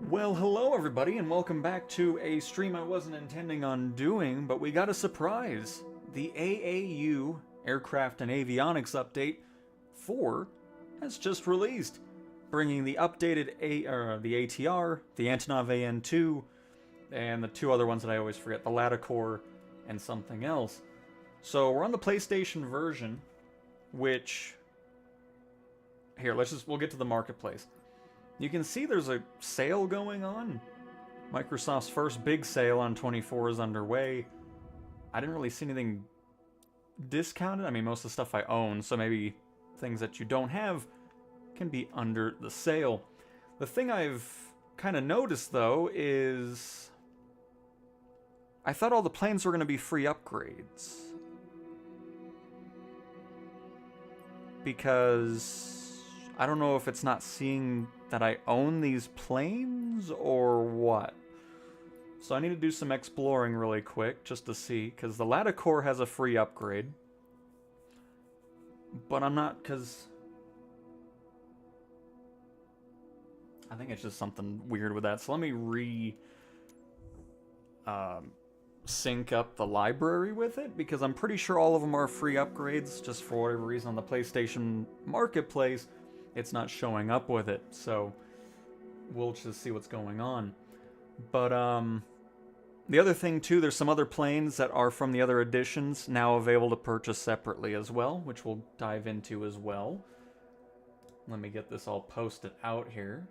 Well, hello everybody, and welcome back to a stream I wasn't intending on doing, but we got a surprise. The AAU Aircraft and Avionics Update 4 has just released, bringing the updated the ATR, the Antonov AN-2, and the two other ones that I always forget, the Latecoere and something else. So we're on the PlayStation version, which... Here, we'll get to the marketplace. You can see there's a sale going on. Microsoft's first big sale on 24 is underway. I didn't really see anything discounted. I mean, most of the stuff I own, so maybe things that you don't have can be under the sale. The thing I've kind of noticed, though, is I thought all the planes were going to be free upgrades. Because I don't know if it's not seeing that I own these planes or what. So I need to do some exploring really quick just to see, because the Latecoere has a free upgrade. But I'm not, because I think it's just something weird with that. So let me sync up the library with it, because I'm pretty sure all of them are free upgrades. Just for whatever reason on the PlayStation Marketplace, it's not showing up with it, so we'll just see what's going on. But the other thing too, there's some other planes that are from the other editions now available to purchase separately as well, which we'll dive into as well. Let me get this all posted out here.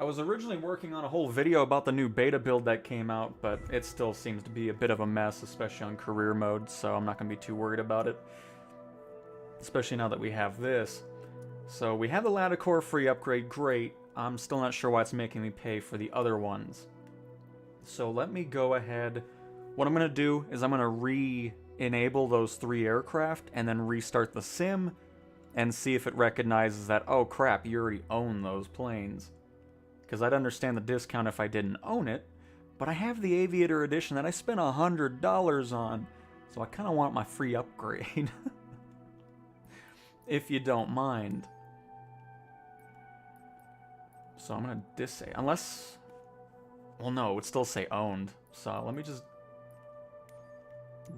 I was originally working on a whole video about the new beta build that came out, but it still seems to be a bit of a mess, especially on career mode, so I'm not going to be too worried about it. Especially now that we have this. So we have the Latecoere free upgrade, great. I'm still not sure why it's making me pay for the other ones. So let me go ahead. What I'm going to do is I'm going to re-enable those 3 aircraft and then restart the sim and see if it recognizes that, oh crap, you already own those planes. Because I'd understand the discount if I didn't own it, but I have the Aviator Edition that I spent $100 on, so I kind of want my free upgrade. If you don't mind. So I'm going to disable, unless, well no, it would still say owned. So let me just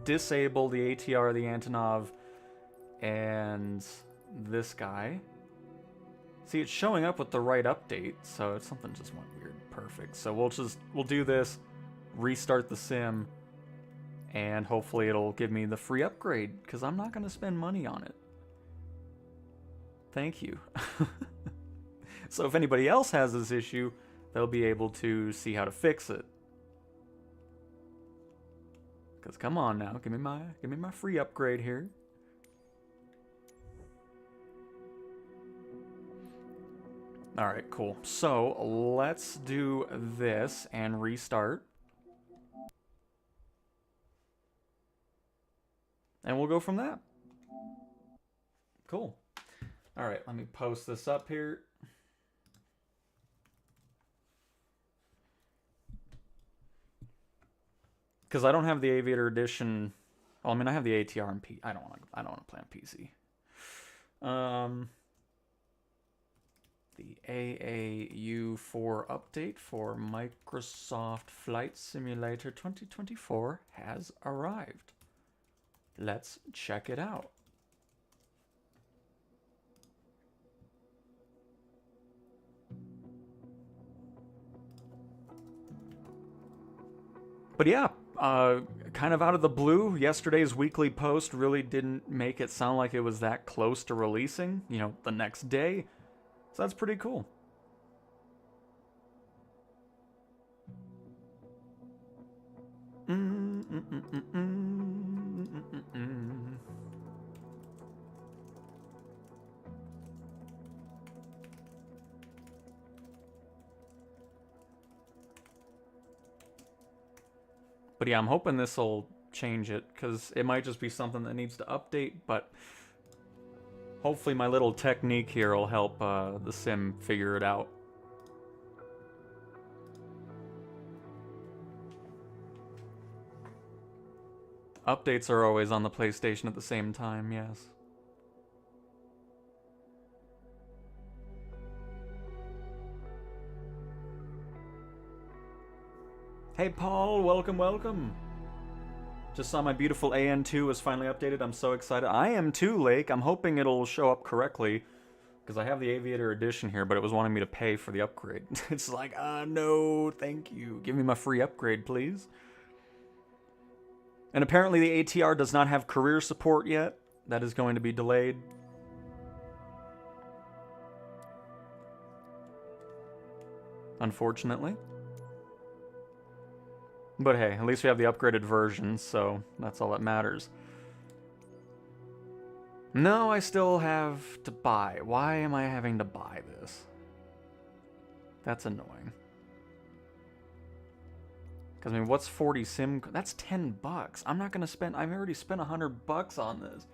disable the ATR, the Antonov, and this guy. See, it's showing up with the right update, so it's something just went weird. Perfect. So we'll do this, restart the sim, and hopefully it'll give me the free upgrade, because I'm not going to spend money on it. Thank you. So if anybody else has this issue, they'll be able to see how to fix it. Because come on now, give me my free upgrade here. Alright, cool. So let's do this and restart. And we'll go from that. Cool. Alright, let me post this up here. Because I don't have the Aviator Edition. Well, I mean, I have the ATR and I don't want to play on PC. The AAU4 update for Microsoft Flight Simulator 2024 has arrived. Let's check it out. But yeah, kind of out of the blue, yesterday's weekly post really didn't make it sound like it was that close to releasing, you know, the next day. So that's pretty cool. But yeah, I'm hoping this will change it, because it might just be something that needs to update, but hopefully my little technique here will help the sim figure it out. Updates are always on the PlayStation at the same time, yes. Hey Paul, welcome, welcome. Just saw my beautiful AN-2 was finally updated. I'm so excited. I am too, Lake. I'm hoping it'll show up correctly, because I have the Aviator Edition here, but it was wanting me to pay for the upgrade. It's like, no, thank you. Give me my free upgrade, please. And apparently the ATR does not have career support yet. That is going to be delayed. Unfortunately. But hey, at least we have the upgraded version, so that's all that matters. No, I still have to buy. Why am I having to buy this? That's annoying. Because, I mean, what's 40 sim? That's $10. I'm not going to spend... I've already spent $100 on this.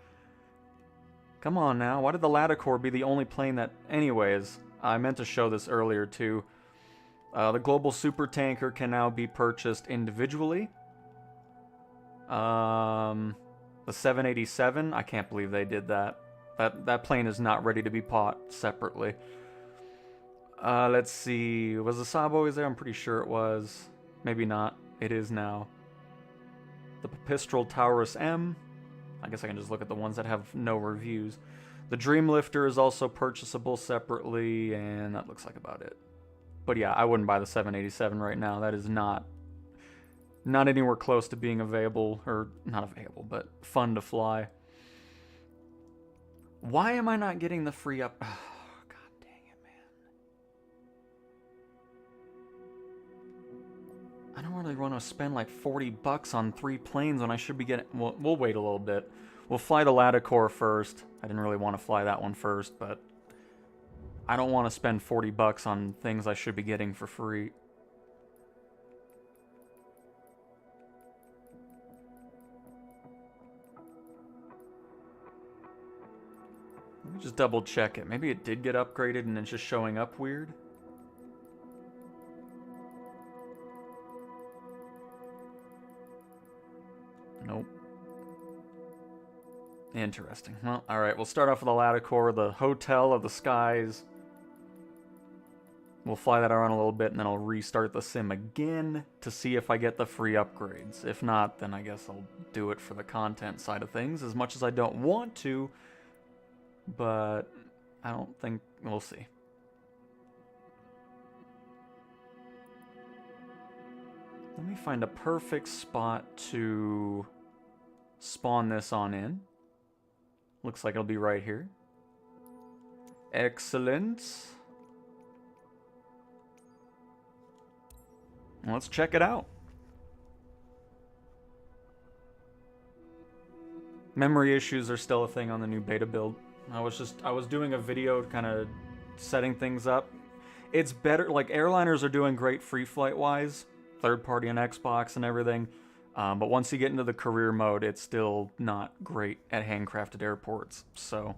Come on now. Why did the Latecoere be the only plane that... Anyways, I meant to show this earlier, too. The Global Supertanker can now be purchased individually. The 787, I can't believe they did that. That plane is not ready to be bought separately. Let's see. Was the Saab always there? I'm pretty sure it was. Maybe not. It is now. The Pipistrel Taurus M. I guess I can just look at the ones that have no reviews. The Dreamlifter is also purchasable separately, and that looks like about it. But yeah, I wouldn't buy the 787 right now. That is not anywhere close to being available, or not available, but fun to fly. Why am I not getting the free up? Oh, God dang it, man. I don't really want to spend like $40 on 3 planes when I should be getting... We'll wait a little bit. We'll fly the Latecoere first. I didn't really want to fly that one first, but I don't want to spend $40 on things I should be getting for free. Let me just double check it. Maybe it did get upgraded and it's just showing up weird. Nope. Interesting. Well, alright, we'll start off with the Latecoere, the Hotel of the Skies. We'll fly that around a little bit and then I'll restart the sim again to see if I get the free upgrades. If not, then I guess I'll do it for the content side of things, as much as I don't want to. But I don't think... We'll see. Let me find a perfect spot to spawn this on in. Looks like it'll be right here. Excellent. Let's check it out. Memory issues are still a thing on the new beta build. I was doing a video kind of setting things up. It's better, like airliners are doing great free flight wise, third party on Xbox and everything. But once you get into the career mode, it's still not great at handcrafted airports. So,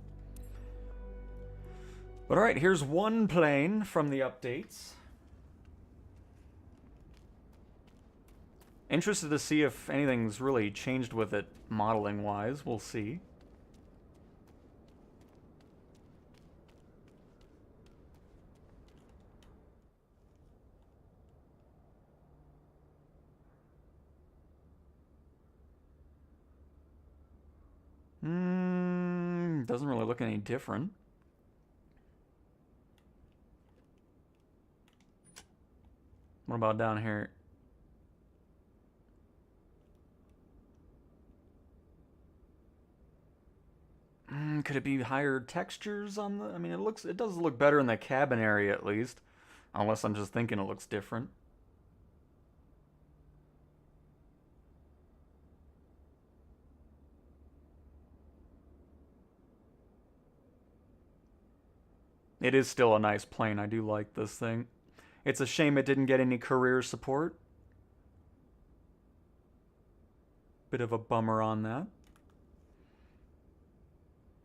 but all right, here's one plane from the updates. Interested to see if anything's really changed with it modeling wise. We'll see. Doesn't really look any different. What about down here? Could it be higher textures on the... I mean, it does look better in the cabin area at least. Unless I'm just thinking it looks different. It is still a nice plane. I do like this thing. It's a shame it didn't get any career support. Bit of a bummer on that.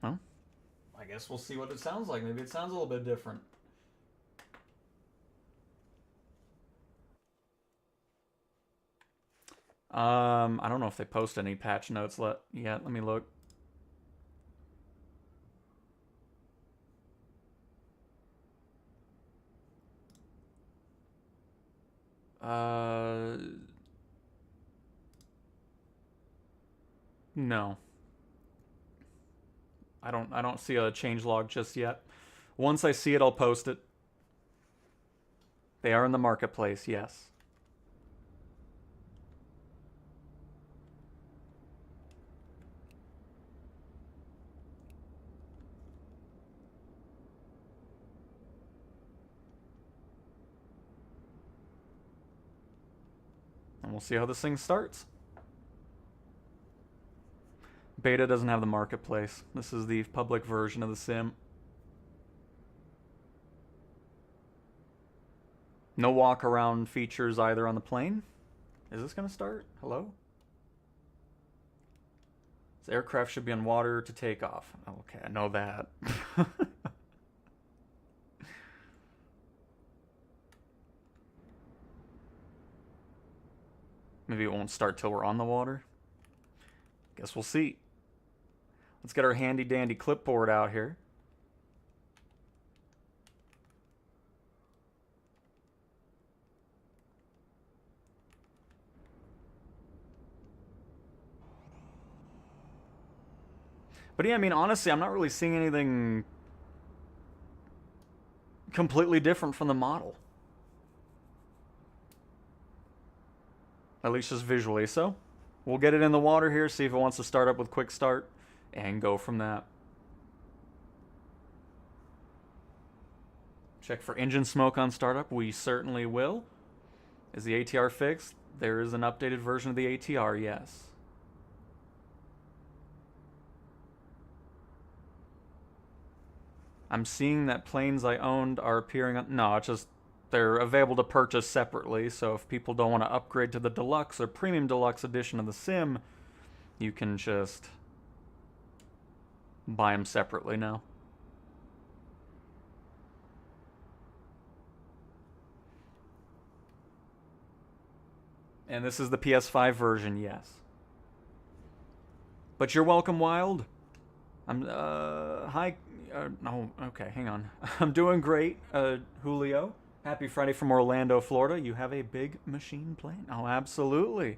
Well, I guess we'll see what it sounds like. Maybe it sounds a little bit different. I don't know if they post any patch notes yet. Let me look. No. I don't see a changelog just yet. Once I see it, I'll post it. They are in the marketplace, yes. And we'll see how this thing starts. Beta doesn't have the marketplace. This is the public version of the sim. No walk around features either on the plane. Is this gonna start? Hello? This aircraft should be on water to take off. Okay, I know that. Maybe it won't start till we're on the water. Guess we'll see. Let's get our handy dandy clipboard out here. But yeah, I mean, honestly, I'm not really seeing anything completely different from the model. At least just visually. So we'll get it in the water here, see if it wants to start up with quick start, and go from that. Check for engine smoke on startup. We certainly will. Is the ATR fixed? There is an updated version of the ATR, yes. I'm seeing that planes I owned are appearing on... No, it's just... They're available to purchase separately, so if people don't want to upgrade to the deluxe or premium deluxe edition of the sim, you can just buy them separately now. And this is the PS5 version, yes. But you're welcome, Wild. Hi, no, okay, hang on. I'm doing great, Julio. Happy Friday from Orlando, Florida. You have a big machine plane? Oh, absolutely.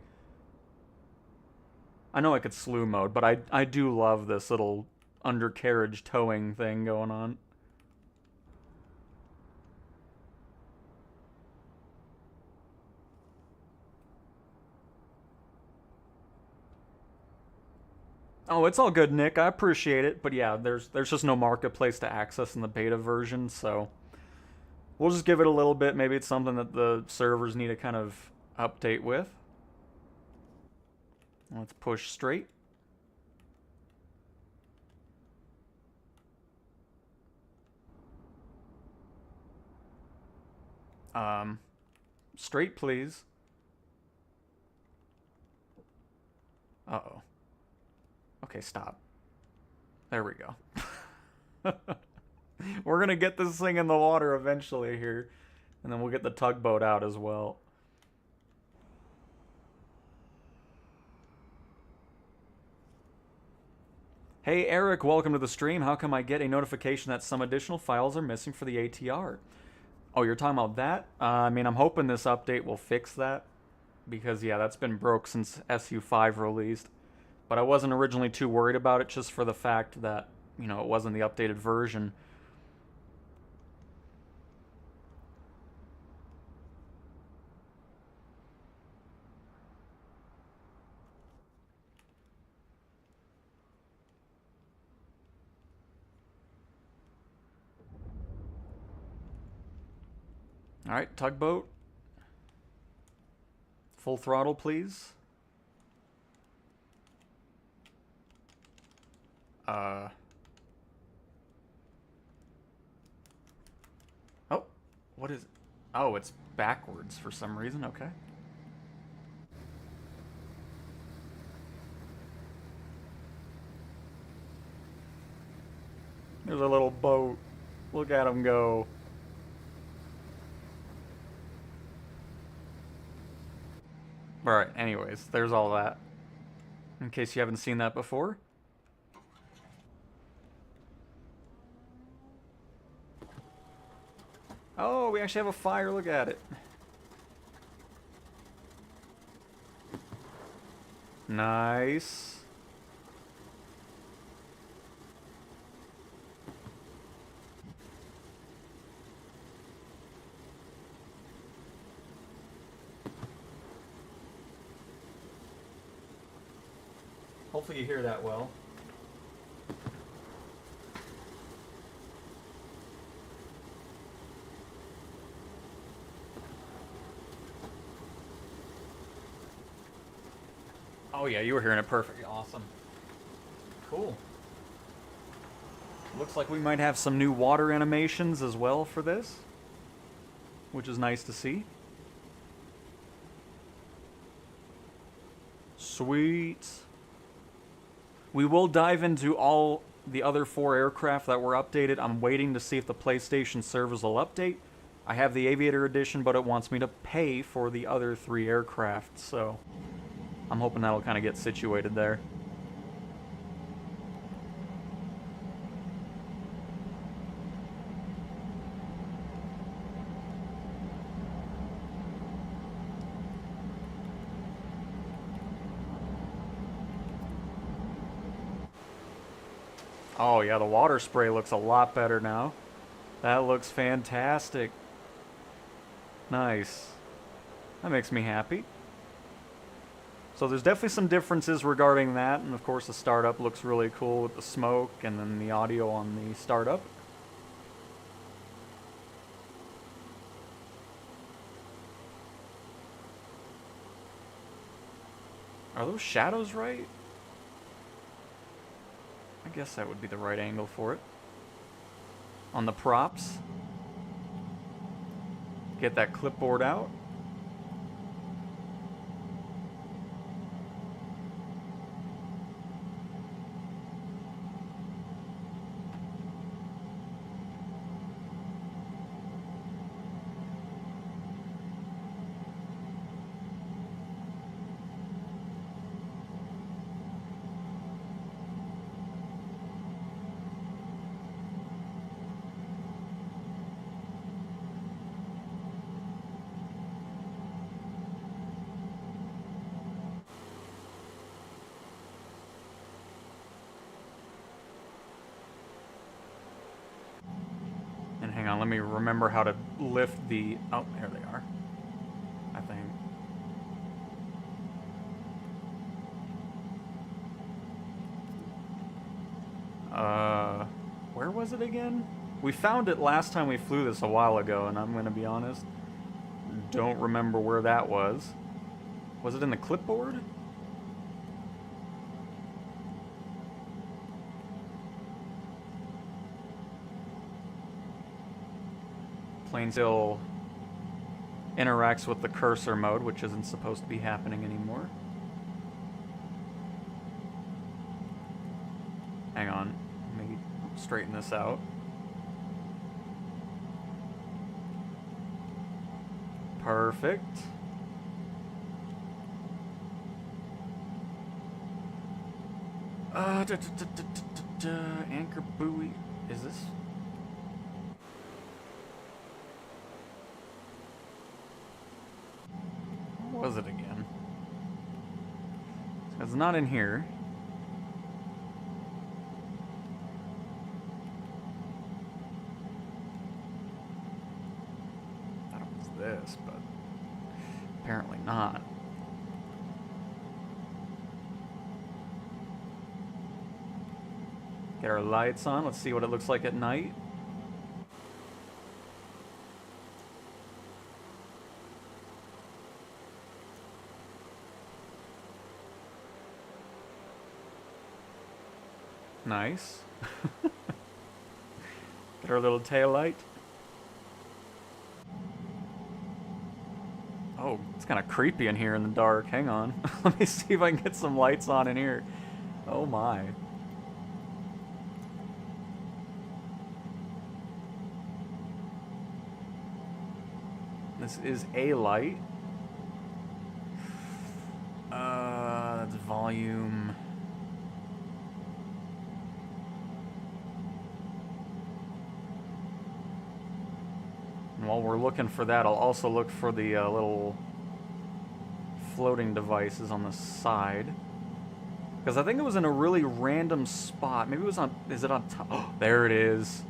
I know I could slew mode, but I do love this little undercarriage towing thing going on. Oh, it's all good, Nick. I appreciate it, but yeah, there's just no marketplace to access in the beta version, so we'll just give it a little bit. Maybe it's something that the servers need to kind of update with. Let's push straight. Straight, please. Uh-oh. Okay, stop. There we go. We're gonna get this thing in the water eventually here. And then we'll get the tugboat out as well. Hey Eric, welcome to the stream. How come I get a notification that some additional files are missing for the ATR? Oh, you're talking about that? I mean, I'm hoping this update will fix that. Because, yeah, that's been broke since SU5 released. But I wasn't originally too worried about it just for the fact that, you know, it wasn't the updated version. Alright, tugboat. Full throttle, please. Oh, what is it? Oh, it's backwards for some reason, okay. There's a little boat. Look at him go. Alright, anyways, there's all that. In case you haven't seen that before. Oh, we actually have a fire, look at it. Nice. Hopefully you hear that well. Oh yeah, you were hearing it perfect. Awesome. Cool. Looks like we might have some new water animations as well for this, which is nice to see. Sweet. We will dive into all the other 4 aircraft that were updated. I'm waiting to see if the PlayStation servers will update. I have the Aviator Edition, but it wants me to pay for the other 3 aircraft, so I'm hoping that'll kind of get situated there. Oh yeah, the water spray looks a lot better now. That looks fantastic. Nice. That makes me happy. So there's definitely some differences regarding that, and of course the startup looks really cool with the smoke and then the audio on the startup. Are those shadows right? I guess that would be the right angle for it. On the props. Get that clipboard out. And hang on, let me remember how to lift the... Oh, here they are. I think. Where was it again? We found it last time we flew this a while ago, and I'm gonna be honest, don't remember where that was. Was it in the clipboard? Plane still interacts with the cursor mode, which isn't supposed to be happening anymore. Hang on, let me straighten this out. Perfect. Anchor buoy. Is this? What was it again? It's not in here. I thought it was this, but apparently not. Get our lights on. Let's see what it looks like at night. Nice. Get our little tail light. Oh, it's kind of creepy in here in the dark. Hang on. Let me see if I can get some lights on in here. Oh my. This is a light. That's volume. And while we're looking for that, I'll also look for the little floating devices on the side. Because I think it was in a really random spot. Maybe it was on... Is it on top? Oh, there it is.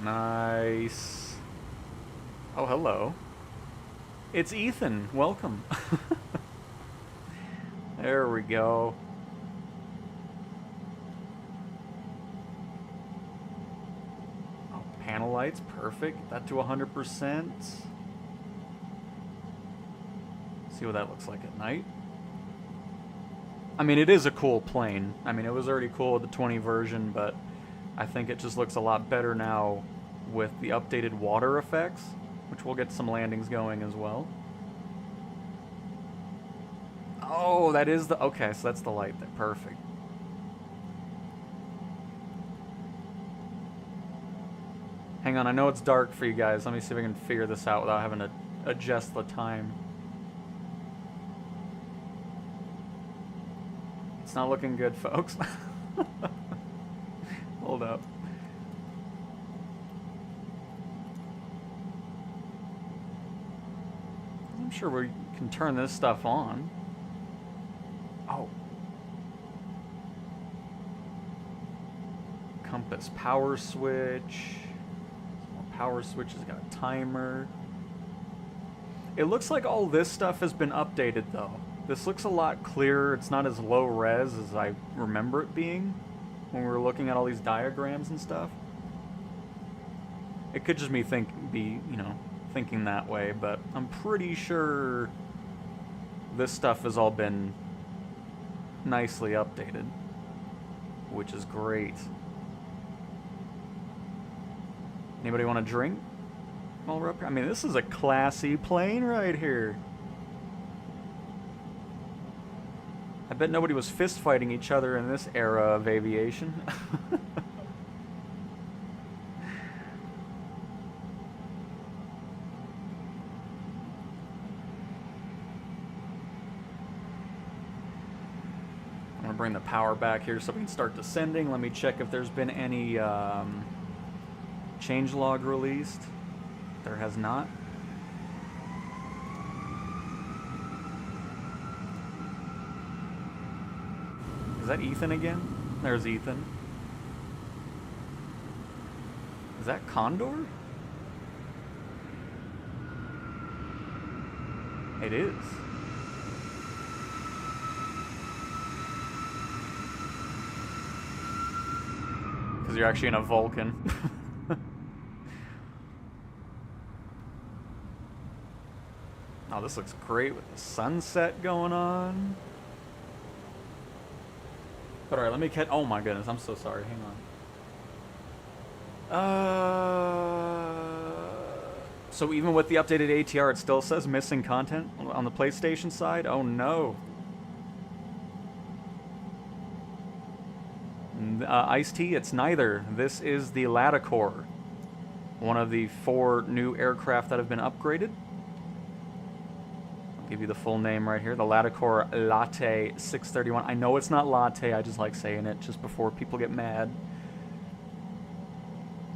Nice. Oh, hello. It's Ethan. Welcome. There we go. Oh, panel lights. Perfect. Get that to 100%. See what that looks like at night. I mean, it is a cool plane. I mean, it was already cool with the 20 version, but I think it just looks a lot better now with the updated water effects, which we'll get some landings going as well. Oh, that is the... Okay, so that's the light there. Perfect. Hang on, I know it's dark for you guys. Let me see if I can figure this out without having to adjust the time. It's not looking good, folks. Hold up. I'm sure we can turn this stuff on. Oh. Compass power switch. More power switches, got a timer. It looks like all this stuff has been updated though. This looks a lot clearer. It's not as low res as I remember it being when we were looking at all these diagrams and stuff. It could just be thinking that way, but I'm pretty sure this stuff has all been nicely updated, which is great. Anybody want a drink while we're up here? I mean, this is a classy plane right here. I bet nobody was fist fighting each other in this era of aviation. I'm gonna bring the power back here so we can start descending. Let me check if there's been any changelog released. There has not. Is that Ethan again? There's Ethan. Is that Condor? It is. Because you're actually in a Vulcan. Oh, this looks great with the sunset going on. But alright, let me catch... Oh my goodness, I'm so sorry. Hang on. So even with the updated ATR, it still says missing content on the PlayStation side? Oh no. Ice-T, it's neither. This is the Latecoere, one of the 4 new aircraft that have been upgraded. I'll give you the full name right here, the Latecoere Latte 631. I know it's not latte, I just like saying it just before people get mad.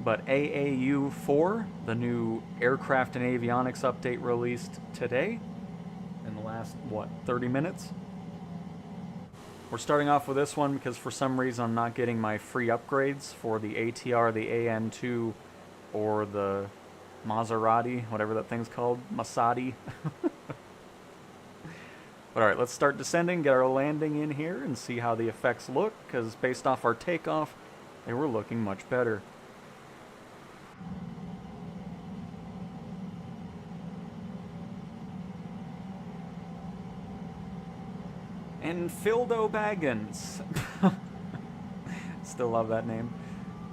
But AAU-4, the new aircraft and avionics update released today in the last, 30 minutes? We're starting off with this one because for some reason I'm not getting my free upgrades for the ATR, the AN-2, or the Maserati, whatever that thing's called, Masati. But alright, let's start descending, get our landing in here, and see how the effects look, because based off our takeoff, they were looking much better. And Fildo Baggins. Still love that name.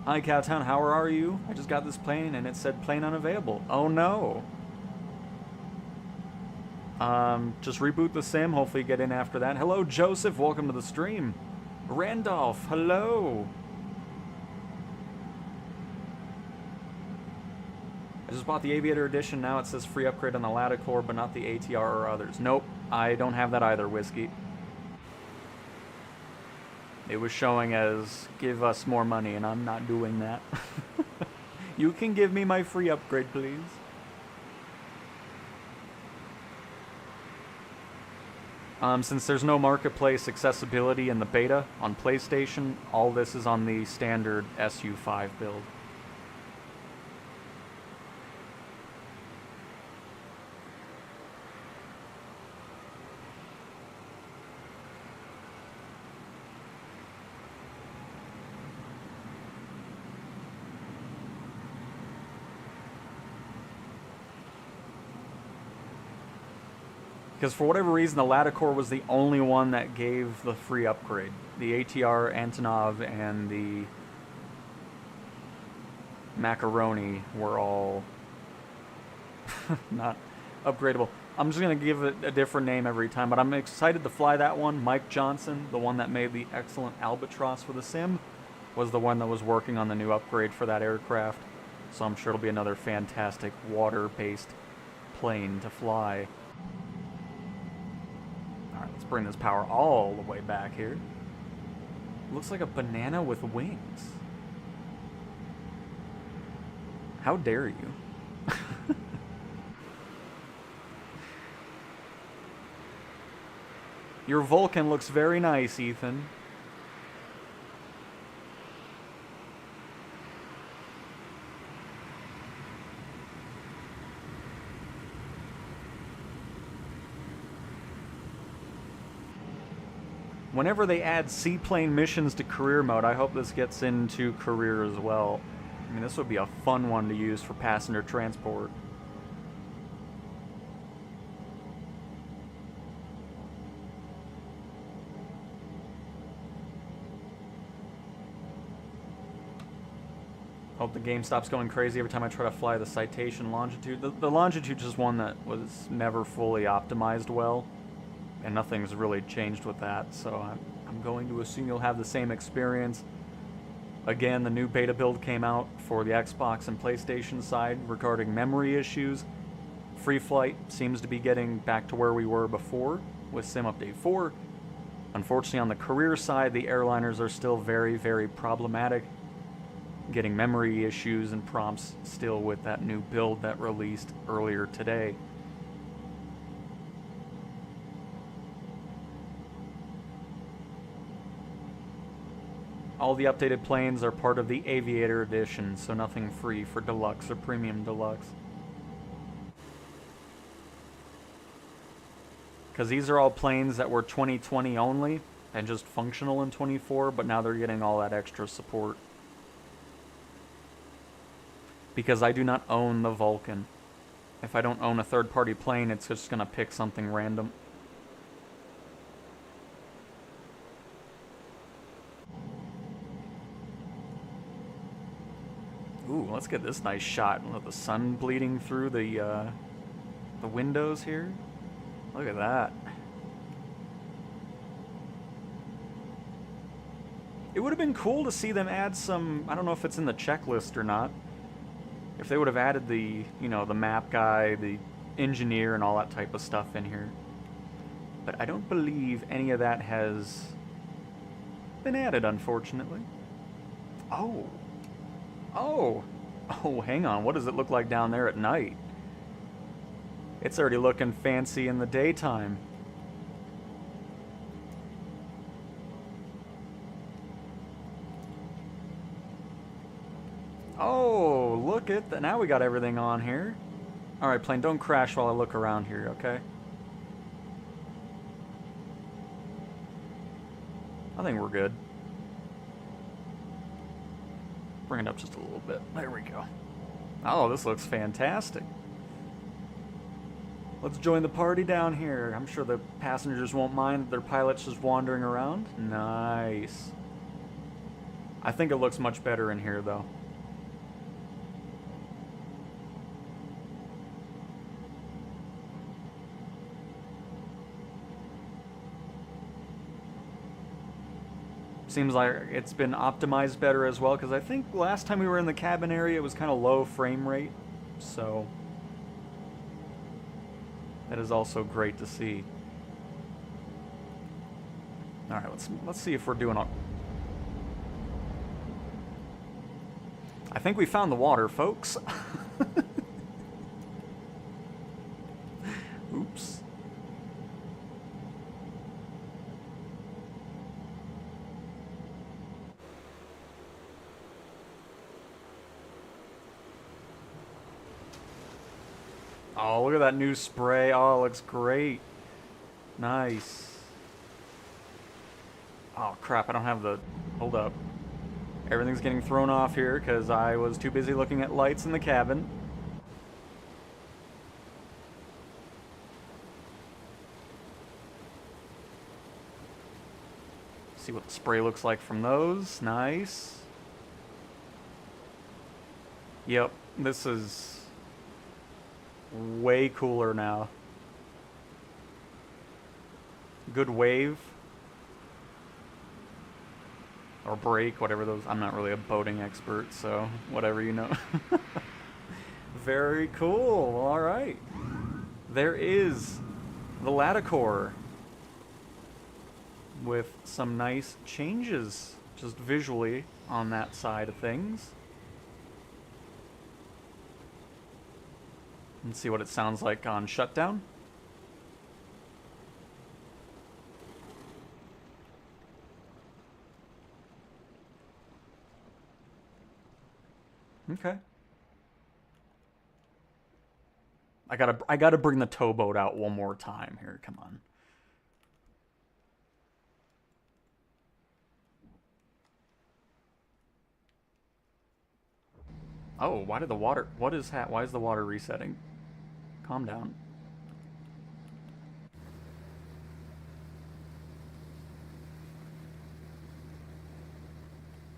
Hi Cowtown, how are you? I just got this plane and it said plane unavailable. Oh no. Just reboot the sim, hopefully get in after that. Hello Joseph, welcome to the stream. Randolph, hello. I just bought the Aviator Edition, now it says free upgrade on the Latecoere, but not the ATR or others. Nope, I don't have that either, Whiskey. It was showing as, give us more money, and I'm not doing that. You can give me my free upgrade, please. Since there's no marketplace accessibility in the beta on PlayStation, all this is on the standard SU5 build. Because for whatever reason, the Latecoere was the only one that gave the free upgrade. The ATR, Antonov, and the Macaroni were all not upgradable. I'm just going to give it a different name every time, but I'm excited to fly that one. Mike Johnson, the one that made the excellent Albatross for the sim, was the one that was working on the new upgrade for that aircraft. So I'm sure it'll be another fantastic water-based plane to fly. Alright, let's bring this power all the way back here. Looks like a banana with wings. How dare you? Your Vulcan looks very nice, Ethan. Whenever they add seaplane missions to career mode, I hope this gets into career as well. I mean, this would be a fun one to use for passenger transport. Hope the game stops going crazy every time I try to fly the Citation Longitude. The Longitude is one that was never fully optimized well, and nothing's really changed with that, so I'm going to assume you'll have the same experience. Again, the new beta build came out for the Xbox and PlayStation side regarding memory issues. Free Flight seems to be getting back to where we were before with Sim Update 4. Unfortunately, on the career side, the airliners are still very, very problematic. Getting memory issues and prompts still with that new build that released earlier today. All the updated planes are part of the Aviator Edition, so nothing free for Deluxe or Premium Deluxe. Because these are all planes that were 2020 only and just functional in 24, but now they're getting all that extra support. Because I do not own the Vulcan. If I don't own a third-party plane, it's just going to pick something random. Ooh, let's get this nice shot with the sun bleeding through the windows here. Look at that. It would have been cool to see them add some, I don't know if it's in the checklist or not, if they would have added the, you know, the map guy, the engineer, and all that type of stuff in here. But I don't believe any of that has been added, unfortunately. Oh. Oh. Oh, hang on. What does it look like down there at night? It's already looking fancy in the daytime. Oh, look at that. Now we got everything on here. Alright, plane, don't crash while I look around here, okay? I think we're good. Bring it up just a little bit. There we go. Oh, this looks fantastic. Let's join the party down here. I'm sure the passengers won't mind their pilots just wandering around. Nice. I think it looks much better in here, though. Seems like it's been optimized better as well, because I think last time we were in the cabin area it was kind of low frame rate, so that is also great to see. All right, let's see if we're doing all. I think we found the water, folks. Oops. Oh, look at that new spray. Oh, it looks great. Nice. Oh, crap. I don't have the... Hold up. Everything's getting thrown off here because I was too busy looking at lights in the cabin. See what the spray looks like from those. Nice. Yep, this is way cooler now. Good wave. Or brake, whatever those... I'm not really a boating expert, so whatever you know. Very cool. All right. There is the Latecoere with some nice changes just visually on that side of things. Let's see what it sounds like on shutdown. Okay. I gotta bring the towboat out one more time here. Come on. Oh, why did the water... What is that? Why is the water resetting? Calm down.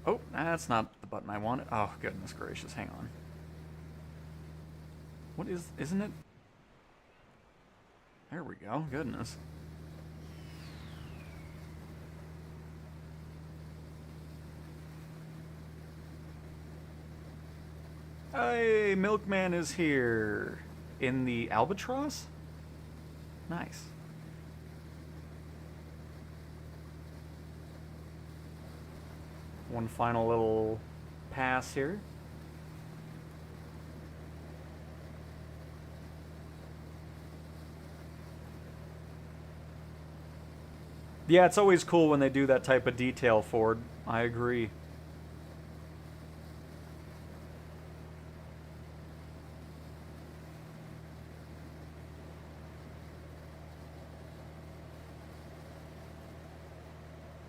Oh, that's not the button I wanted. Oh, goodness gracious. Hang on. What is... Isn't it... There we go. Goodness. Hey, Milkman is here. In the Albatross? Nice. One final little pass here. Yeah, it's always cool when they do that type of detail, Ford. I agree.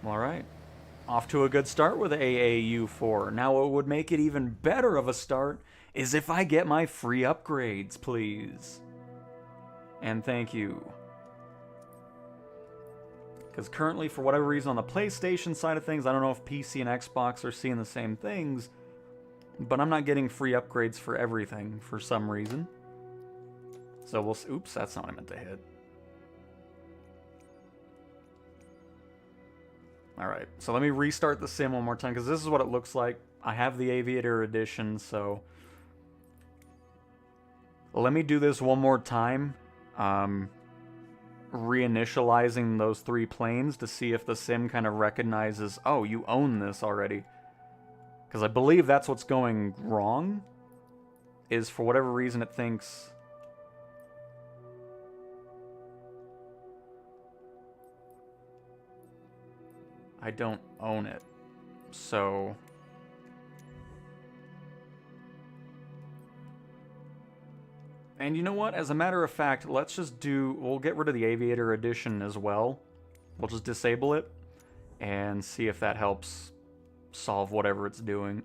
Alright. Off to a good start with AAU4. Now what would make it even better of a start is if I get my free upgrades, please. And thank you. Because currently, for whatever reason, on the PlayStation side of things, I don't know if PC and Xbox are seeing the same things, but I'm not getting free upgrades for everything for some reason. So we'll... Oops, that's not what I meant to hit. Alright, so let me restart the sim one more time, because this is what it looks like. I have the Aviator Edition, so... Let me do this one more time. Reinitializing those 3 planes to see if the sim kind of recognizes, oh, you own this already. Because I believe that's what's going wrong, is for whatever reason it thinks... I don't own it. So... And you know what? As a matter of fact, let's just do... We'll get rid of the Aviator Edition as well. We'll just disable it and see if that helps solve whatever it's doing.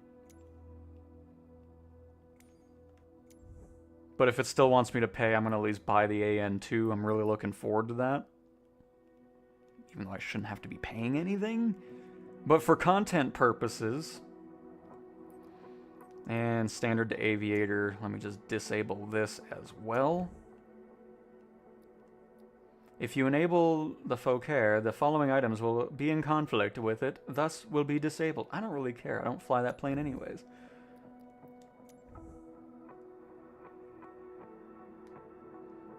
But if it still wants me to pay, I'm going to at least buy the AN-2. I'm really looking forward to that. Even though I shouldn't have to be paying anything. But for content purposes... And standard to Aviator, let me just disable this as well. If you enable the Latecoere, the following items will be in conflict with it, thus will be disabled. I don't really care, I don't fly that plane anyways.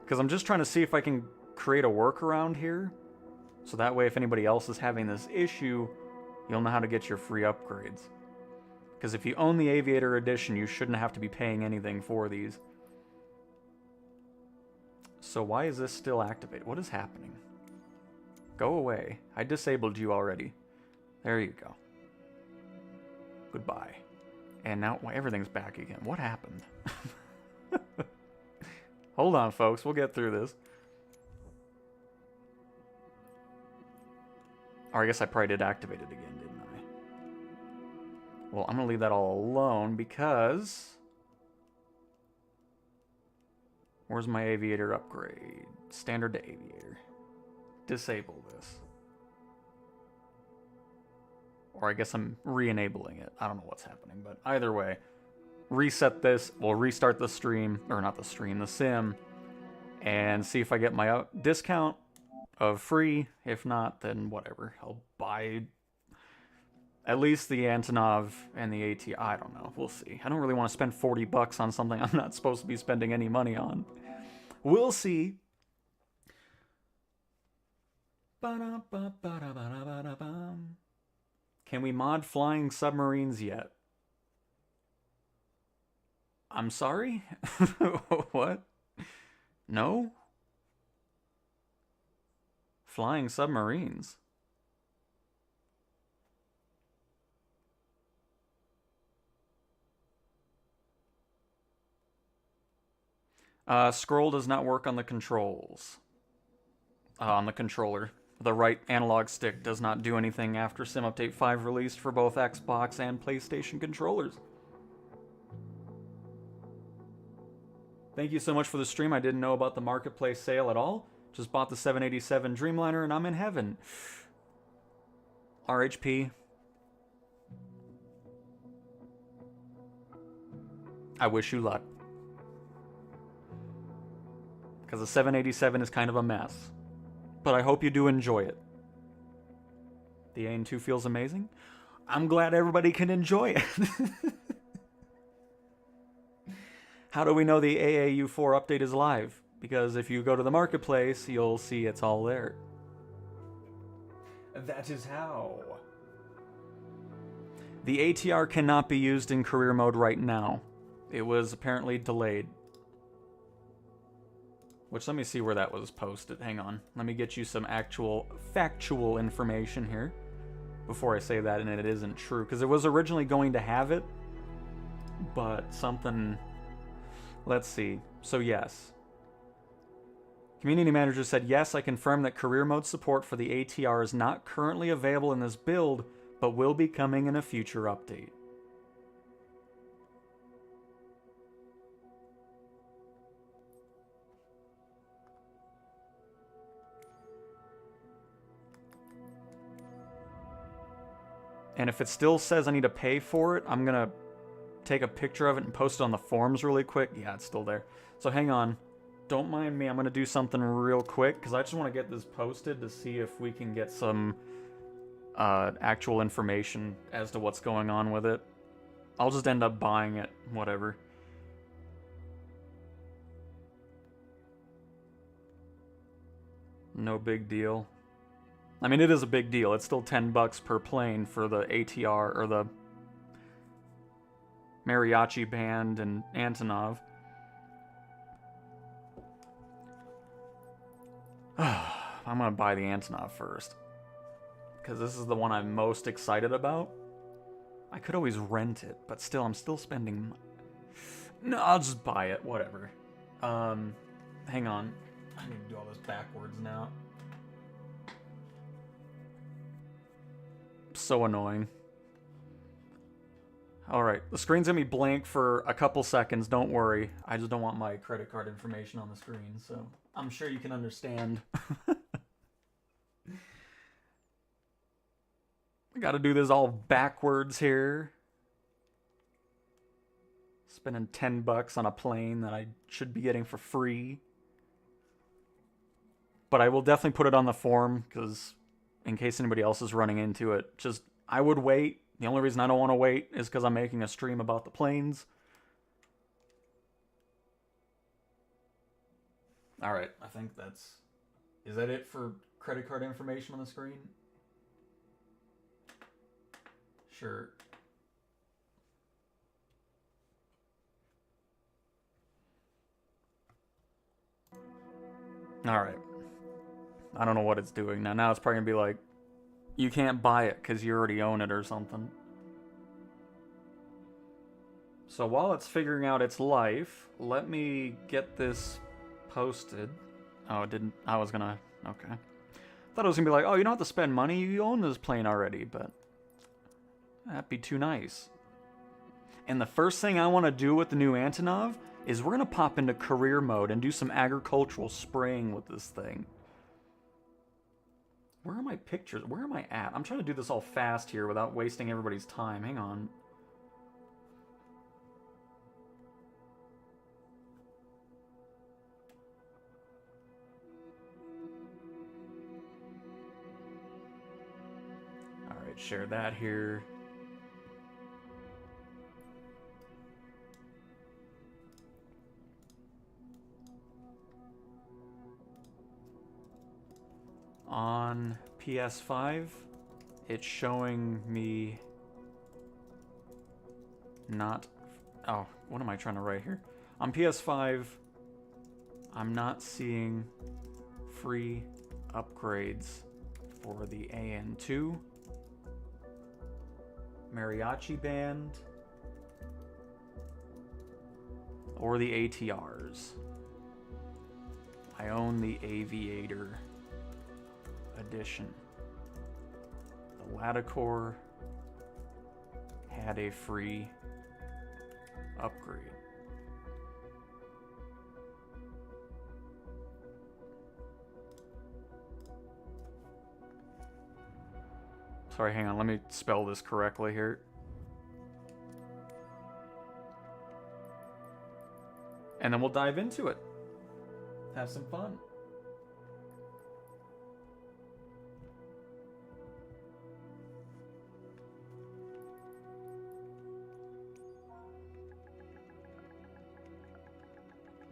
Because I'm just trying to see if I can create a workaround here. So that way if anybody else is having this issue, you'll know how to get your free upgrades. Because if you own the Aviator Edition, you shouldn't have to be paying anything for these. So why is this still activated? What is happening? Go away. I disabled you already. There you go. Goodbye. And now everything's back again. What happened? Hold on, folks. We'll get through this. Or I guess I probably did activate it again, didn't I? Well, I'm going to leave that all alone because... Where's my Aviator upgrade? Standard to Aviator. Disable this. Or I guess I'm re-enabling it. I don't know what's happening, but either way, reset this. We'll restart the stream, or not the stream, the sim, and see if I get my discount of free. If not, then whatever. I'll buy at least the Antonov and the ATR. I don't know. We'll see. I don't really want to spend 40 bucks on something I'm not supposed to be spending any money on. We'll see. Can we mod flying submarines yet? I'm sorry? What? No? Flying submarines? Scroll does not work on the controls. On the controller. The right analog stick does not do anything after Sim Update 5 released for both Xbox and PlayStation controllers. Thank you so much for the stream. I didn't know about the marketplace sale at all. Just bought the 787 Dreamliner and I'm in heaven. RHP. I wish you luck. Because the 787 is kind of a mess. But I hope you do enjoy it. The AN-2 feels amazing. I'm glad everybody can enjoy it. How do we know the AAU4 update is live? Because if you go to the marketplace, you'll see it's all there. That is how. The ATR cannot be used in career mode right now. It was apparently delayed. Which, let me see where that was posted. Hang on. Let me get you some actual factual information here before I say that and it isn't true. Because it was originally going to have it, but something... Let's see. So, yes. Community manager said, yes, I confirm that career mode support for the ATR is not currently available in this build, but will be coming in a future update. And if it still says I need to pay for it, I'm going to take a picture of it and post it on the forums really quick. Yeah, it's still there. So hang on. Don't mind me. I'm going to do something real quick because I just want to get this posted to see if we can get some actual information as to what's going on with it. I'll just end up buying it. Whatever. No big deal. I mean, it is a big deal. It's still $10 per plane for the ATR, or the Mariachi Band and Antonov. I'm gonna buy the Antonov first. Because this is the one I'm most excited about. I could always rent it, but still, I'm still spending... No, I'll just buy it, whatever. Hang on. I need to do all this backwards now. So annoying. Alright, the screen's gonna be blank for a couple seconds, don't worry. I just don't want my credit card information on the screen, so I'm sure you can understand. I gotta do this all backwards here. Spending $10 on a plane that I should be getting for free. But I will definitely put it on the forum, because in case anybody else is running into it, just, I would wait. The only reason I don't want to wait is because I'm making a stream about the planes. Alright, I think that's... Is that it for credit card information on the screen? Sure. Alright. I don't know what it's doing now. Now it's probably going to be like, you can't buy it because you already own it or something. So while it's figuring out its life, let me get this posted. Oh, it didn't. I was gonna. Okay. Thought it was gonna be like, oh, you don't have to spend money. You own this plane already, but that'd be too nice. And the first thing I want to do with the new Antonov is we're gonna pop into career mode and do some agricultural spraying with this thing. Where are my pictures? Where am I at? I'm trying to do this all fast here without wasting everybody's time. Hang on. Alright, share that here. On PS5, it's showing me not... Oh, what am I trying to write here? On PS5, I'm not seeing free upgrades for the AN-2, Mariachi Band, or the ATRs. I own the Aviator edition. The Latecoere had a free upgrade. Sorry, hang on, let me spell this correctly here. And then we'll dive into it. Have some fun.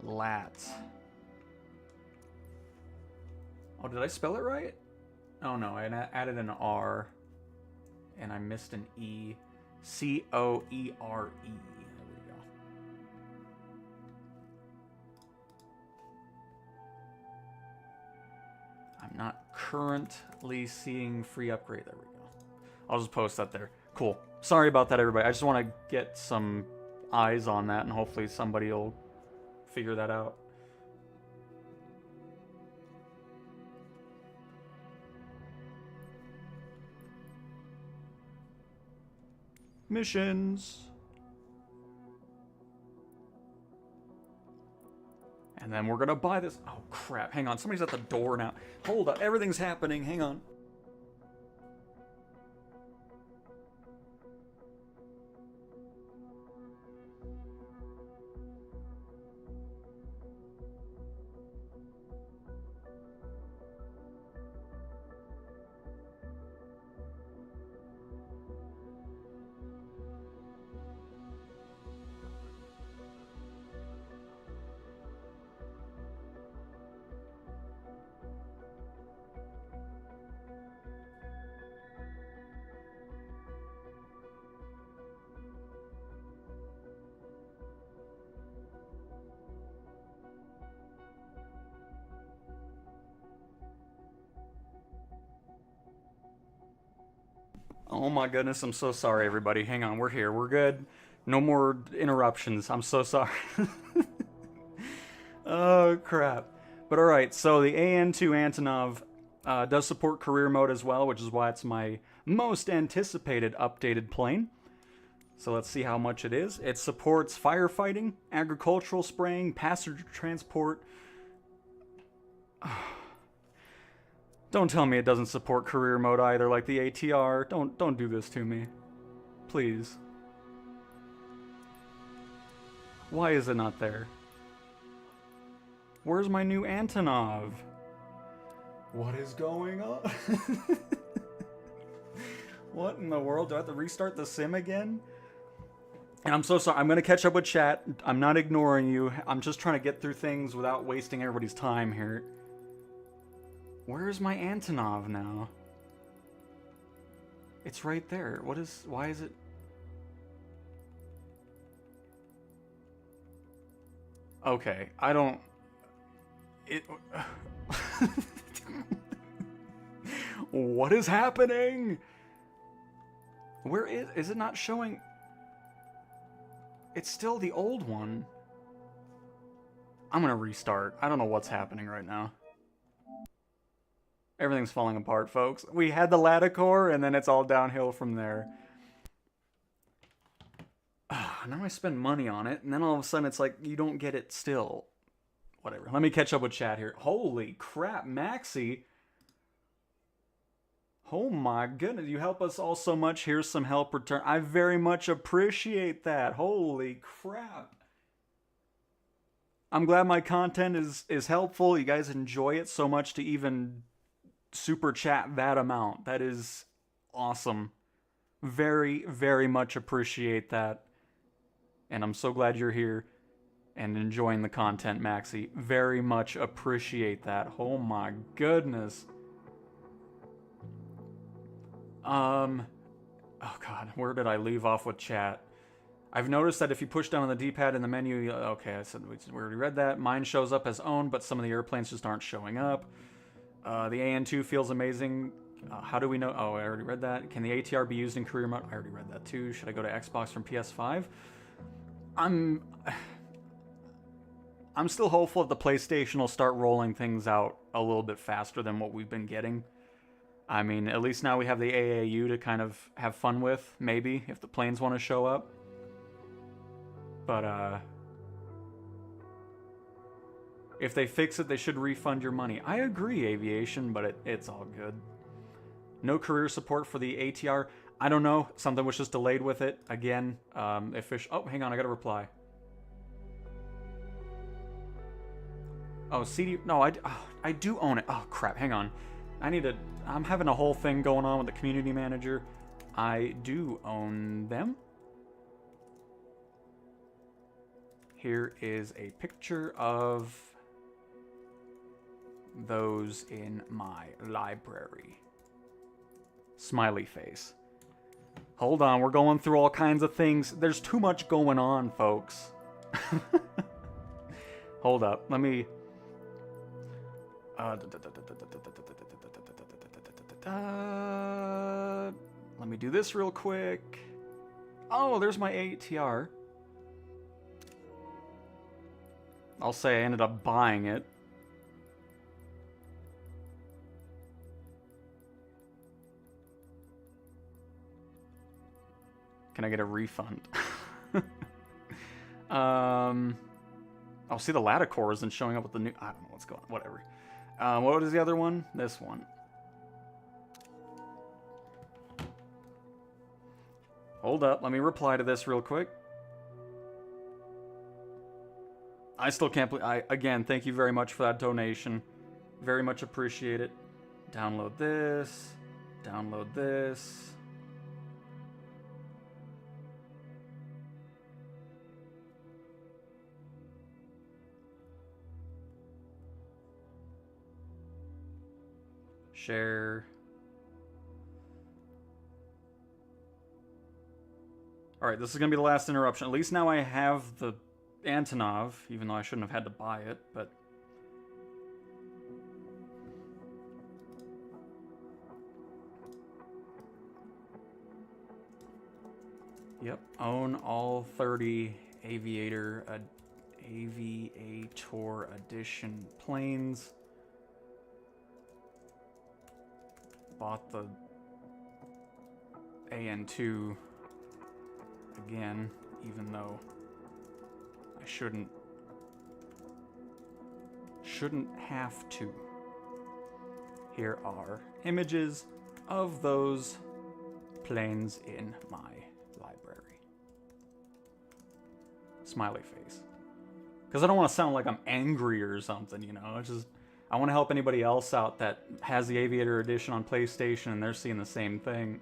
Lat. Oh, did I spell it right? Oh no, I added an R and I missed an E. C-O-E-R-E. There we go. I'm not currently seeing free upgrade. There we go. I'll just post that there. Cool. Sorry about that, everybody. I just want to get some eyes on that and hopefully somebody will figure that out. Missions. And then we're gonna buy this. Oh crap, hang on, somebody's at the door now. Hold up, everything's happening, hang on. Oh my goodness, I'm so sorry, everybody. Hang on, we're here. We're good. No more interruptions. I'm so sorry. Oh, crap. But alright, so the AN-2 Antonov does support career mode as well, which is why it's my most anticipated updated plane. So let's see how much it is. It supports firefighting, agricultural spraying, passenger transport. Don't tell me it doesn't support career mode either, like the ATR. Don't do this to me. Please. Why is it not there? Where's my new Antonov? What is going on? What in the world? Do I have to restart the sim again? And I'm so sorry. I'm going to catch up with chat. I'm not ignoring you. I'm just trying to get through things without wasting everybody's time here. Where's my Antonov now? It's right there. Why is it? Okay, I don't... What is happening? Where is it not showing? It's still the old one. I'm gonna restart. I don't know what's happening right now. Everything's falling apart, folks. We had the Latecoere, and then it's all downhill from there. Now I spend money on it, and then all of a sudden it's like, you don't get it still. Whatever. Let me catch up with chat here. Holy crap, Maxi. Oh my goodness, you help us all so much. Here's some help return. I very much appreciate that. Holy crap. I'm glad my content is helpful. You guys enjoy it so much to even super chat that amount. That is awesome. Very, very much appreciate that. And I'm so glad you're here and enjoying the content, Maxie. Very much appreciate that. Oh my goodness. Oh god, where did I leave off with chat? I've noticed that if you push down on the D-pad in the menu, okay, I said we already read that. Mine shows up as owned, but some of the airplanes just aren't showing up. The AN-2 feels amazing. How do we know? Oh, I already read that. Can the ATR be used in career mode? I already read that too. Should I go to Xbox from PS5? I'm still hopeful that the PlayStation will start rolling things out a little bit faster than what we've been getting. I mean, at least now we have the AAU to kind of have fun with, maybe, if the planes want to show up. But, if they fix it, they should refund your money. I agree, Aviation, but it's all good. No career support for the ATR. I don't know. Something was just delayed with it. Again, oh, hang on. I got a reply. Oh, CD... No, I do own it. Oh, crap. Hang on. I'm having a whole thing going on with the community manager. I do own them. Here is a picture of those in my library. Smiley face. Hold on, we're going through all kinds of things. There's too much going on, folks. Hold up, let me... let me do this real quick. Oh, there's my ATR. I'll say I ended up buying it. Can I get a refund? Oh, see, the Latecoere isn't showing up with the new... I don't know what's going on. Whatever. What is the other one? This one. Hold up. Let me reply to this real quick. I still can't believe... Again, thank you very much for that donation. Very much appreciate it. Download this. Download this. Share. Alright, this is going to be the last interruption. At least now I have the Antonov, even though I shouldn't have had to buy it, but... Yep, own all 30 Aviator Edition planes. Bought the AN-2 again, even though I shouldn't have to. Here are images of those planes in my library. Smiley face. Because I don't want to sound like I'm angry or something, you know. It's just, I want to help anybody else out that has the Aviator Edition on PlayStation and they're seeing the same thing.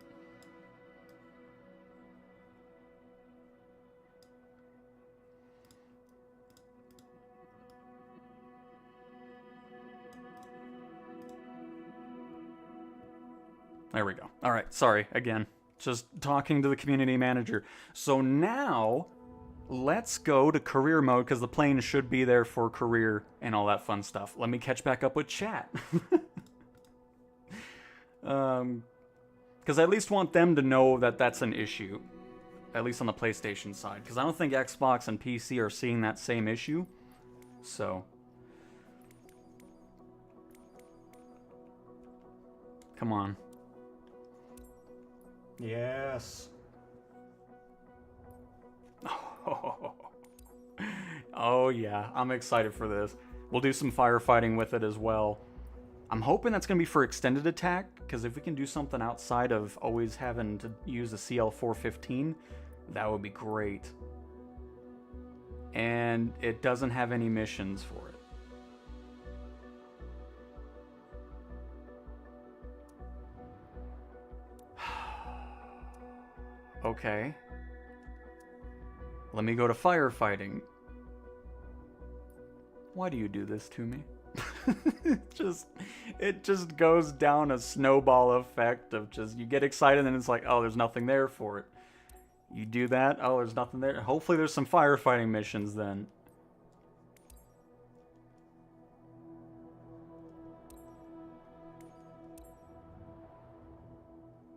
There we go. All right, sorry, again. Just talking to the community manager. So now, let's go to career mode, because the plane should be there for career and all that fun stuff. Let me catch back up with chat. Because I at least want them to know that that's an issue. At least on the PlayStation side. Because I don't think Xbox and PC are seeing that same issue. So. Come on. Yes. Oh yeah, I'm excited for this. We'll do some firefighting with it as well. I'm hoping that's going to be for extended attack, because if we can do something outside of always having to use a CL-415, that would be great. And it doesn't have any missions for it. Okay. Let me go to firefighting. Why do you do this to me? It just goes down a snowball effect of just, you get excited and it's like, oh, there's nothing there for it. You do that, oh, there's nothing there. Hopefully there's some firefighting missions then.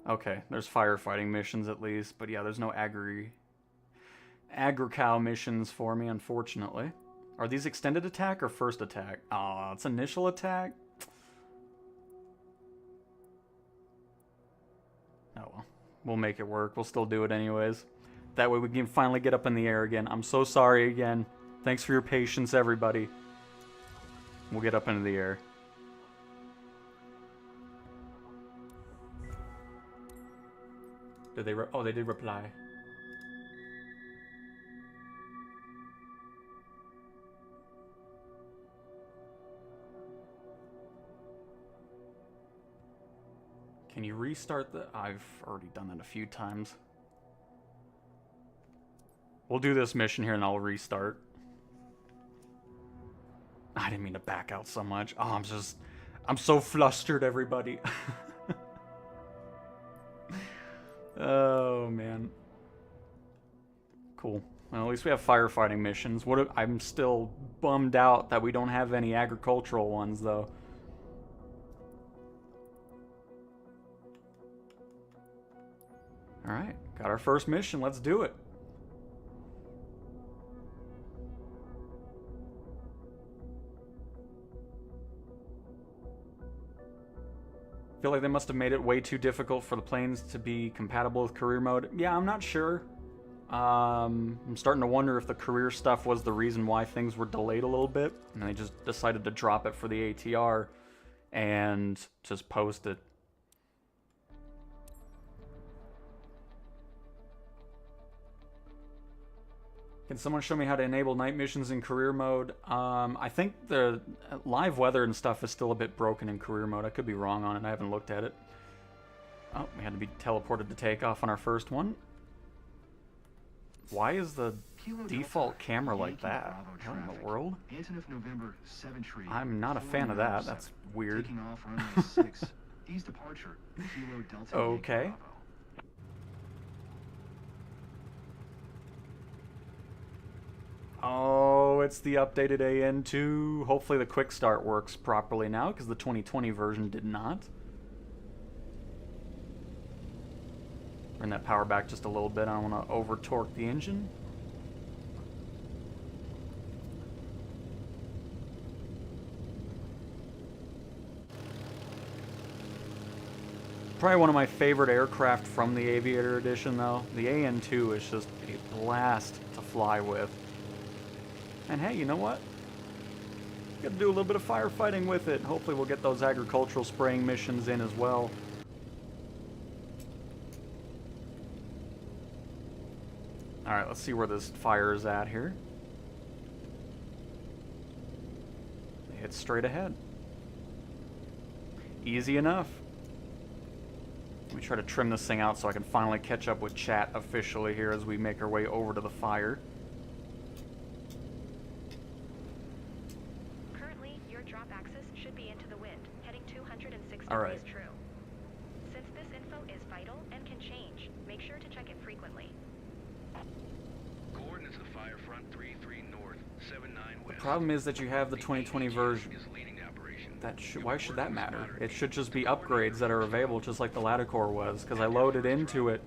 Okay, there's firefighting missions at least, but yeah, there's no agri-cow missions for me, unfortunately. Are these extended attack or first attack? Oh, it's initial attack? Oh well, we'll make it work. We'll still do it anyways. That way we can finally get up in the air again. I'm so sorry again. Thanks for your patience, everybody. We'll get up into the air. Did they oh, they did reply. Can you restart the... I've already done that a few times. We'll do this mission here and I'll restart. I didn't mean to back out so much. Oh, I'm so flustered, everybody. Oh, man. Cool. Well, at least we have firefighting missions. I'm still bummed out that we don't have any agricultural ones, though. Alright, got our first mission. Let's do it. I feel like they must have made it way too difficult for the planes to be compatible with career mode. Yeah, I'm not sure. I'm starting to wonder if the career stuff was the reason why things were delayed a little bit, and they just decided to drop it for the ATR and just post it. Can someone show me how to enable night missions in career mode? I think the live weather and stuff is still a bit broken in career mode. I could be wrong on it. I haven't looked at it. Oh, we had to be teleported to takeoff on our first one. Why is the default camera like that? What in the world? I'm not a fan of that. That's weird. Okay. Oh, it's the updated AN-2. Hopefully the quick start works properly now, because the 2020 version did not. Bring that power back just a little bit. I don't want to over-torque the engine. Probably one of my favorite aircraft from the Aviator Edition, though. The AN-2 is just a blast to fly with. And hey, you know what? Got to do a little bit of firefighting with it. Hopefully we'll get those agricultural spraying missions in as well. Alright, let's see where this fire is at here. It's straight ahead. Easy enough. Let me try to trim this thing out so I can finally catch up with chat officially here as we make our way over to the fire. Currently, your drop axis should be into the wind, heading 206 All right. degrees true. Since this info is vital and can change, make sure to check it frequently. Coordinates of the fire front 33 north, 79 west. The problem is that you have the 2020 version. Why should that matter? It should just be upgrades that are available, just like the Latecoere was, because I loaded into it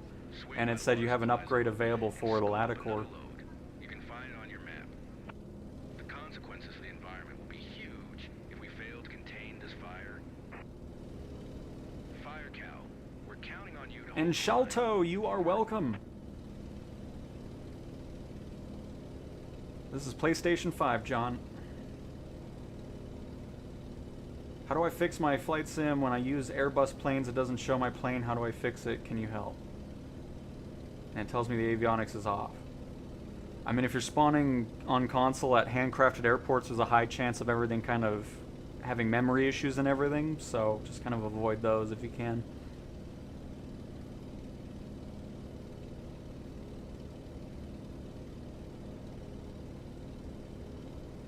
and it said you have an upgrade available for the Latecoere. You can find it on your map. The consequences for the environment will be huge if we fail to contain this fire. Fire Cow, we're counting on you to And Shalto, you are welcome. This is PlayStation 5, John. How do I fix my flight sim when I use Airbus planes? It doesn't show my plane. How do I fix it? Can you help? And it tells me the avionics is off. I mean, if you're spawning on console at handcrafted airports, there's a high chance of everything kind of having memory issues and everything, so just kind of avoid those if you can.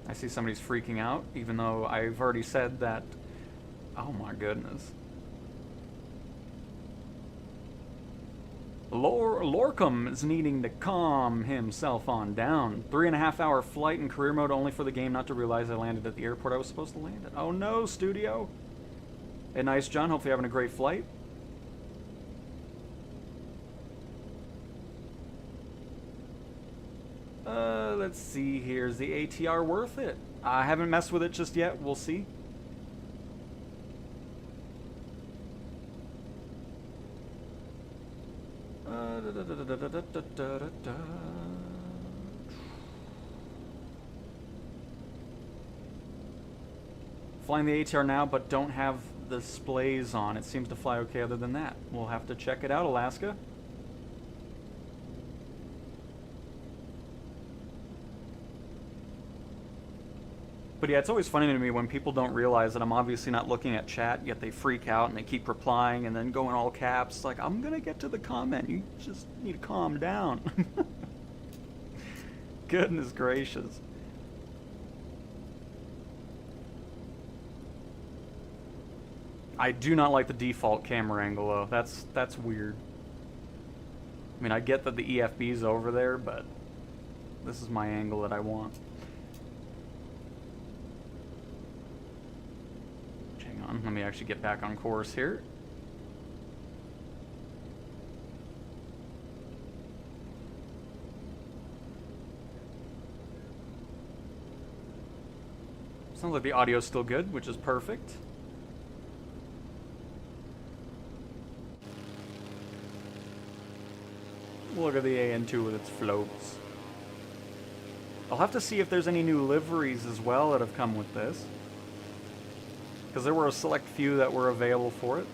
I see somebody's freaking out, even though I've already said that. Oh my goodness. Lorcum is needing to calm himself on down. 3.5-hour flight in career mode only for the game not to realize I landed at the airport I was supposed to land at. Oh no, studio. Hey, nice John. Hopefully you're having a great flight. Let's see here. Is the ATR worth it? I haven't messed with it just yet. We'll see. Flying the ATR now, but don't have the displays on. It seems to fly okay other than that. We'll have to check it out, Alaska. But yeah, it's always funny to me when people don't realize that I'm obviously not looking at chat, yet they freak out and they keep replying and then go in all caps. It's like, I'm gonna get to the comment. You just need to calm down. Goodness gracious. I do not like the default camera angle though. That's weird. I mean, I get that the EFB's over there, but this is my angle that I want. Let me actually get back on course here. Sounds like the audio's still good, which is perfect. Look at the AN-2 with its floats. I'll have to see if there's any new liveries as well that have come with this, because there were a select few that were available for it.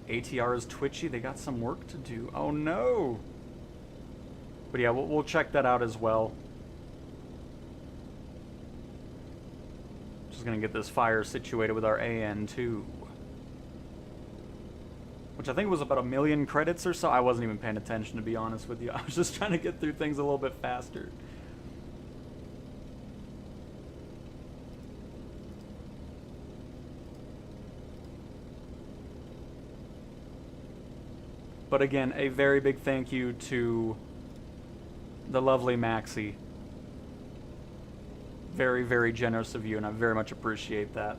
ATR is twitchy. They got some work to do. Oh no! But yeah, we'll check that out as well. Just gonna get this fire situated with our AN-2. Which I think was about 1 million credits or so. I wasn't even paying attention, to be honest with you. I was just trying to get through things a little bit faster. But again, a very big thank you to the lovely Maxie. Very, very generous of you, and I very much appreciate that.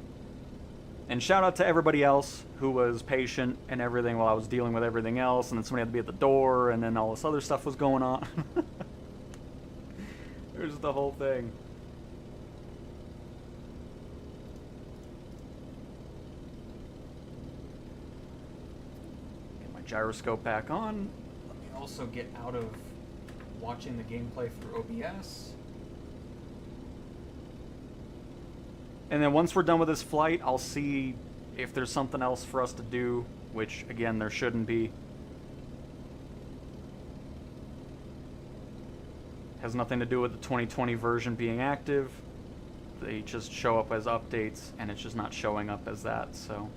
And shout out to everybody else who was patient and everything while I was dealing with everything else, and then somebody had to be at the door, and then all this other stuff was going on. There's the whole thing. Gyroscope back on. Let me also get out of watching the gameplay through OBS. And then once we're done with this flight, I'll see if there's something else for us to do, which again, there shouldn't be. Has nothing to do with the 2020 version being active. They just show up as updates, and it's just not showing up as that, so.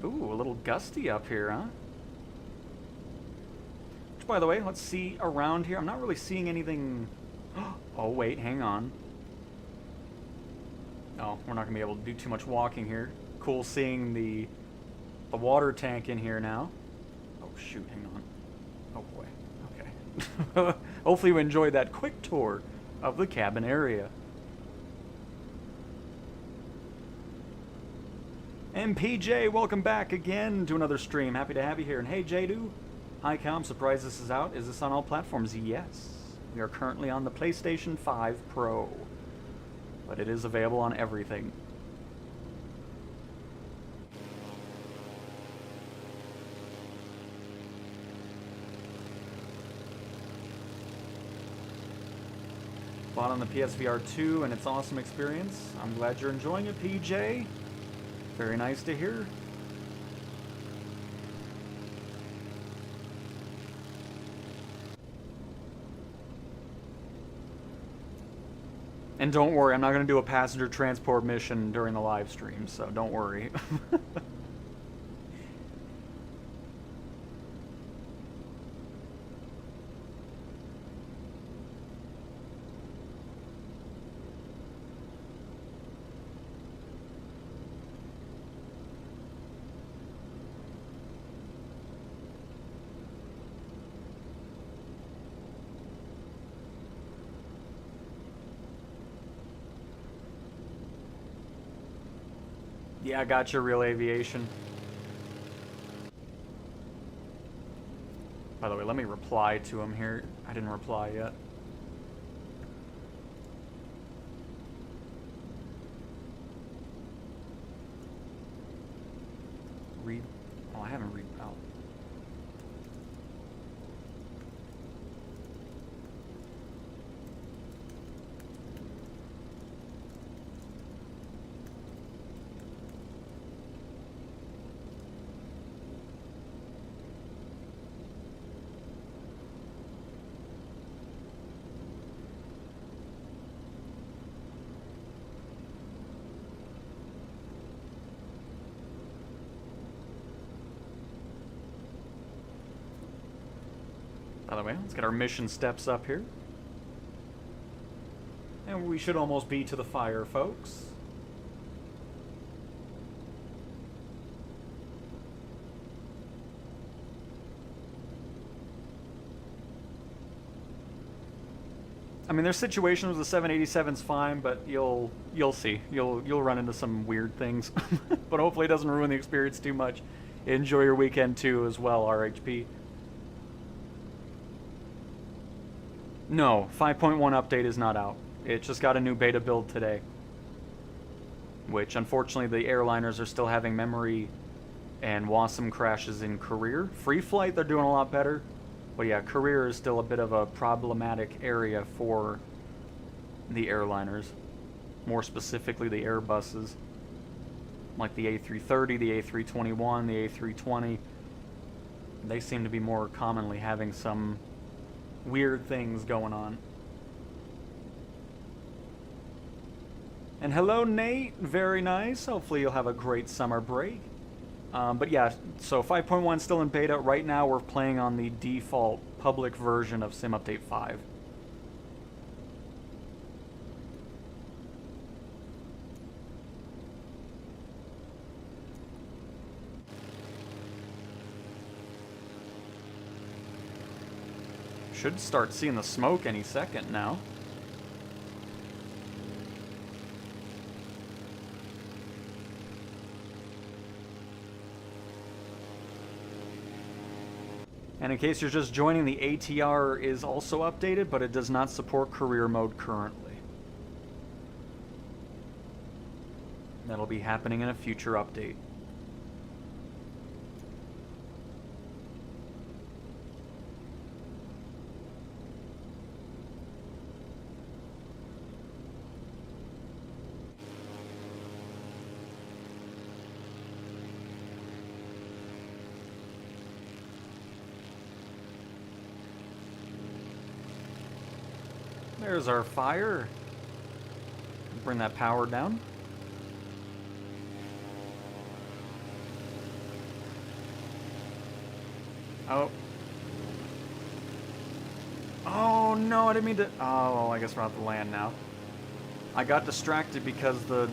Ooh, a little gusty up here, huh? Which, by the way, let's see around here. I'm not really seeing anything. Oh, wait, hang on. No, we're not going to be able to do too much walking here. Cool seeing the water tank in here now. Oh, shoot, hang on. Oh, boy. Okay. Hopefully you enjoyed that quick tour of the cabin area. MPJ, welcome back again to another stream. Happy to have you here. And hey, Jadu. Hi, Cal. I'm surprised this is out. Is this on all platforms? Yes. We are currently on the PlayStation 5 Pro. But it is available on everything. bought on the PSVR 2 and its awesome experience. I'm glad you're enjoying it, PJ. Very nice to hear. And don't worry, I'm not going to do a passenger transport mission during the live stream, so don't worry. Yeah, I got your Real Aviation. By the way, let me reply to him here. I didn't reply yet. Read. Oh, I haven't read out. By the way, let's get our mission steps up here. And we should almost be to the fire, folks. I mean, there's situations where the 787's fine, but you'll see. You'll run into some weird things. But hopefully it doesn't ruin the experience too much. Enjoy your weekend too as well, RHP. No, 5.1 update is not out. It just got a new beta build today. Which, unfortunately, the airliners are still having memory and WASM crashes in career. Free flight, they're doing a lot better. But yeah, career is still a bit of a problematic area for the airliners. More specifically, the Airbuses. Like the A330, the A321, the A320. They seem to be more commonly having some weird things going on. And hello, Nate. Very nice. Hopefully you'll have a great summer break. But yeah, so 5.1 still in beta. Right now we're playing on the default public version of Sim Update 5. Should start seeing the smoke any second now. And in case you're just joining, the ATR is also updated, but it does not support career mode currently. That'll be happening in a future update. There's our fire. Bring that power down. Oh. Oh no, I didn't mean to. Oh, I guess we're off the land now. I got distracted because the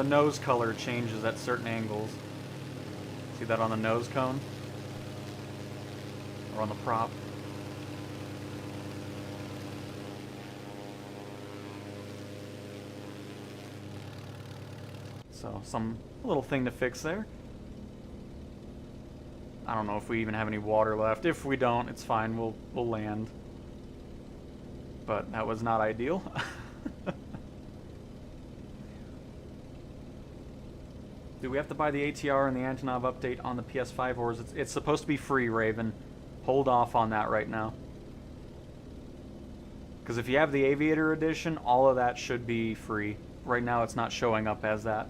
nose color changes at certain angles. See that on the nose cone? Or on the prop? So, some little thing to fix there. I don't know if we even have any water left. If we don't, it's fine. We'll land. But that was not ideal. Do we have to buy the ATR and the Antonov update on the PS5, or is it's supposed to be free, Raven? Hold off on that right now. Because if you have the Aviator Edition, all of that should be free. Right now it's not showing up as that.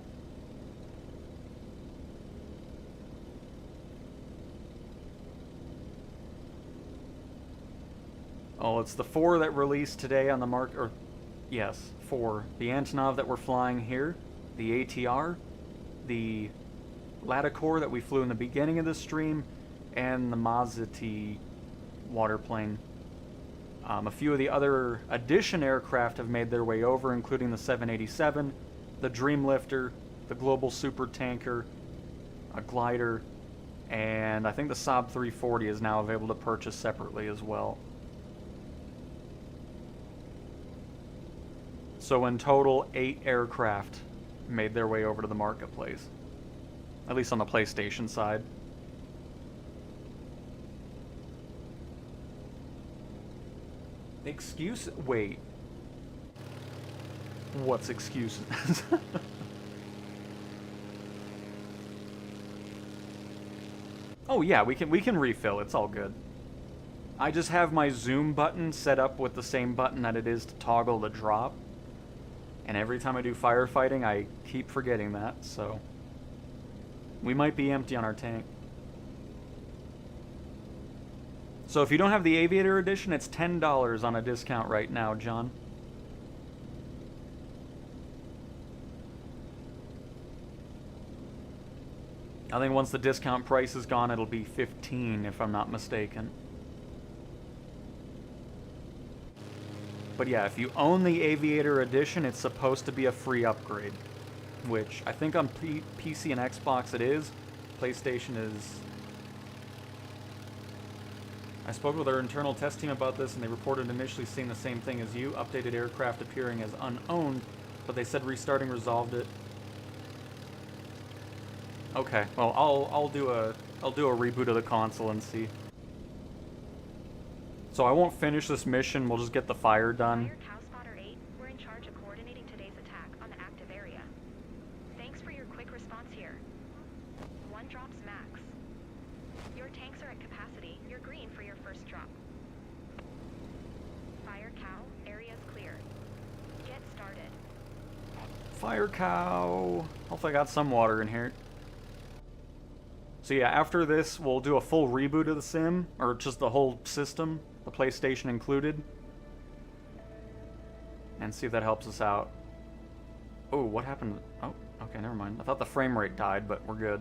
Oh, it's the 4 that released today on the market, or yes, 4. The Antonov that we're flying here, the ATR, the Latecoere that we flew in the beginning of the stream, and the Maserati waterplane. A few of the other Edition aircraft have made their way over, including the 787, the Dreamlifter, the Global Super Tanker, a glider, and I think the Saab 340 is now available to purchase separately as well. So in total, 8 aircraft made their way over to the marketplace. At least on the PlayStation side. Excuse... Wait. What's excuses? Oh yeah, we can refill. It's all good. I just have my zoom button set up with the same button that it is to toggle the drop. And every time I do firefighting, I keep forgetting that, so... We might be empty on our tank. So if you don't have the Aviator Edition, it's $10 on a discount right now, John. I think once the discount price is gone, it'll be $15 if I'm not mistaken. But yeah, if you own the Aviator Edition, it's supposed to be a free upgrade. Which, I think on PC and Xbox it is. PlayStation is... I spoke with our internal test team about this, and they reported initially seeing the same thing as you. Updated aircraft appearing as unowned, but they said restarting resolved it. Okay, well, I'll do a reboot of the console and see. So I won't finish this mission, we'll just get the fire done. Fire Cow Spotter 8, we're in charge of coordinating today's attack on the active area. Thanks for your quick response here. 1 drops max. Your tanks are at capacity. You're green for your first drop. Fire Cow, area's clear. Get started. Fire Cow. Hopefully I got some water in here. So yeah, after this, we'll do a full reboot of the sim, or just the whole system, the PlayStation included, and see if that helps us out. Oh, what happened? Oh, okay, never mind. I thought the frame rate died, but we're good.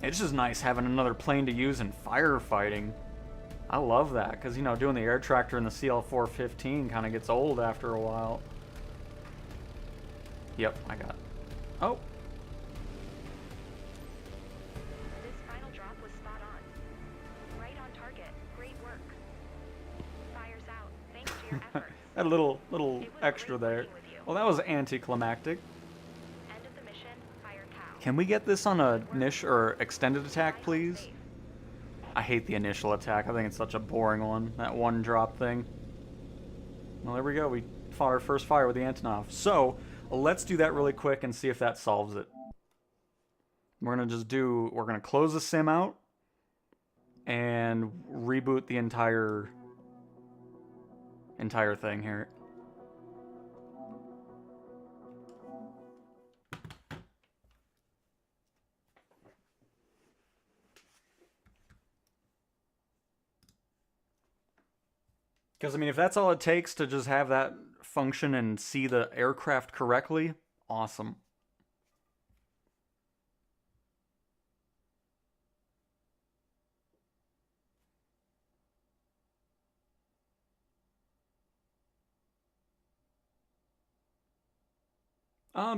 It's just nice having another plane to use in firefighting. I love that, because, you know, doing the air tractor in the CL-415 kind of gets old after a while. Yep, I got it. Oh. This final drop was spot on. Right on target. Great work. Fire's out. Thanks to your efforts. That little extra there. Working with you. Well, that was anticlimactic. End of the mission. Fire Cow. Can we get this on a niche or extended attack, please? I hate the initial attack. I think it's such a boring one. That one drop thing. Well, there we go. We fought our first fire with the Antonov. So, let's do that really quick and see if that solves it. We're going to close the sim out and reboot the entire thing here. Because, I mean, if that's all it takes to just have that function and see the aircraft correctly, awesome.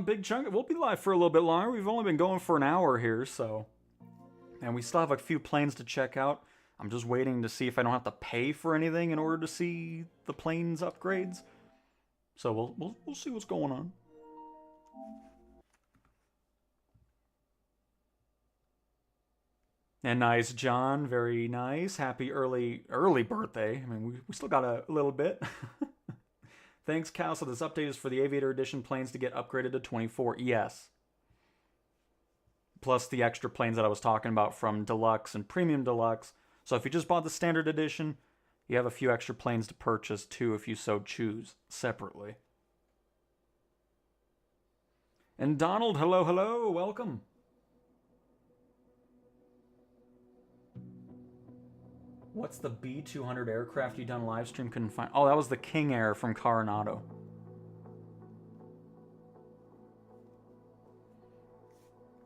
Big chunk. We'll be live for a little bit longer. We've only been going for an hour here, so. And we still have a few planes to check out. I'm just waiting to see if I don't have to pay for anything in order to see the planes upgrades. So we'll see what's going on. And nice, John. Very nice. Happy early birthday. I mean, we still got a little bit. Thanks, Cal. So this update is for the Aviator Edition planes to get upgraded to 24. Yes. Plus the extra planes that I was talking about from Deluxe and Premium Deluxe. So if you just bought the Standard Edition, you have a few extra planes to purchase too if you so choose separately. And Donald, hello, hello. Welcome. What's the B-200 aircraft you done live stream couldn't find? Oh, that was the King Air from Coronado.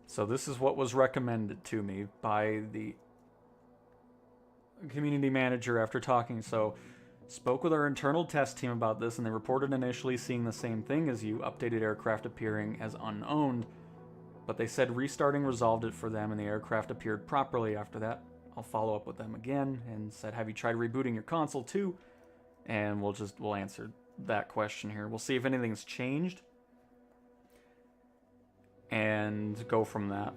So this is what was recommended to me by the community manager after talking. So spoke with our internal test team about this, and they reported initially seeing the same thing as you, updated aircraft appearing as unowned. But they said restarting resolved it for them, and the aircraft appeared properly after that. I'll follow up with them again and said, have you tried rebooting your console too? And we'll answer that question here. We'll see if anything's changed and go from that.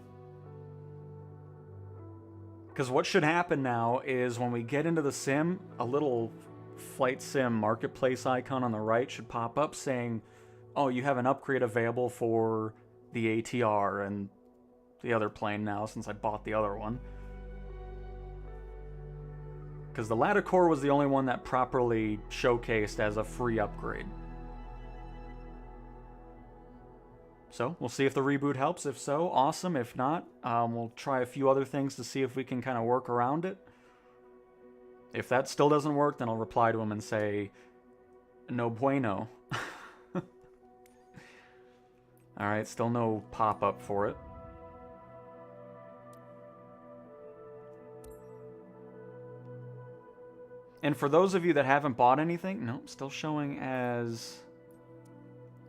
Because what should happen now is when we get into the sim, a little flight sim marketplace icon on the right should pop up saying, oh, you have an upgrade available for the ATR and the other plane now since I bought the other one. Because the Latecoere was the only one that properly showcased as a free upgrade. So, we'll see if the reboot helps. If so, awesome. If not, we'll try a few other things to see if we can kind of work around it. If that still doesn't work, then I'll reply to him and say, no bueno. Alright, still no pop-up for it. And for those of you that haven't bought anything, nope, still showing as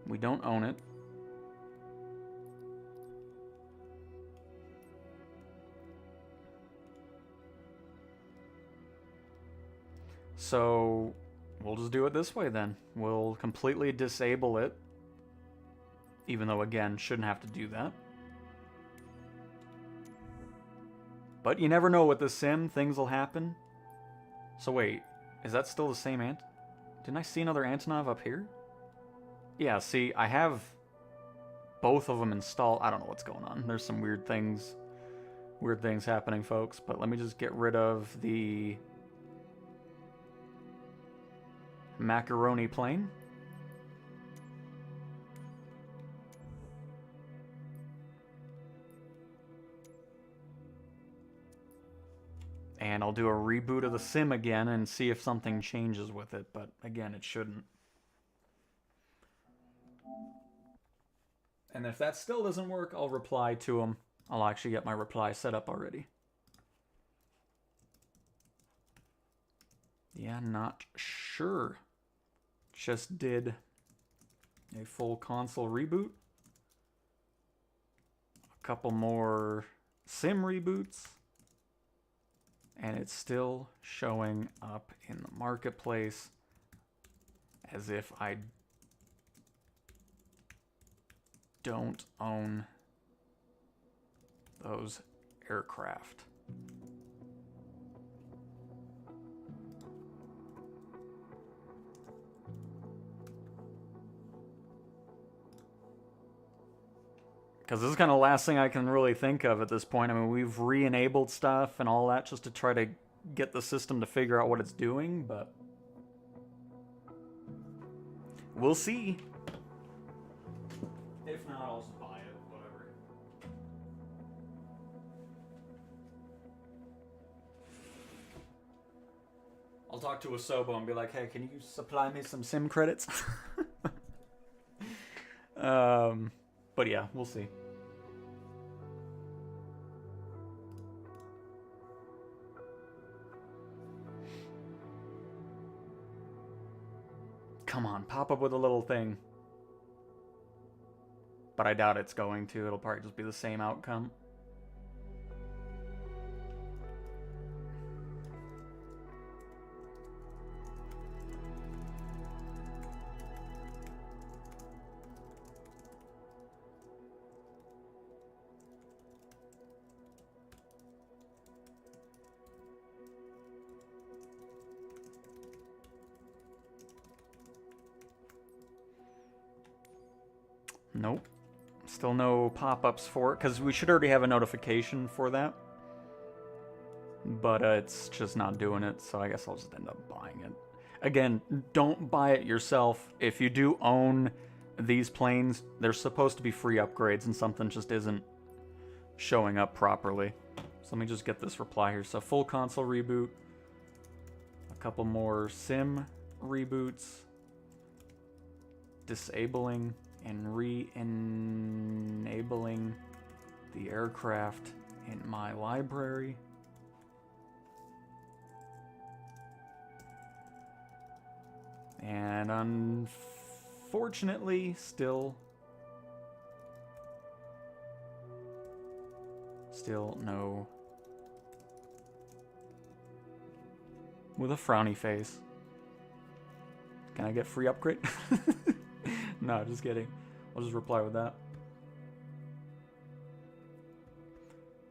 we don't own it. So we'll just do it this way then. We'll completely disable it. Even though, again, shouldn't have to do that. But you never know with the sim, things will happen. So wait, is that still the same Didn't I see another Antonov up here? Yeah, see, I have both of them installed. I don't know what's going on. There's some weird things happening, folks. But let me just get rid of the macaroni plane. And I'll do a reboot of the sim again and see if something changes with it. But again, it shouldn't. And if that still doesn't work, I'll reply to him. I'll actually get my reply set up already. Yeah, not sure. Just did a full console reboot. A couple more sim reboots. And it's still showing up in the marketplace as if I don't own those aircraft. Because this is kind of the last thing I can really think of at this point. I mean, we've re-enabled stuff and all that just to try to get the system to figure out what it's doing, but we'll see. If not, I'll just buy it, whatever. I'll talk to Asobo and be like, hey, can you supply me some sim credits? But yeah, we'll see. Come on, pop up with a little thing. But I doubt it's going to. It'll probably just be the same outcome. Nope. Still no pop-ups for it, because we should already have a notification for that. But it's just not doing it, so I guess I'll just end up buying it. Again, don't buy it yourself. If you do own these planes, they're supposed to be free upgrades, and something just isn't showing up properly. So let me just get this reply here. So full console reboot, a couple more sim reboots, disabling and re-enabling the aircraft in my library. And unfortunately, still no. With a frowny face. Can I get free upgrade? No, just kidding. I'll just reply with that.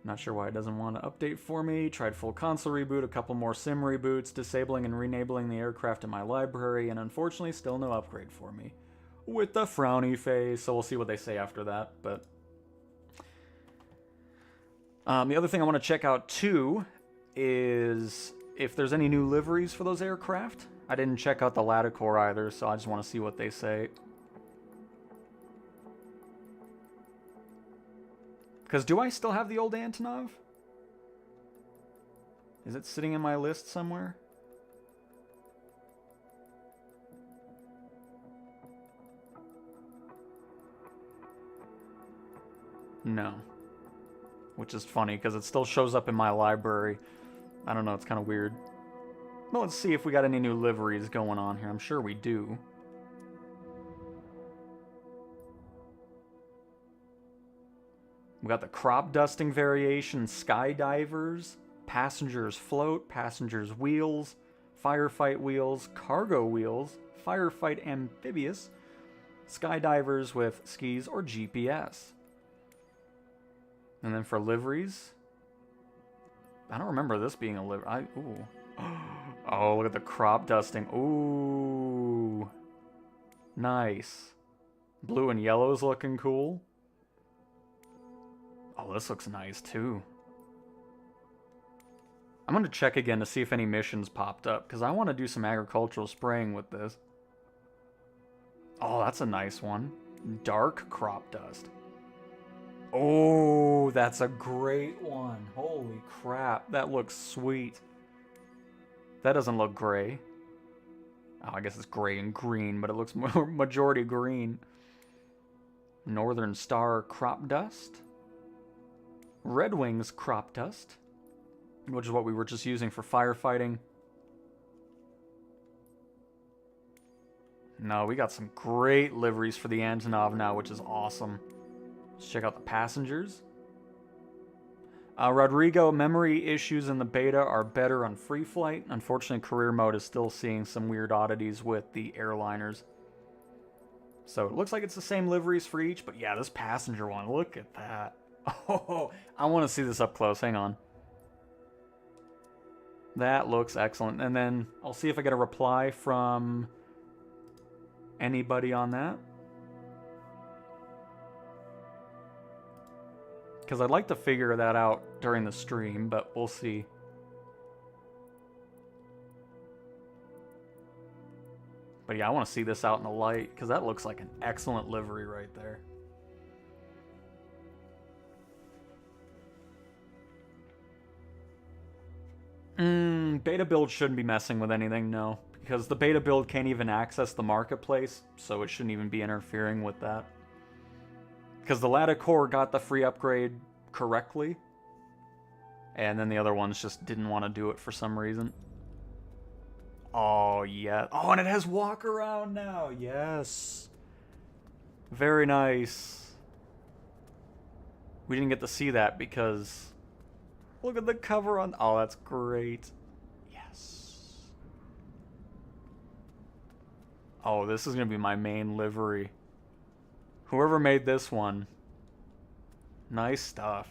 Not sure why it doesn't want to update for me. Tried full console reboot, a couple more sim reboots, disabling and re-enabling the aircraft in my library, and unfortunately still no upgrade for me. With the frowny face, so we'll see what they say after that, but... the other thing I want to check out too is if there's any new liveries for those aircraft. I didn't check out the Latecoere either, so I just want to see what they say. Because do I still have the old Antonov? Is it sitting in my list somewhere? No. Which is funny, because it still shows up in my library. I don't know, it's kind of weird. Well, let's see if we got any new liveries going on here. I'm sure we do. We got the crop dusting variation, skydivers, passengers float, passengers wheels, firefight wheels, cargo wheels, firefight amphibious, skydivers with skis or GPS. And then for liveries, I don't remember this being a livery. Ooh. Oh, look at the crop dusting. Ooh. Nice. Blue and yellow's looking cool. Oh, this looks nice too. I'm going to check again to see if any missions popped up, because I want to do some agricultural spraying with this. Oh, that's a nice one. Dark crop dust. Oh, that's a great one. Holy crap, that looks sweet. That doesn't look gray. Oh, I guess it's gray and green, but it looks more majority green. Northern Star crop dust. Red Wings crop dust, which is what we were just using for firefighting. No, we got some great liveries for the Antonov now, which is awesome. Let's check out the passengers. Rodrigo, memory issues in the beta are better on free flight. Unfortunately, career mode is still seeing some weird oddities with the airliners. So it looks like it's the same liveries for each, but yeah, this passenger one, look at that. Oh, I want to see this up close. Hang on. That looks excellent. And then I'll see if I get a reply from anybody on that. Because I'd like to figure that out during the stream, but we'll see. But yeah, I want to see this out in the light, because that looks like an excellent livery right there. Beta build shouldn't be messing with anything, no. Because the beta build can't even access the marketplace, so it shouldn't even be interfering with that. Because the Latecoere got the free upgrade correctly, and then the other ones just didn't want to do it for some reason. Oh, yeah. Oh, and it has walk around now. Yes. Very nice. We didn't get to see that because... Look at the cover on... Oh, that's great. Yes. Oh, this is going to be my main livery. Whoever made this one. Nice stuff.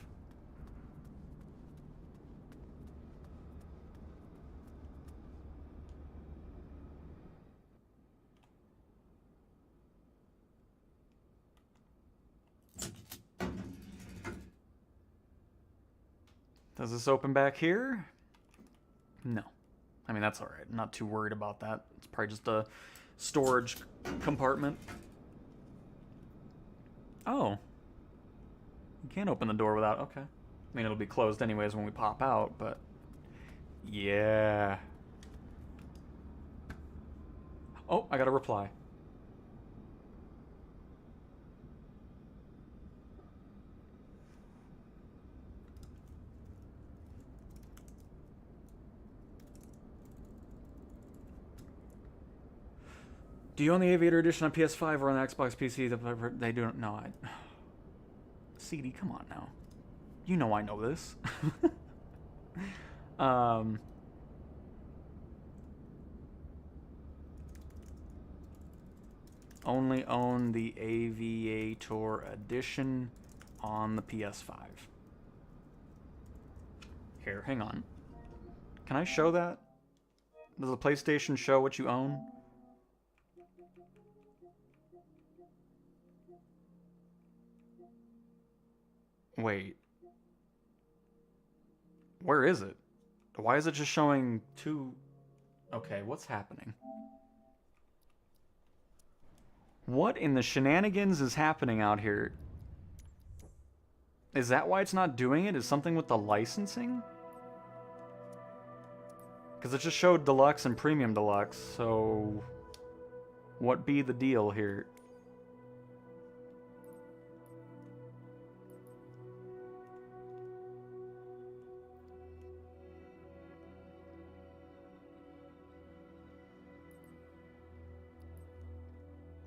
Does this open back here? No. I mean, that's alright. I'm not too worried about that. It's probably just a storage compartment. Oh. You can't open the door without... Okay. I mean, it'll be closed anyways when we pop out, but... Yeah. Oh, I got a reply. Do you own the Aviator Edition on PS5 or on the Xbox PC? They don't know. CD, come on now. You know I know this. Only own the Aviator Edition on the PS5. Here, hang on. Can I show that? Does the PlayStation show what you own? Wait. Where is it? Why is it just showing two... Okay, what's happening? What in the shenanigans is happening out here? Is that why it's not doing it? Is something with the licensing? Because it just showed Deluxe and Premium Deluxe, so... What be the deal here?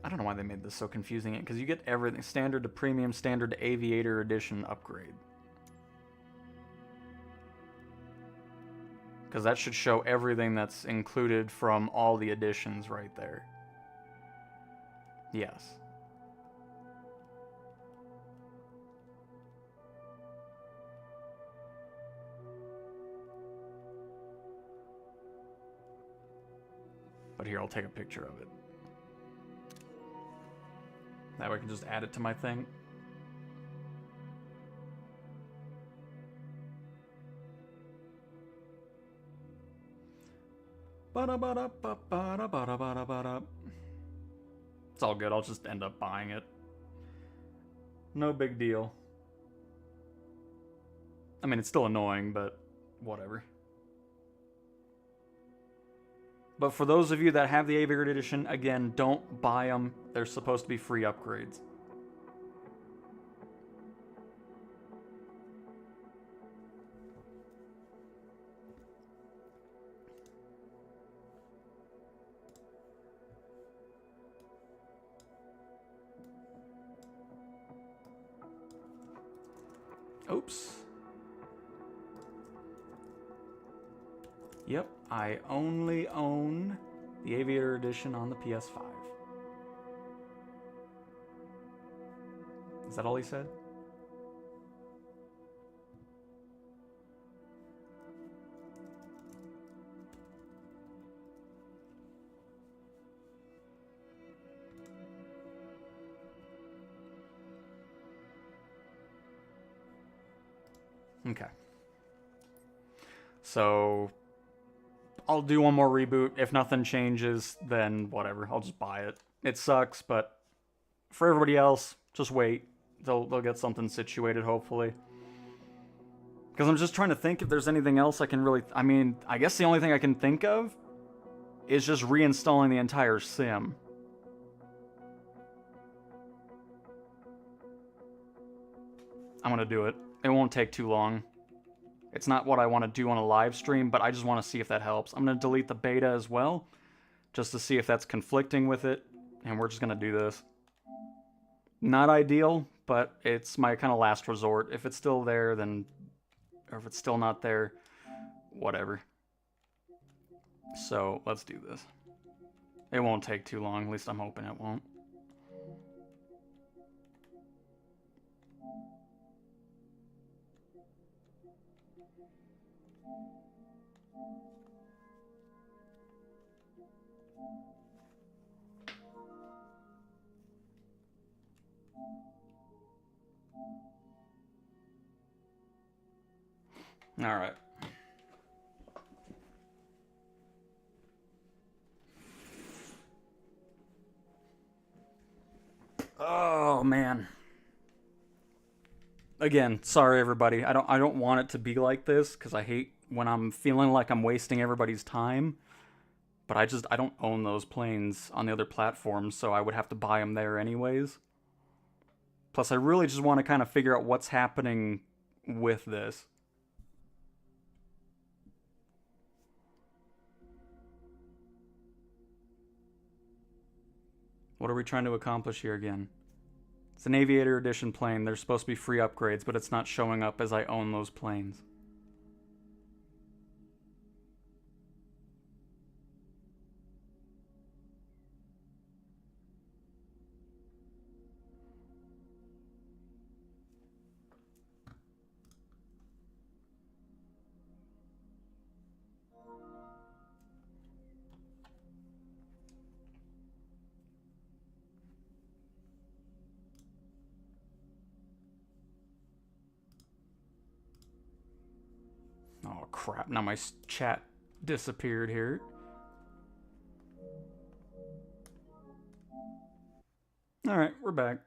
I don't know why they made this so confusing, because you get everything. Standard to Premium, Standard to Aviator Edition upgrade. Because that should show everything that's included from all the editions right there. Yes. But here, I'll take a picture of it. That way I can just add it to my thing. It's all good, I'll just end up buying it. No big deal. I mean, it's still annoying, but whatever. But for those of you that have the Aviator Edition, again, don't buy them. They're supposed to be free upgrades. Oops. Yep, I only own the Aviator Edition on the PS5. Is that all he said? Okay. So... I'll do one more reboot. If nothing changes, then whatever. I'll just buy it. It sucks, but for everybody else, just wait. They'll get something situated, hopefully. Because I'm just trying to think if there's anything else I can really... I mean, I guess the only thing I can think of is just reinstalling the entire sim. I'm going to do it. It won't take too long. It's not what I want to do on a live stream, but I just want to see if that helps. I'm going to delete the beta as well, just to see if that's conflicting with it, and we're just going to do this. Not ideal, but it's my kind of last resort. If it's still there, then... Or if it's still not there, whatever. So, let's do this. It won't take too long, at least I'm hoping it won't. All right. Oh man. Again, sorry everybody. I don't want it to be like this cuz I hate when I'm feeling like I'm wasting everybody's time. But I don't own those planes on the other platforms, so I would have to buy them there anyways. Plus I really just want to kind of figure out what's happening with this. What are we trying to accomplish here again? It's an Aviator Edition plane. There's supposed to be free upgrades, but it's not showing up as I own those planes. Oh crap, now my chat disappeared here. Alright, we're back.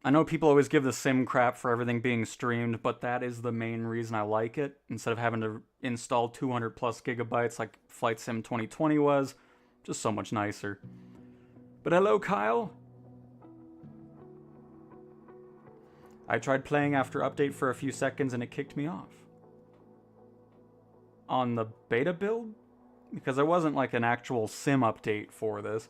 I know people always give the sim crap for everything being streamed, but that is the main reason I like it. Instead of having to install 200 plus gigabytes like Flight Sim 2020 was, just so much nicer. But hello, Kyle. I tried playing after update for a few seconds and it kicked me off. On the beta build? Because there wasn't like an actual sim update for this.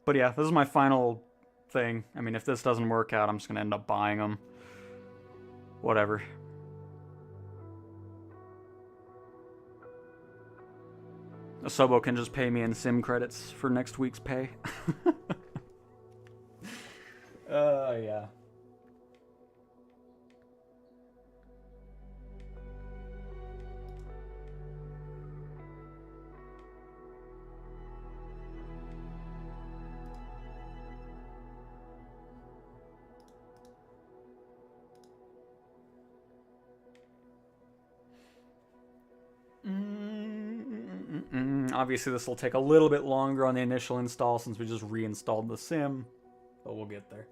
But yeah, this is my final thing. I mean, if this doesn't work out, I'm just going to end up buying them. Whatever. Asobo can just pay me in sim credits for next week's pay. Yeah. Obviously, this will take a little bit longer on the initial install since we just reinstalled the sim, but we'll get there.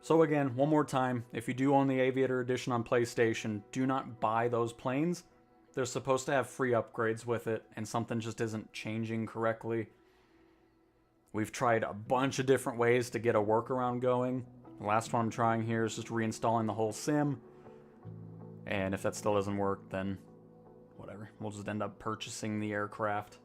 So again, one more time, if you do own the Aviator Edition on PlayStation, do not buy those planes. They're supposed to have free upgrades with it, and something just isn't changing correctly. We've tried a bunch of different ways to get a workaround going. The last one I'm trying here is just reinstalling the whole sim. And if that still doesn't work, then whatever. We'll just end up purchasing the aircraft.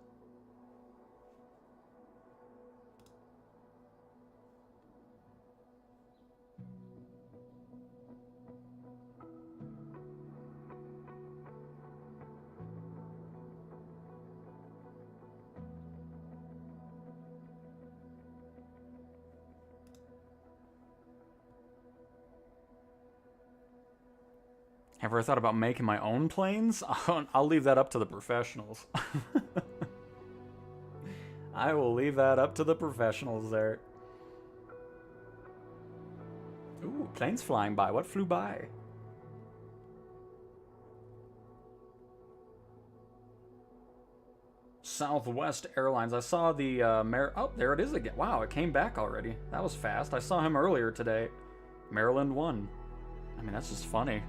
Ever thought about making my own planes? I'll leave that up to the professionals. I will leave that up to the professionals there. Ooh, planes flying by. What flew by? Southwest Airlines. I saw the oh, there it is again. Wow, it came back already. That was fast. I saw him earlier today. Maryland 1. I mean, that's just funny.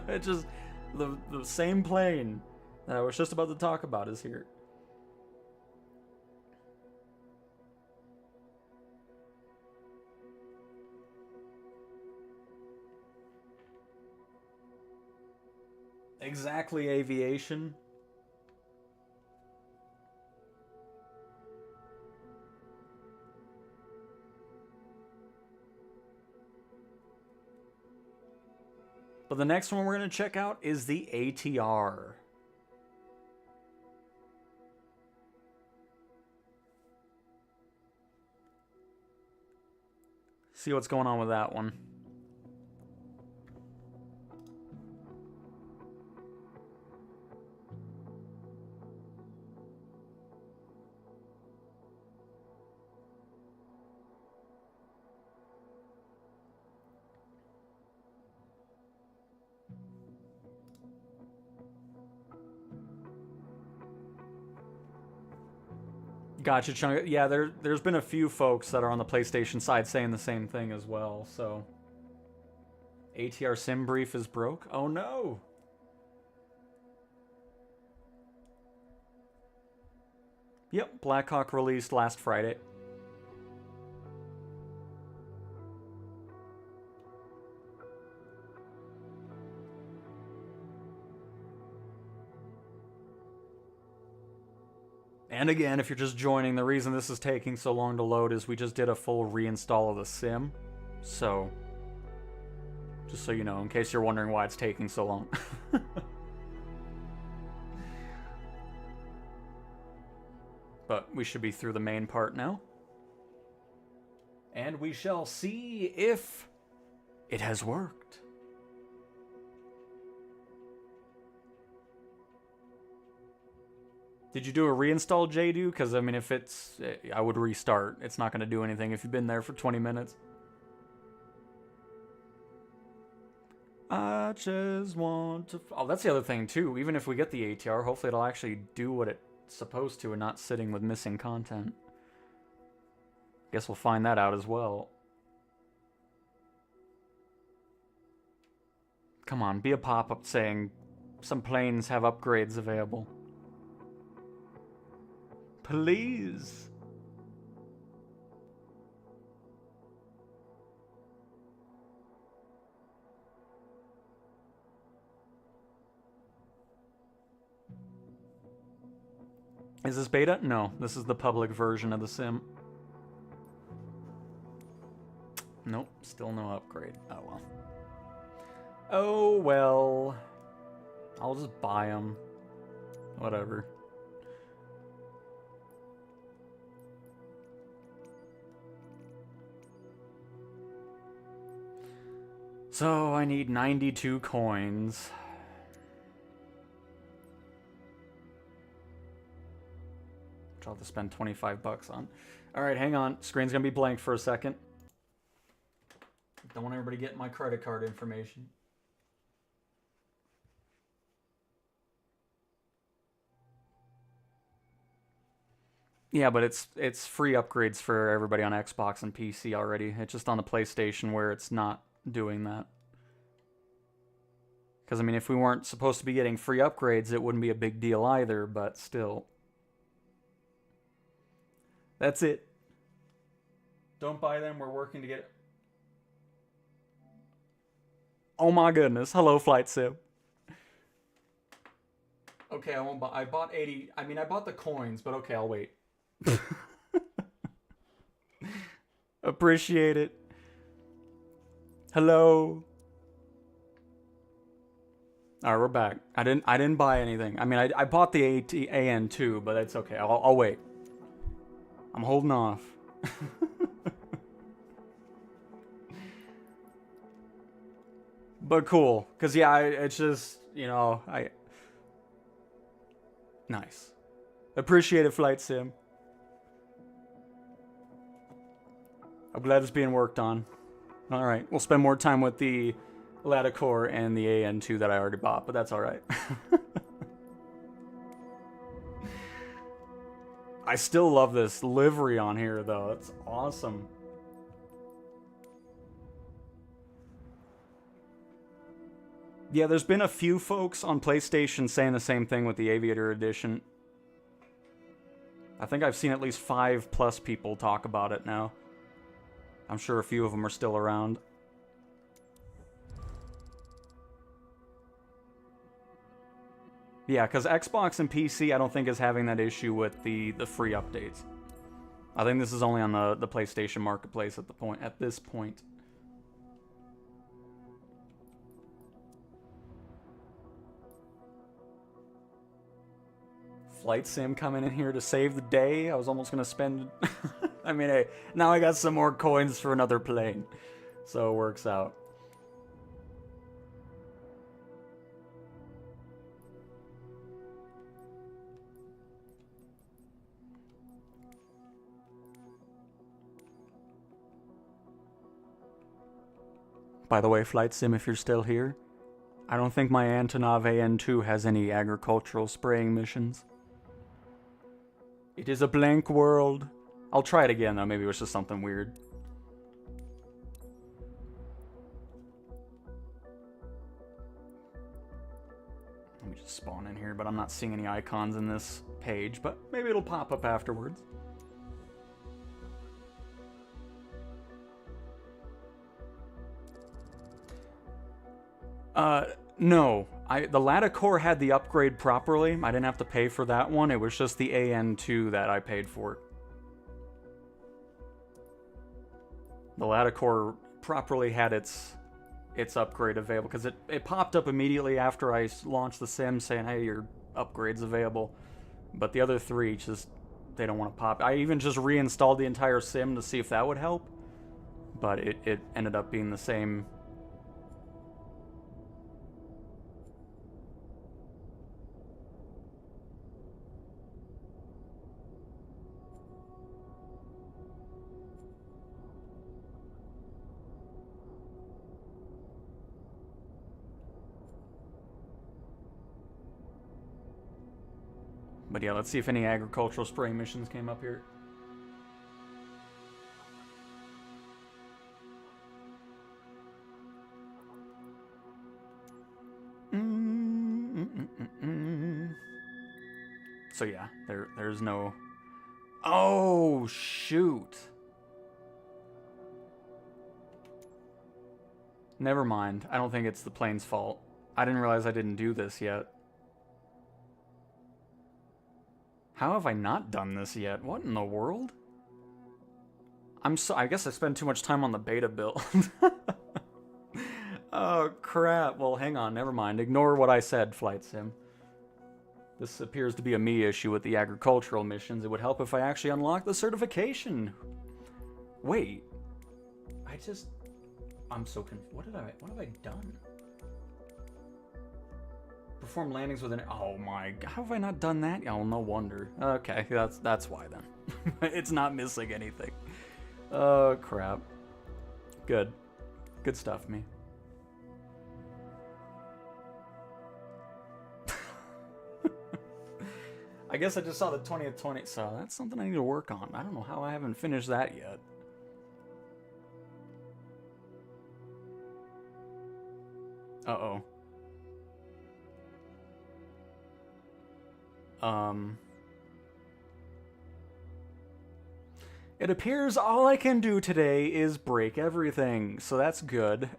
It's just the same plane that I was just about to talk about is here. Exactly, aviation. But the next one we're going to check out is the ATR. See what's going on with that one. Gotcha, Chung. Yeah, there's been a few folks that are on the PlayStation side saying the same thing as well, so... ATR sim brief is broke? Oh no! Yep, Blackhawk released last Friday. And again, if you're just joining, the reason this is taking so long to load is we just did a full reinstall of the sim. So, just so you know, in case you're wondering why it's taking so long. But we should be through the main part now. And we shall see if it has worked. Did you do a reinstall, JDU? Because, I mean, if it's... I would restart. It's not going to do anything if you've been there for 20 minutes. I just want to... Oh, that's the other thing, too. Even if we get the ATR, hopefully it'll actually do what it's supposed to and not sitting with missing content. Guess we'll find that out as well. Come on, be a pop-up saying some planes have upgrades available. Please. Is this beta? No, this is the public version of the sim. Nope, still no upgrade. Oh well. Oh well. I'll just buy them. Whatever. So I need 92 coins. Which I'll have to spend 25 bucks on. Alright, hang on. Screen's gonna be blank for a second. Don't want everybody getting my credit card information. Yeah, but it's free upgrades for everybody on Xbox and PC already. It's just on the PlayStation where it's not doing that. Because, I mean, if we weren't supposed to be getting free upgrades, it wouldn't be a big deal either, but still. That's it. Don't buy them, we're working to get it. Oh my goodness, hello Flight Sim. Okay, I won't buy, I bought 80, I mean I bought the coins, but okay, I'll wait. Appreciate it. Hello. Alright, we're back. I didn't buy anything. I mean, I bought the AN-2, but that's okay. I'll wait. I'm holding off. But cool, because yeah, it's just, you know, nice. Appreciate it, Flight Sim. I'm glad it's being worked on. Alright, we'll spend more time with the Latecoere and the AN-2 that I already bought, but that's alright. I still love this livery on here, though. It's awesome. Yeah, there's been a few folks on PlayStation saying the same thing with the Aviator Edition. I think I've seen at least 5+ people talk about it now. I'm sure a few of them are still around. Yeah, because Xbox and PC I don't think is having that issue with the free updates. I think this is only on the PlayStation Marketplace at this point. Flight sim coming in here to save the day. I was almost gonna spend. I mean, hey, now I got some more coins for another plane, so it works out. By the way, Flight Sim, if you're still here, I don't think my Antonov AN-2 has any agricultural spraying missions. It is a blank world. I'll try it again, though. Maybe it was just something weird. Let me just spawn in here, but I'm not seeing any icons in this page, but maybe it'll pop up afterwards. No. The Latecoere had the upgrade properly. I didn't have to pay for that one. It was just the AN-2 that I paid for. The Latecoere properly had its upgrade available, because it popped up immediately after I launched the sim saying, hey, your upgrade's available. But the other three just, they don't want to pop. I even just reinstalled the entire sim to see if that would help. But it ended up being the same. But yeah, let's see if any agricultural spraying missions came up here. So yeah, there's no... Oh, shoot. Never mind. I don't think it's the plane's fault. I didn't realize I didn't do this yet. How have I not done this yet? What in the world? I guess I spend too much time on the beta build. Oh, crap. Well, hang on. Never mind. Ignore what I said, Flight Sim. This appears to be a me issue with the agricultural missions. It would help if I actually unlock the certification. Wait. I'm so confused. What have I done? Perform landings with an... Oh my god. How have I not done that? Oh, no wonder. Okay, that's why then. It's not missing anything. Oh, crap. Good. Good stuff, me. I guess I just saw the 20th 20, so that's something I need to work on. I don't know how I haven't finished that yet. Uh-oh. It appears all I can do today is break everything, so that's good.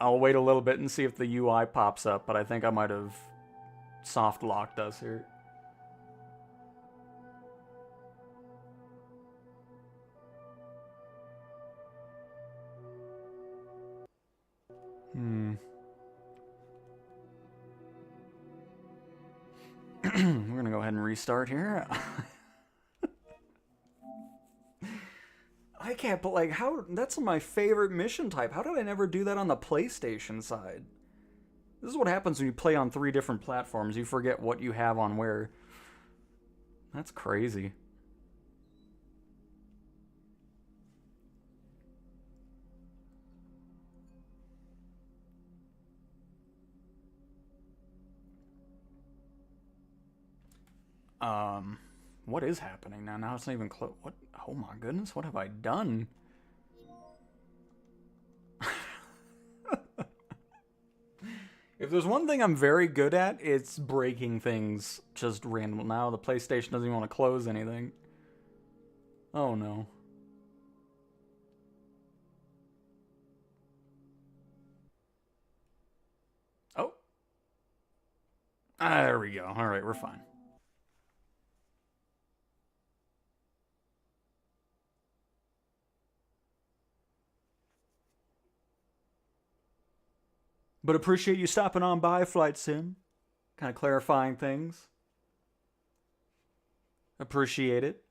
I'll wait a little bit and see if the UI pops up, but I think I might have soft locked us here. We're gonna go ahead and restart here. I can't, but like, how? That's my favorite mission type. How did I never do that on the PlayStation side? This is what happens when you play on 3 different platforms. You forget what you have on where. That's crazy. What is happening now? Now it's not even close. What? Oh my goodness, what have I done? If there's one thing I'm very good at, it's breaking things just random. Now the PlayStation doesn't even want to close anything. Oh no. There we go. All right, we're fine. But appreciate you stopping on by, Flight Sim. Kind of clarifying things. Appreciate it.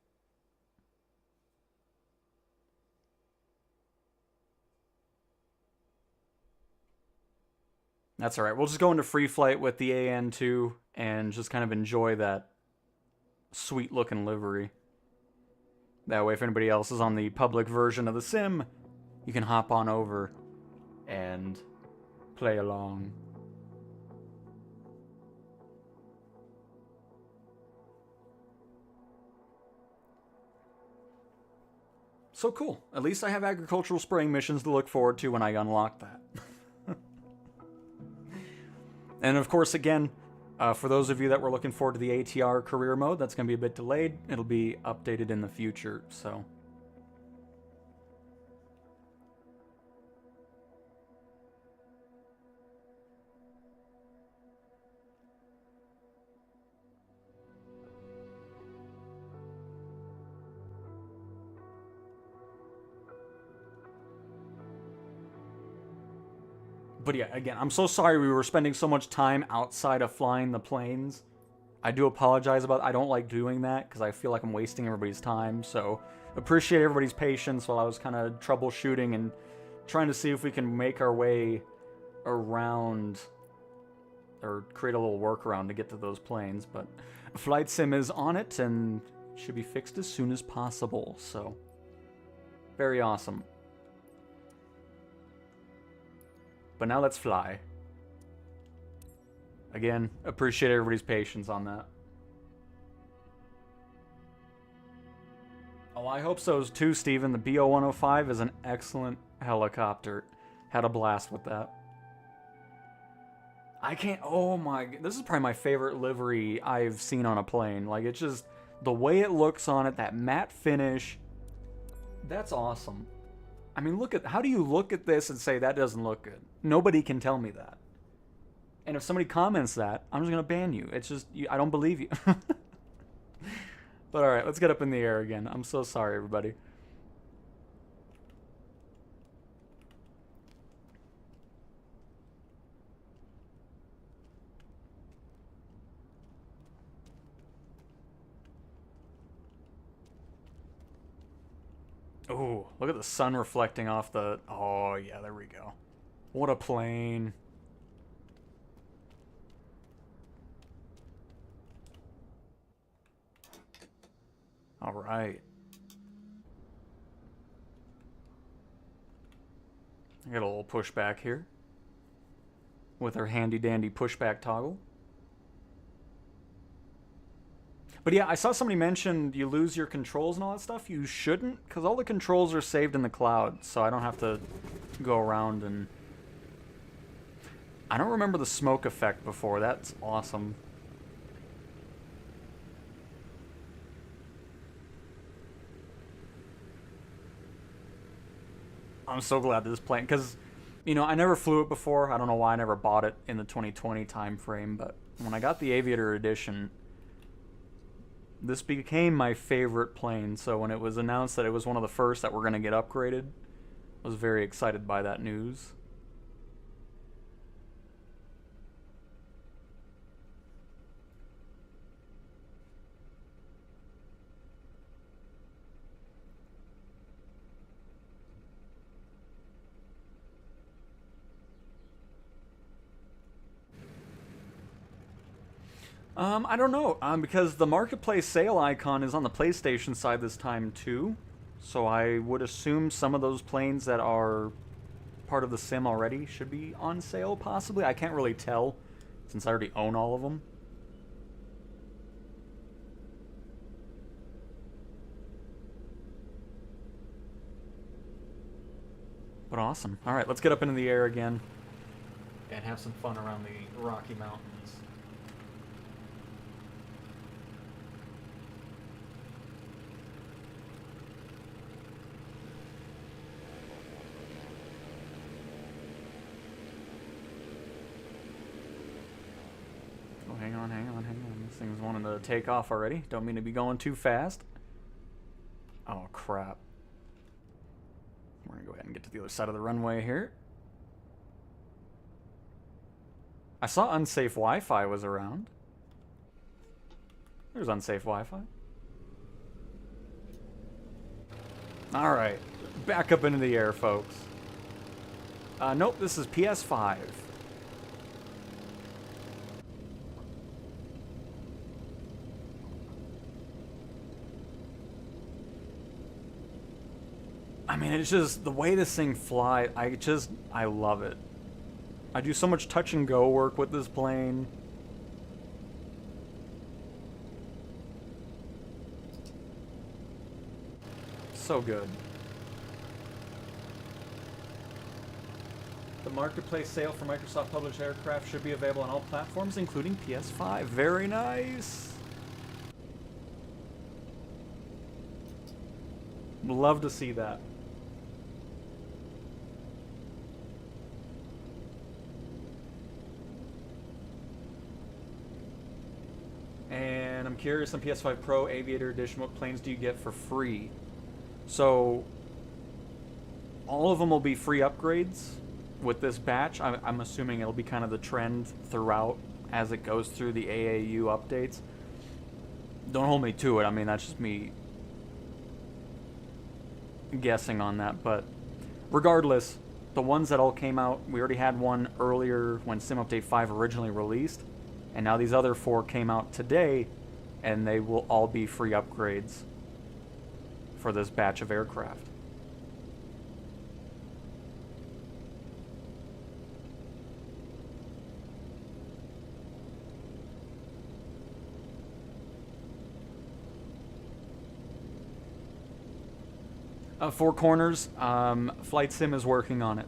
That's alright. We'll just go into free flight with the AN-2 and just kind of enjoy that sweet looking livery. That way, if anybody else is on the public version of the sim, you can hop on over and play along. So cool. At least I have agricultural spraying missions to look forward to when I unlock that. And of course, again, for those of you that were looking forward to the ATR career mode, that's going to be a bit delayed. It'll be updated in the future, so... But yeah, again, I'm so sorry we were spending so much time outside of flying the planes. I do apologize about I don't like doing that because I feel like I'm wasting everybody's time. So appreciate everybody's patience while I was kind of troubleshooting and trying to see if we can make our way around or create a little workaround to get to those planes. But Flight Sim is on it and should be fixed as soon as possible. So very awesome. But now let's fly. Again, appreciate everybody's patience on that. Oh, I hope so too, Steven. The BO-105 is an excellent helicopter. Had a blast with that. I can't... Oh my... This is probably my favorite livery I've seen on a plane. Like, it's just... The way it looks on it, that matte finish. That's awesome. I mean, look at... How do you look at this and say that doesn't look good? Nobody can tell me that. And if somebody comments that, I'm just going to ban you. It's just... I don't believe you. But alright, let's get up in the air again. I'm so sorry, everybody. Oh, look at the sun reflecting off the... Oh, yeah, there we go. What a plane. All right. I got a little pushback here with our handy dandy pushback toggle. But yeah, I saw somebody mention you lose your controls and all that stuff. You shouldn't, because all the controls are saved in the cloud, so I don't have to go around and... I don't remember the smoke effect before. That's awesome. I'm so glad this plane, because, you know, I never flew it before. I don't know why I never bought it in the 2020 time frame, but when I got the Aviator Edition, this became my favorite plane. So when it was announced that it was one of the first that were going to get upgraded, I was very excited by that news. I don't know, because the marketplace sale icon is on the PlayStation side this time too, so I would assume some of those planes that are part of the sim already should be on sale, possibly. I can't really tell, since I already own all of them. But awesome. Alright, let's get up into the air again and have some fun around the Rocky Mountains. Hang on. thing's wanting to take off already. Don't mean to be going too fast. Oh, crap. We're going to go ahead and get to the other side of the runway here. I saw unsafe Wi-Fi was around. There's unsafe Wi-Fi. Alright. Back up into the air, folks. Nope, this is PS5. I mean, it's just, the way this thing flies, I love it. I do so much touch and go work with this plane. So good. The marketplace sale for Microsoft published aircraft should be available on all platforms, including PS5. Very nice. Love to see that. And I'm curious on PS5 Pro Aviator Edition, what planes do you get for free? So, all of them will be free upgrades with this batch. I'm assuming it'll be kind of the trend throughout as it goes through the AAU updates. Don't hold me to it. I mean, that's just me guessing on that. But regardless, the ones that all came out, we already had one earlier when Sim Update 5 originally released. And now these other 4 came out today, and they will all be free upgrades for this batch of aircraft. Four Corners, Flight Sim is working on it,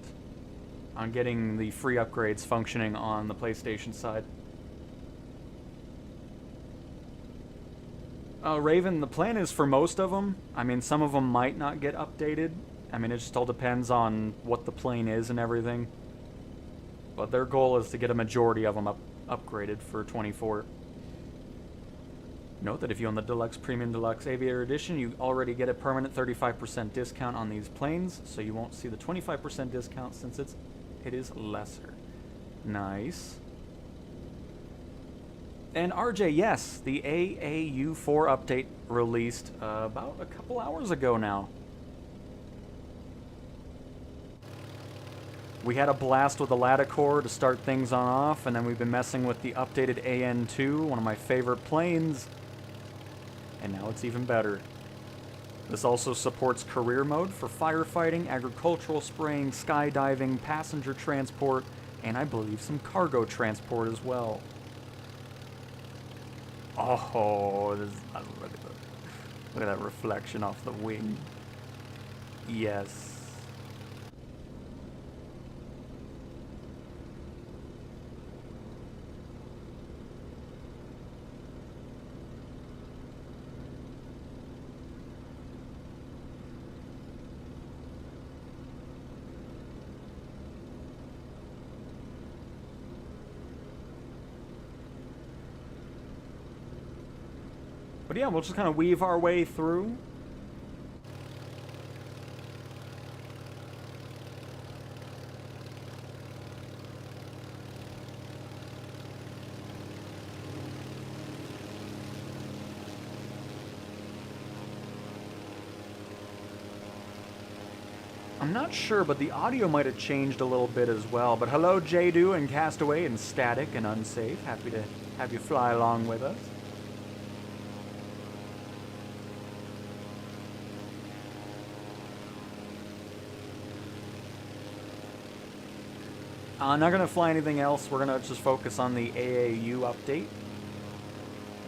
on getting the free upgrades functioning on the PlayStation side. Raven, the plan is for most of them. I mean, some of them might not get updated. I mean, it just all depends on what the plane is and everything. But their goal is to get a majority of them upgraded for 24. Note that if you own the Deluxe Premium Deluxe Aviator Edition, you already get a permanent 35% discount on these planes, so you won't see the 25% discount since it is lesser. Nice. And RJ, yes, the AAU4 update released about a couple hours ago now. We had a blast with the Latecoere to start things on off, and then we've been messing with the updated AN-2, one of my favorite planes. And now it's even better. This also supports career mode for firefighting, agricultural spraying, skydiving, passenger transport, and I believe some cargo transport as well. Oh, look at that reflection off the wing. Yes. But yeah, we'll just kind of weave our way through. I'm not sure, but the audio might have changed a little bit as well. But hello, Jadu and Castaway and Static and Unsafe. Happy to have you fly along with us. Not going to fly anything else. We're going to just focus on the AAU update,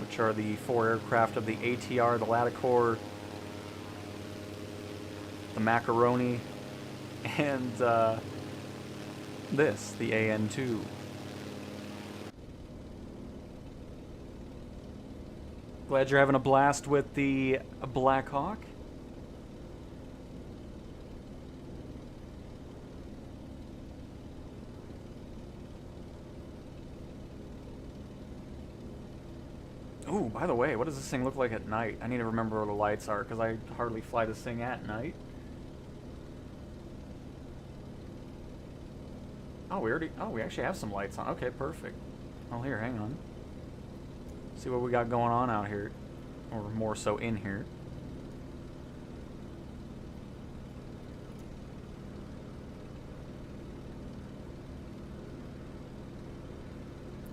which are the 4 aircraft of the ATR, the Latecoere, the Macaroni, and this, the AN-2. Glad you're having a blast with the Black Hawk. Ooh, by the way, what does this thing look like at night? I need to remember where the lights are, because I hardly fly this thing at night. Oh, we actually have some lights on. Okay, perfect. Oh, here, hang on. See what we got going on out here. Or more so in here.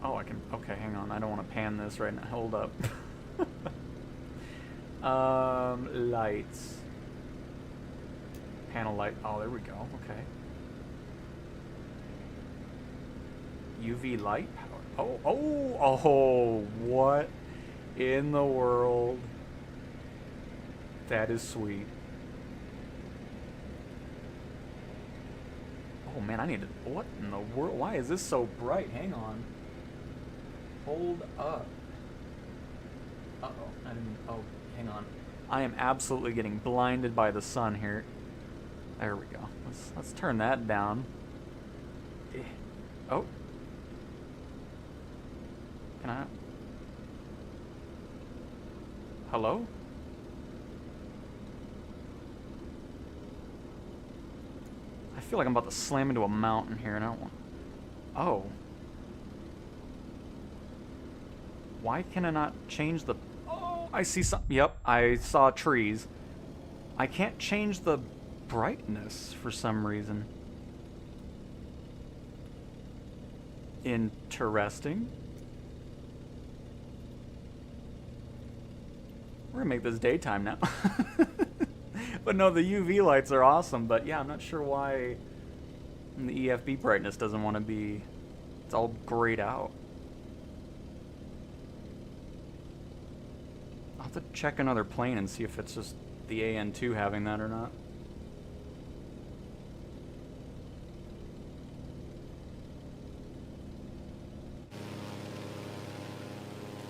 Oh, I can... Okay, hang on. I don't want to pan this right now. Hold up. Lights. Panel light. Oh, there we go. Okay. UV light power. Oh, what in the world? That is sweet. Oh man, I need to... What in the world? Why is this so bright? Hang on. Hold up. Uh-oh. I didn't... Oh, hang on. I am absolutely getting blinded by the sun here. There we go. Let's turn that down. Oh. Can I... Hello? I feel like I'm about to slam into a mountain here and I don't want... Oh. Why can I not change the... Oh, I see some... Yep, I saw trees. I can't change the brightness for some reason. Interesting. We're gonna make this daytime now. But no, the UV lights are awesome, but yeah, I'm not sure why the EFB brightness doesn't want to be... It's all grayed out. I'll have to check another plane and see if it's just the AN-2 having that or not.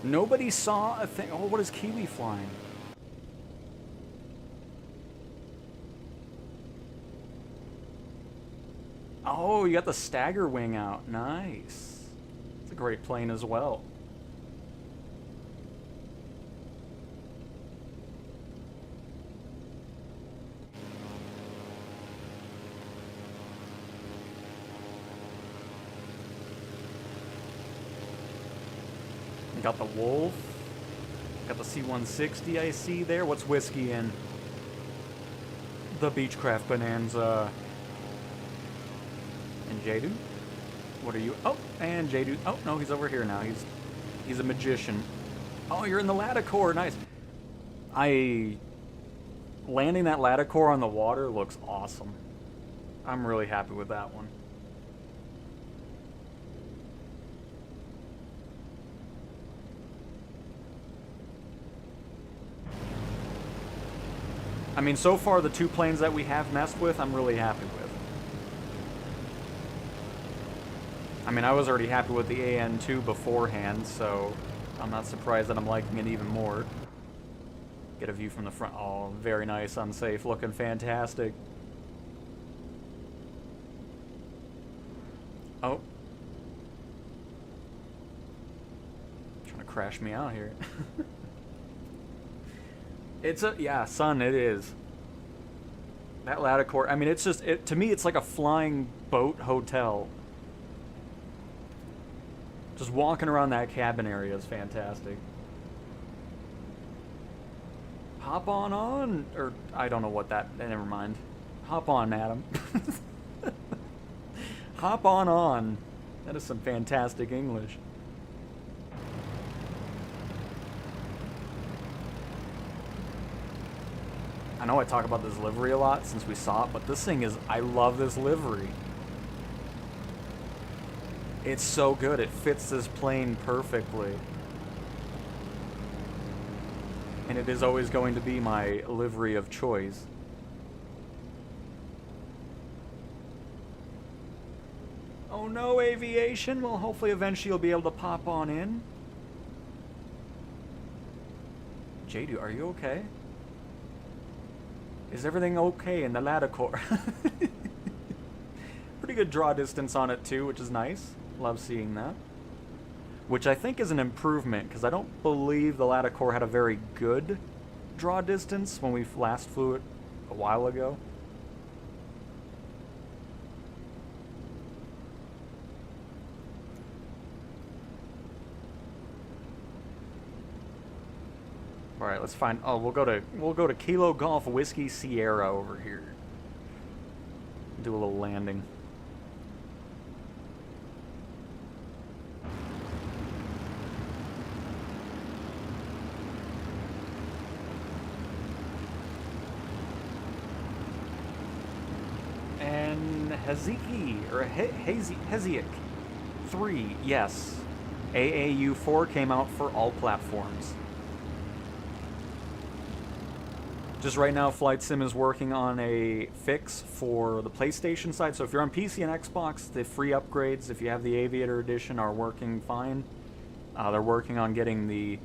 Nobody saw a thing. Oh, what is Kiwi flying? Oh, you got the stagger wing out. Nice. It's a great plane as well. Got the Wolf. Got the C-160 I see there. What's whiskey in? The Beechcraft Bonanza. And Jadu? What are you? Oh, and Jadu. Oh, no, he's over here now. He's a magician. Oh, you're in the Latecoere. Nice. Landing that Latecoere on the water looks awesome. I'm really happy with that one. I mean, so far the two planes that we have messed with, I'm really happy with. I mean, I was already happy with the AN-2 beforehand, so I'm not surprised that I'm liking it even more. Get a view from the front. Oh, very nice, unsafe, looking fantastic. Oh. Trying to crash me out here. It's a... Yeah, sun, it is. That Latecoere... I mean, it's just... to me, it's like a flying boat hotel. Just walking around that cabin area is fantastic. Hop on... Or, I don't know what that... Never mind. Hop on, Adam. Hop on. That is some fantastic English. I know I talk about this livery a lot since we saw it, but this thing is... I love this livery. It's so good. It fits this plane perfectly. And it is always going to be my livery of choice. Oh no, aviation! Well, hopefully eventually you'll be able to pop on in. Jadu, are you okay? Is everything okay in the Latecoere? Pretty good draw distance on it too, which is nice. Love seeing that. which I think is an improvement, because I don't believe the Latecoere had a very good draw distance when we last flew it a while ago. All right, let's find. Oh, we'll go to Kilo Golf Whiskey Sierra over here. Do a little landing. And Hezeki or Heziek 3, yes. AAU 4 came out for all platforms. Just right now, Flight Sim is working on a fix for the PlayStation side. So if you're on PC and Xbox, the free upgrades, if you have the Aviator Edition, are working fine. They're working on getting the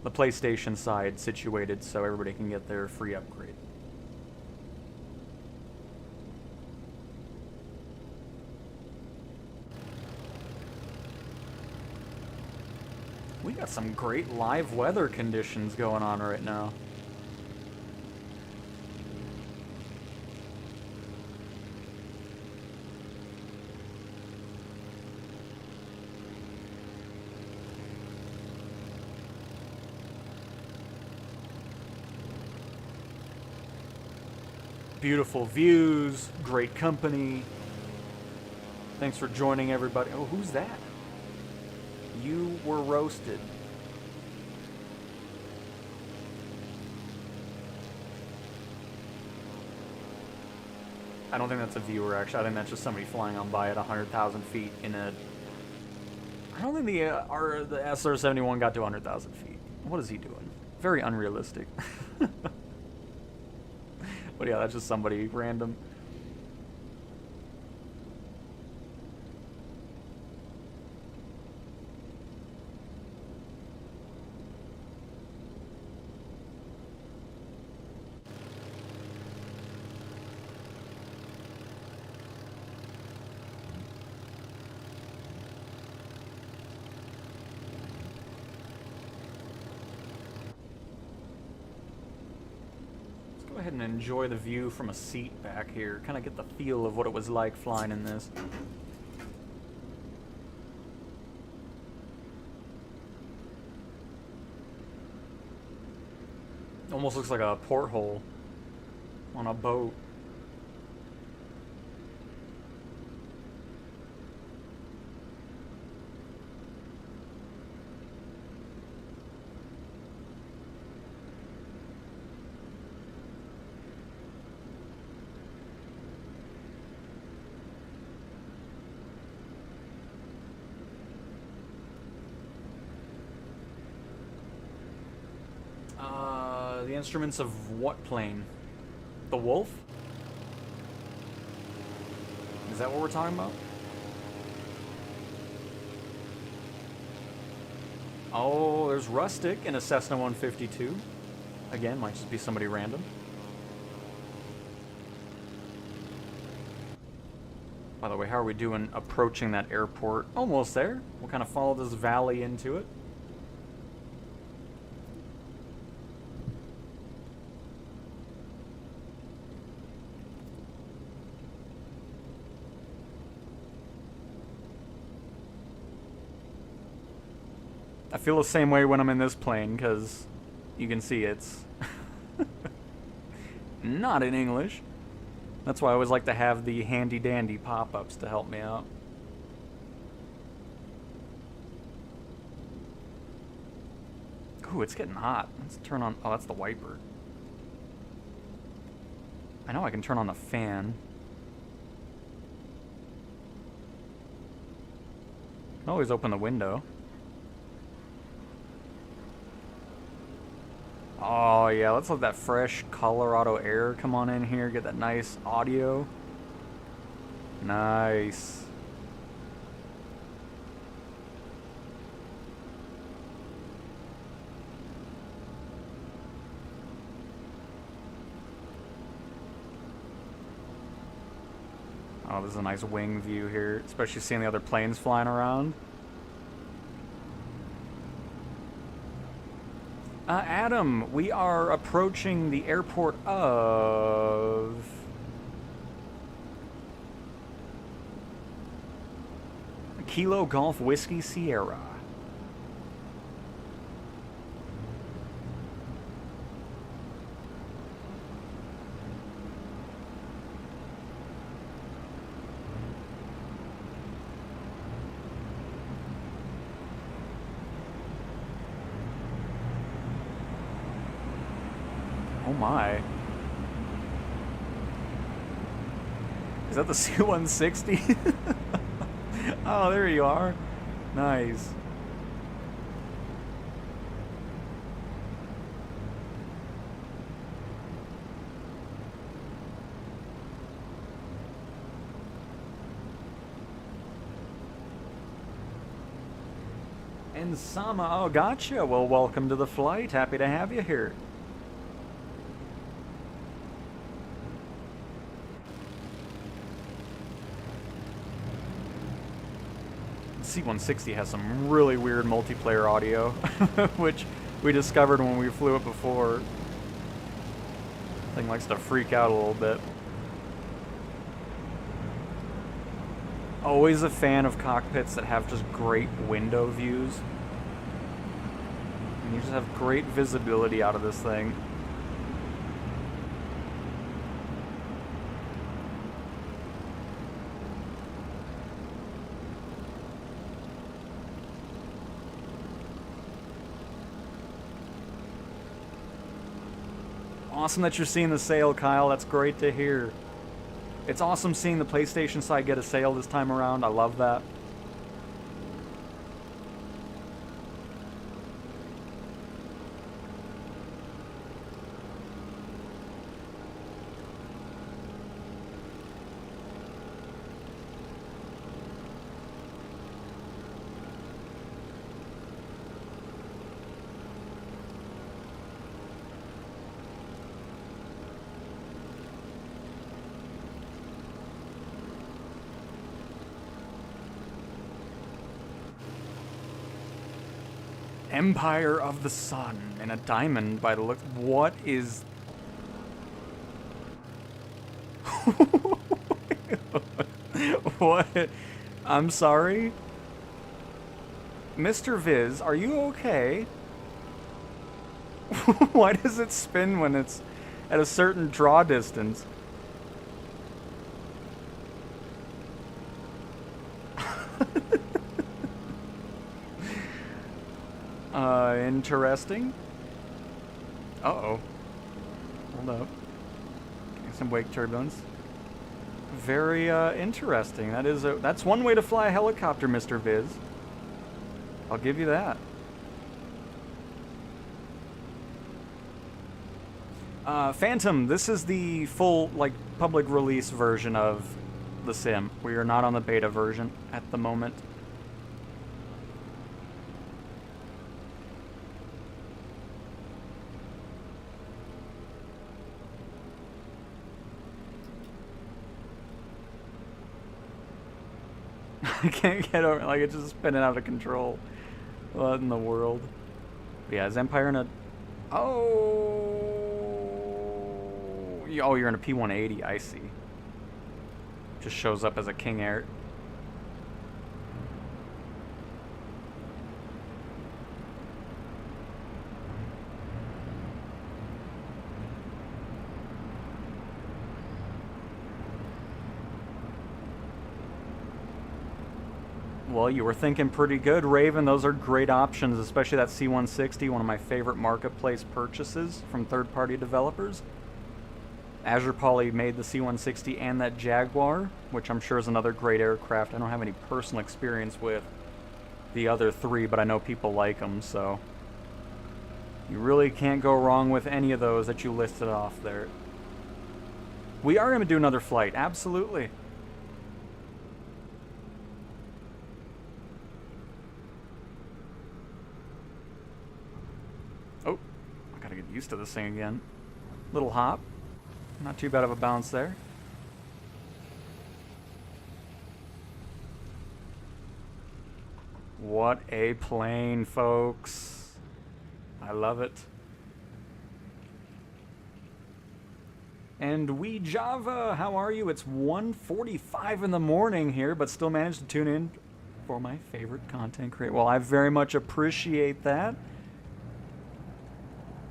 PlayStation side situated so everybody can get their free upgrade. We got some great live weather conditions going on right now. Beautiful views, great company. Thanks for joining, everybody. Oh, who's that? You were roasted. I don't think that's a viewer, actually. I think that's just somebody flying on by at 100,000 feet in a... I don't think the SR-71 got to 100,000 feet. What is he doing? Very unrealistic. But yeah, that's just somebody random. Go ahead and enjoy the view from a seat back here. Kind of get the feel of what it was like flying in this. Almost looks like a porthole on a boat. The instruments of what plane? The Wolf? Is that what we're talking about? Oh, there's Rustic in a Cessna 152. Again, might just be somebody random. By the way, how are we doing approaching that airport? Almost there. We'll kind of follow this valley into it. I feel the same way when I'm in this plane, because you can see it's not in English. That's why I always like to have the handy-dandy pop-ups to help me out. Ooh, it's getting hot. Let's turn on... Oh, that's the wiper. I know I can turn on the fan. I can always open the window. Oh yeah, let's let that fresh Colorado air come on in here, get that nice audio. Nice. Oh, this is a nice wing view here, especially seeing the other planes flying around. Adam, we are approaching the airport of... Kilo Golf Whiskey Sierra. Oh my. Is that the C-160? Oh, there you are. Nice. And Sama, oh, gotcha. Well, welcome to the flight. Happy to have you here. C-160 has some really weird multiplayer audio, which we discovered when we flew it before. Thing likes to freak out a little bit. Always a fan of cockpits that have just great window views. And you just have great visibility out of this thing. Awesome that you're seeing the sale, Kyle. That's great to hear. It's awesome seeing the PlayStation side get a sale this time around. I love that. Empire of the Sun and a diamond by the look. What is... What? I'm sorry? Mr. Viz, are you okay? Why does it spin when it's at a certain draw distance? Interesting. Uh-oh. Hold up. Some wake turbulence. Very, interesting. That's one way to fly a helicopter, Mr. Viz. I'll give you that. Phantom, this is the full, like, public release version of the sim. We are not on the beta version at the moment. I can't get over, like, it's just spinning out of control. What in the world? But yeah, is Empire in a... Oh, you're in a P-180, I see. Just shows up as a King Air. Well, you were thinking pretty good, Raven. Those are great options, especially that C-160, one of my favorite marketplace purchases from third-party developers. Azure Poly made the C-160 and that Jaguar, which I'm sure is another great aircraft. I don't have any personal experience with the other three, but I know people like them, so... You really can't go wrong with any of those that you listed off there. We are going to do another flight, absolutely. Oh, I gotta get used to this thing again. Little hop. Not too bad of a bounce there. What a plane, folks. I love it. And we Java, how are you? It's 1:45 in the morning here, but still managed to tune in for my favorite content creator. Well, I very much appreciate that.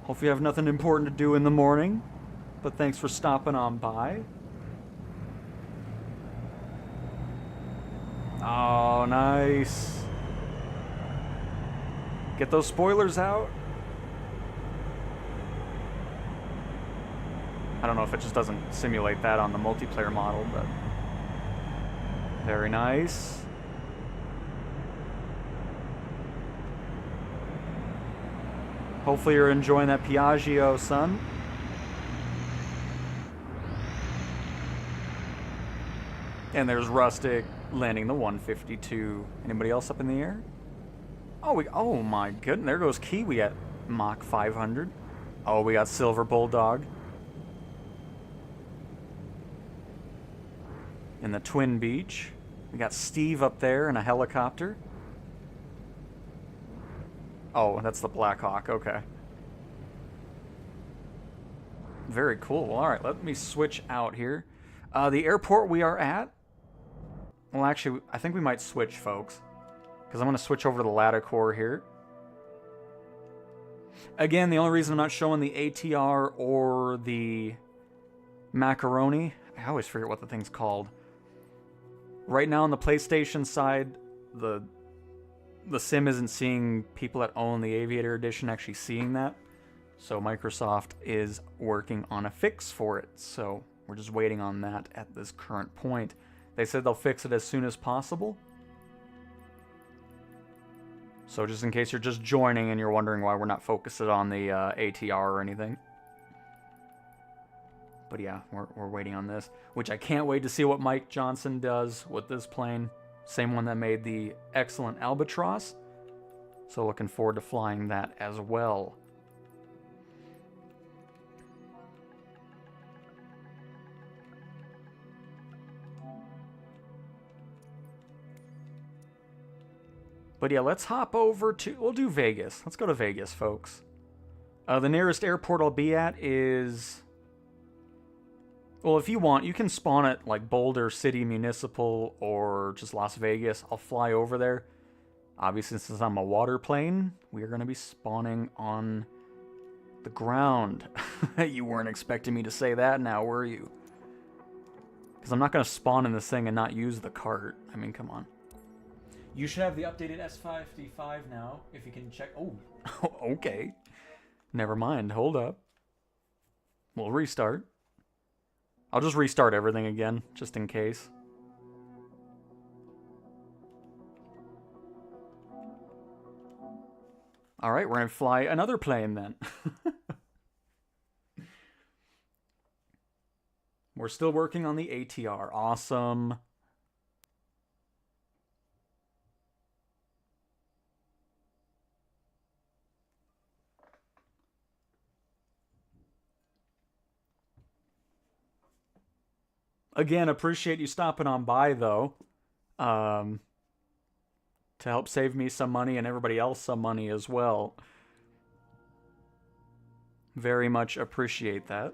Hopefully you have nothing important to do in the morning, but thanks for stopping on by. Oh, nice. Get those spoilers out. I don't know if it just doesn't simulate that on the multiplayer model, but very nice. Hopefully you're enjoying that Piaggio, son. And there's Rustic landing the 152. Anybody else up in the air? Oh my goodness, there goes Kiwi at Mach 500. Oh, we got Silver Bulldog in the Twin Beach. We got Steve up there in a helicopter. Oh, that's the Black Hawk, okay. Very cool. All right, let me switch out here. The airport we are at, well, actually, I think we might switch, folks, because I'm going to switch over to the Latecoere here. Again, the only reason I'm not showing the ATR or the Macaroni, I always forget what the thing's called. Right now on the PlayStation side, the sim isn't seeing people that own the Aviator Edition actually seeing that. So Microsoft is working on a fix for it. So we're just waiting on that at this current point. They said they'll fix it as soon as possible. So just in case you're just joining and you're wondering why we're not focused on the ATR or anything. But yeah, we're waiting on this. Which I can't wait to see what Mike Johnson does with this plane. Same one that made the excellent Albatross. So looking forward to flying that as well. But yeah, let's hop over to... We'll do Vegas. Let's go to Vegas, folks. The nearest airport I'll be at is... Well, if you want, you can spawn at like Boulder City Municipal or just Las Vegas. I'll fly over there. Obviously, since I'm a water plane, we are going to be spawning on the ground. You weren't expecting me to say that now, were you? Because I'm not going to spawn in this thing and not use the cart. I mean, come on. You should have the updated S.55 now, if you can check... Oh, okay. Never mind, hold up. We'll restart. I'll just restart everything again, just in case. Alright, we're going to fly another plane then. We're still working on the ATR. Awesome. Again, appreciate you stopping on by, though. To help save me some money and everybody else some money as well. Very much appreciate that.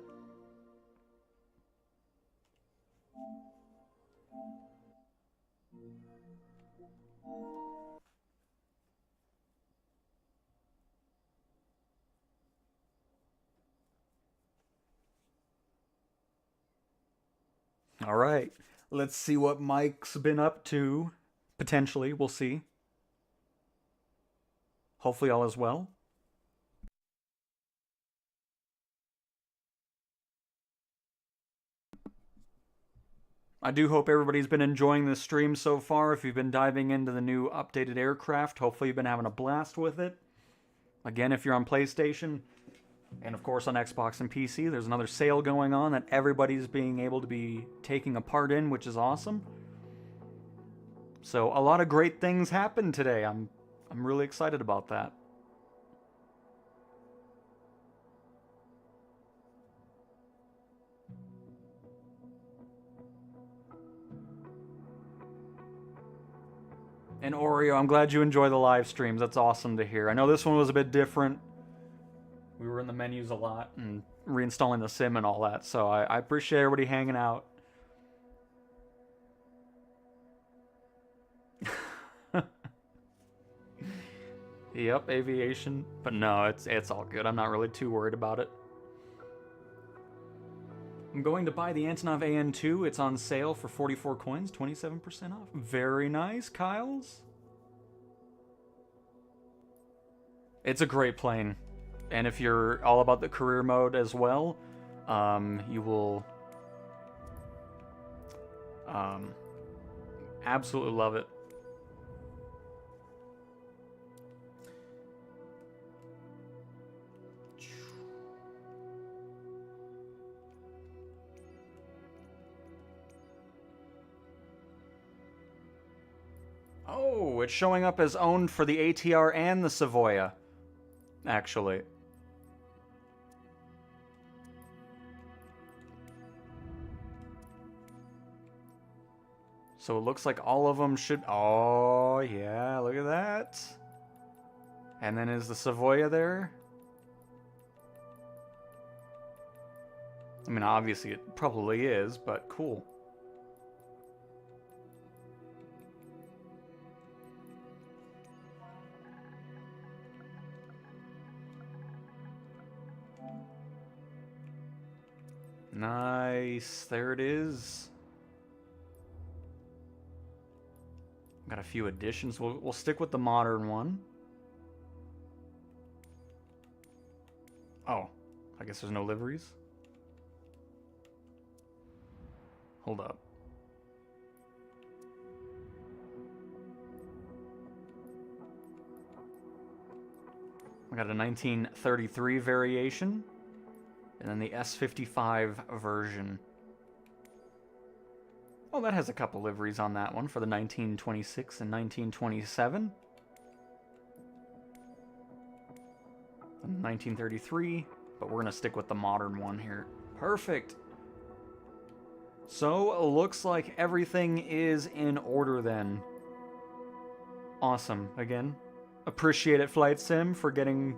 All right, let's see what Mike's been up to. Potentially, we'll see. Hopefully all is well. I do hope everybody's been enjoying this stream so far. If you've been diving into the new updated aircraft, hopefully you've been having a blast with it. Again, if you're on PlayStation, and of course on Xbox and PC, there's another sale going on that everybody's being able to be taking a part in, which is awesome. So a lot of great things happened today. I'm really excited about that. And Oreo, I'm glad you enjoy the live streams. That's awesome to hear. I know this one was a bit different. We were in the menus a lot and reinstalling the sim and all that. So I appreciate everybody hanging out. Yep, aviation. But no, it's all good. I'm not really too worried about it. I'm going to buy the Antonov AN-2. It's on sale for 44 coins, 27% off. Very nice, Kyles. It's a great plane. And if you're all about the career mode as well, you will absolutely love it. Oh, it's showing up as owned for the ATR and the Savoia, actually. So it looks like all of them should... Oh, yeah, look at that. And then is the Savoia there? I mean, obviously it probably is, but cool. Nice, there it is. Got a few additions. We'll stick with the modern one. Oh, I guess there's no liveries. Hold up. We got a 1933 variation. And then the S.55 version. Oh, that has a couple liveries on that one for the 1926 and 1927. And 1933, but we're going to stick with the modern one here. Perfect. So, it looks like everything is in order then. Awesome. Again, appreciate it, Flight Sim, for getting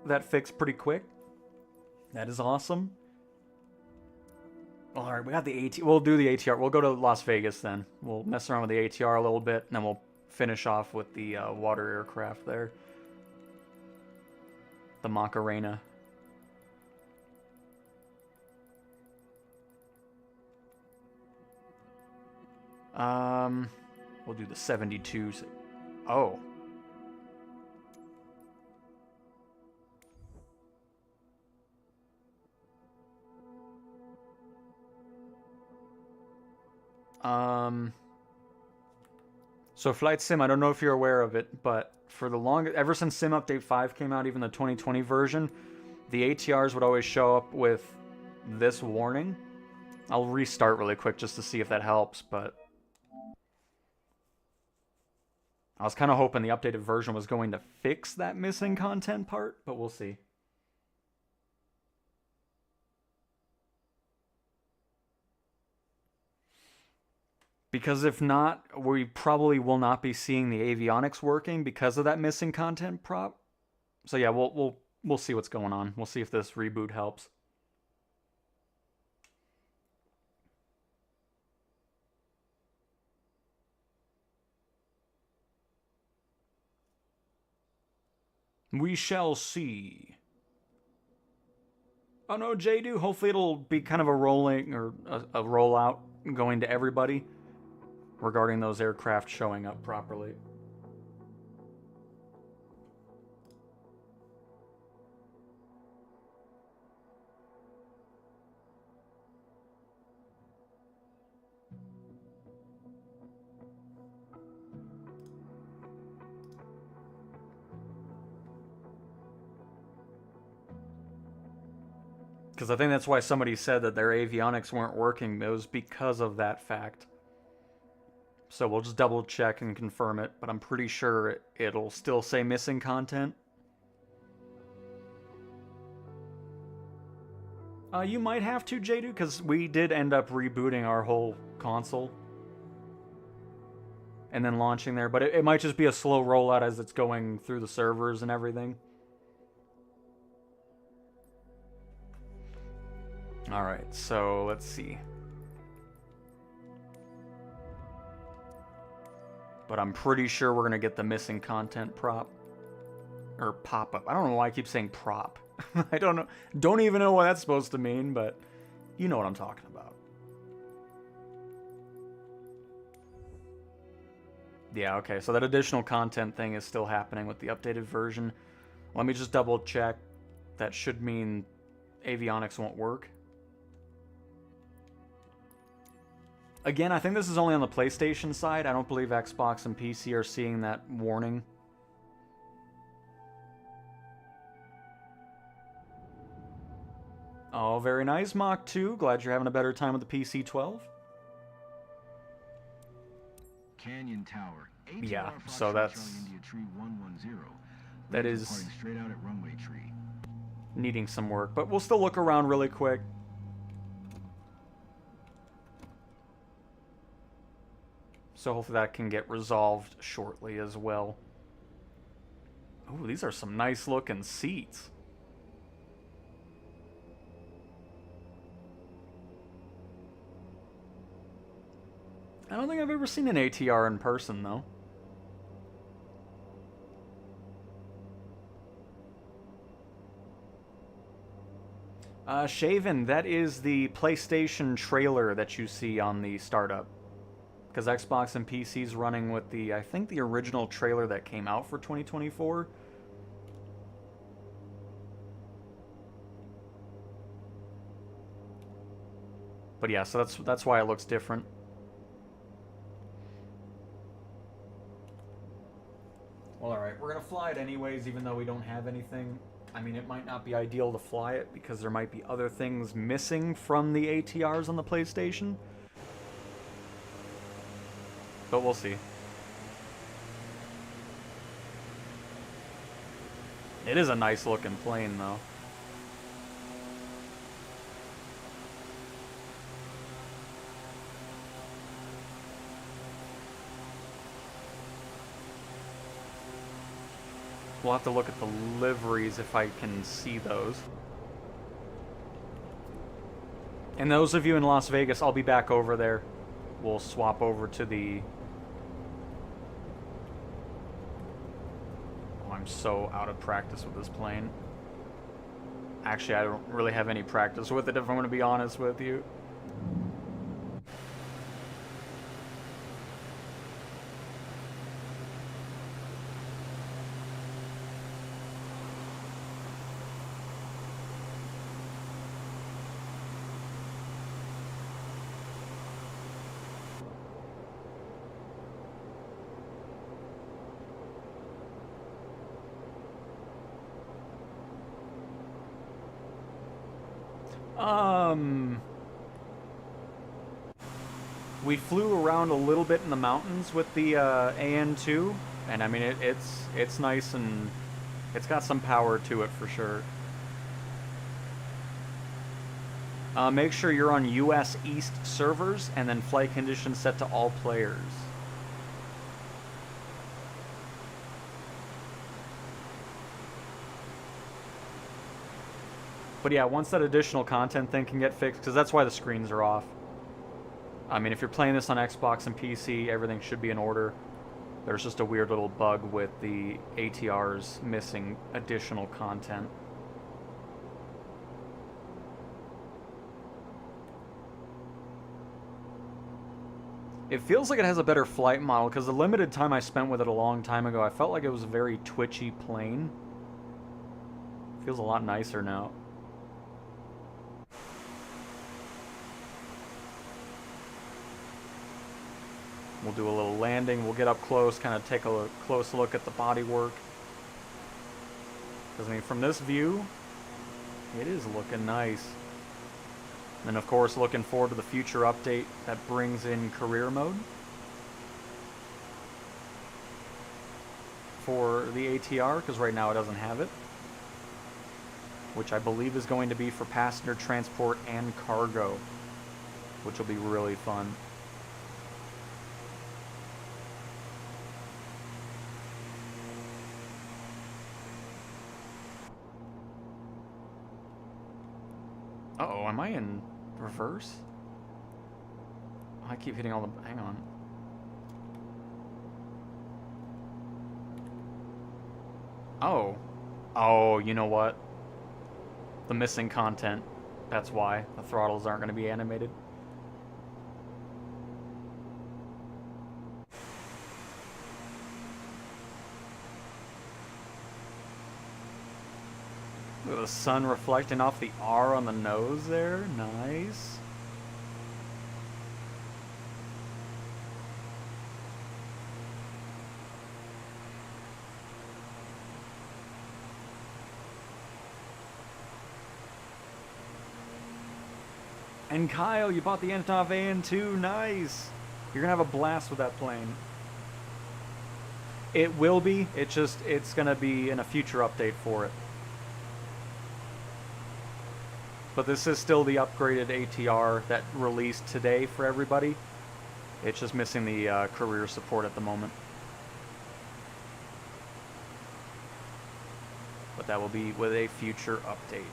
that fixed pretty quick. That is awesome. All right, we got the ATR. We'll do the ATR. We'll go to Las Vegas then. We'll mess around with the ATR a little bit, and then we'll finish off with the water aircraft there. The Macarena. We'll do the 72. Oh. So Flight Sim, I don't know if you're aware of it, but for the longest, ever since Sim Update 5 came out, even the 2020 version, the ATRs would always show up with this warning. I'll restart really quick just to see if that helps, but I was kind of hoping the updated version was going to fix that missing content part, but we'll see. Because if not, we probably will not be seeing the avionics working because of that missing content prop. So yeah, we'll see what's going on. We'll see if this reboot helps. We shall see. Oh no, Jadu, hopefully it'll be kind of a rolling or a rollout going to everybody regarding those aircraft showing up properly. Because I think that's why somebody said that their avionics weren't working. It was because of that fact. So we'll just double check and confirm it, but I'm pretty sure it'll still say missing content. You might have to, Jadu, because we did end up rebooting our whole console. And then launching there, but it might just be a slow rollout as it's going through the servers and everything. Alright, so let's see. But I'm pretty sure we're going to get the missing content prop. Or pop-up. I don't know why I keep saying prop. I don't know. Don't even know what that's supposed to mean, but you know what I'm talking about. Yeah, okay, so that additional content thing is still happening with the updated version. Let me just double check. That should mean avionics won't work. Again, I think this is only on the PlayStation side. I don't believe Xbox and PC are seeing that warning. Oh, very nice, Mach 2. Glad you're having a better time with the PC-12. Canyon Tower. ATR Yeah, Fox so Charlie that's... India Tree 110. That Lanes is departing straight out at runway tree. needing some work, but we'll still look around really quick. So hopefully that can get resolved shortly as well. Ooh, these are some nice looking seats. I don't think I've ever seen an ATR in person, though. Shaven, that is the PlayStation trailer that you see on the startup. Because Xbox and PC's running with the, I think, the original trailer that came out for 2024. But yeah, so that's why it looks different. Well, alright, we're going to fly it anyways, even though we don't have anything. I mean, it might not be ideal to fly it, because there might be other things missing from the ATRs on the PlayStation. But we'll see. It is a nice looking plane, though. We'll have to look at the liveries if I can see those. And those of you in Las Vegas, I'll be back over there. We'll swap over to the... Oh, I'm so out of practice with this plane. Actually, I don't really have any practice with it, if I'm going to be honest with you. We flew around a little bit in the mountains with the AN-2, and I mean it's nice and it's got some power to it for sure. Make sure you're on US East servers and then flight conditions set to all players. But yeah, once that additional content thing can get fixed, because that's why the screens are off. I mean, if you're playing this on Xbox and PC, everything should be in order. There's just a weird little bug with the ATRs missing additional content. It feels like it has a better flight model, because the limited time I spent with it a long time ago, I felt like it was a very twitchy plane. Feels a lot nicer now. We'll do a little landing, we'll get up close, kind of take a close look at the bodywork. Because, I mean, from this view, it is looking nice. And, of course, looking forward to the future update that brings in career mode for the ATR, because right now it doesn't have it. Which I believe is going to be for passenger transport and cargo, which will be really fun. am I in reverse? I keep hitting all the... Hang on. Oh. Oh, you know what? The missing content. That's why the throttles aren't going to be animated. Look at the sun reflecting off the R on the nose there. Nice. And Kyle, you bought the Antonov AN-2. Nice. You're gonna have a blast with that plane. It will be. It's gonna be in a future update for it. But this is still the upgraded ATR that released today for everybody. It's just missing the career support at the moment. But that will be with a future update.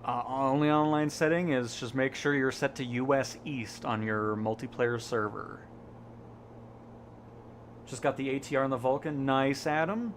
Only online setting is just make sure you're set to US East on your multiplayer server. Just got the ATR on the Vulcan. Nice, Adam.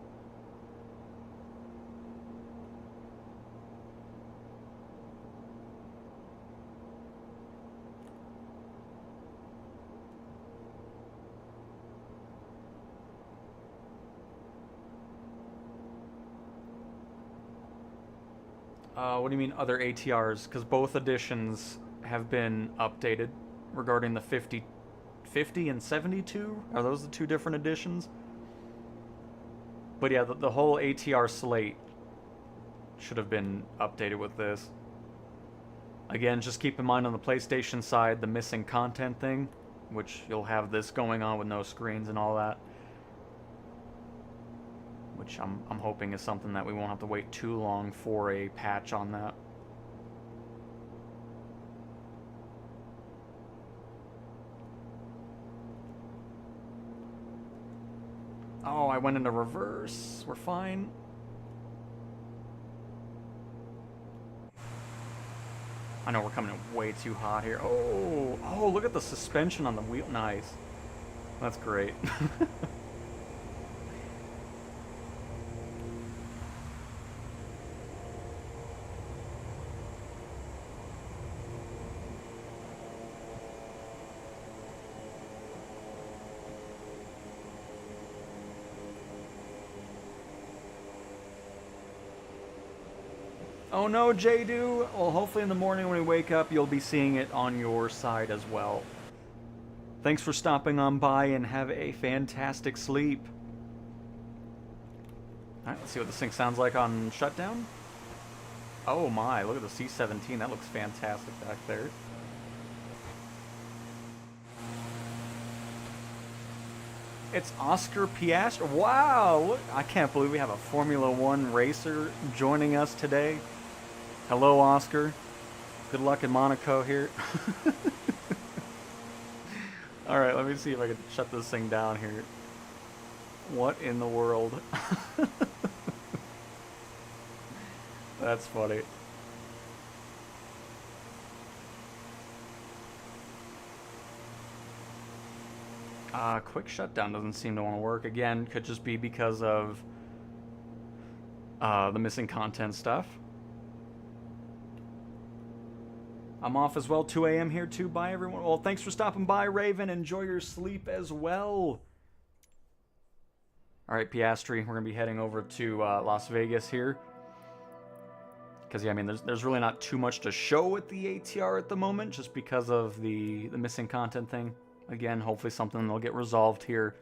What do you mean other ATRs? Because both editions have been updated regarding the 50 and 72. Are those the two different editions? But yeah, the whole ATR slate should have been updated with this. Again, just keep in mind on the PlayStation side, the missing content thing, which you'll have this going on with no screens and all that. Which I'm hoping is something that we won't have to wait too long for a patch on that. Oh, I went into reverse. We're fine. I know we're coming in way too hot here. Oh, look at the suspension on the wheel. Nice. That's great. Oh no, Jadu! Well, hopefully in the morning when we wake up, you'll be seeing it on your side as well. Thanks for stopping on by and have a fantastic sleep. Alright, let's see what this thing sounds like on shutdown. Oh my, look at the C-17. That looks fantastic back there. It's Oscar Piastri. Wow! Look, I can't believe we have a Formula One racer joining us today. Hello, Oscar. Good luck in Monaco here. Alright, let me see if I can shut this thing down here. What in the world? That's funny. Quick shutdown doesn't seem to want to work. Again, could just be because of the missing content stuff. I'm off as well, 2 a.m. here too. Bye, everyone. Well, thanks for stopping by, Raven. Enjoy your sleep as well. All right, Piastri, we're going to be heading over to Las Vegas here. Because, yeah, I mean, there's really not too much to show with the ATR at the moment, just because of the missing content thing. Again, hopefully something that'll get resolved here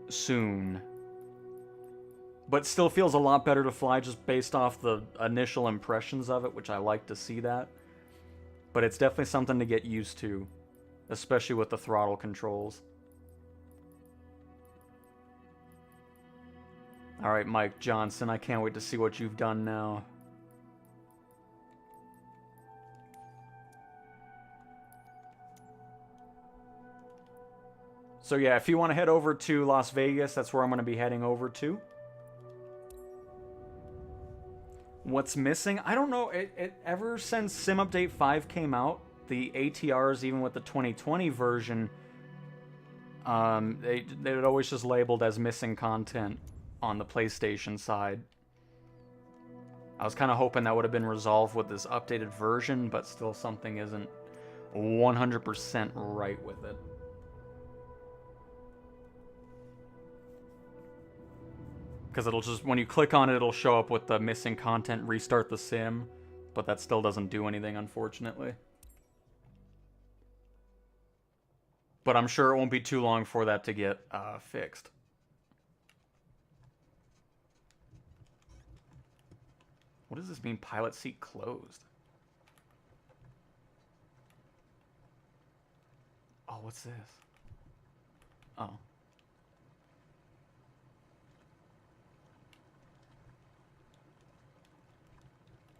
soon. But still feels a lot better to fly just based off the initial impressions of it, which I like to see that. but it's definitely something to get used to, especially with the throttle controls. Alright, Mike Johnson, I can't wait to see what you've done now. So yeah, if you want to head over to Las Vegas, that's where I'm going to be heading over to. What's missing? I don't know. Ever since Sim Update 5 came out, the ATRs, even with the 2020 version, they'd always just labeled as missing content on the PlayStation side. I was kind of hoping that would have been resolved with this updated version, but still something isn't 100% right with it. Because it'll just, when you click on it, it'll show up with the missing content, restart the sim, but that still doesn't do anything, unfortunately. But I'm sure it won't be too long for that to get fixed. What does this mean, pilot seat closed? Oh, what's this? Oh.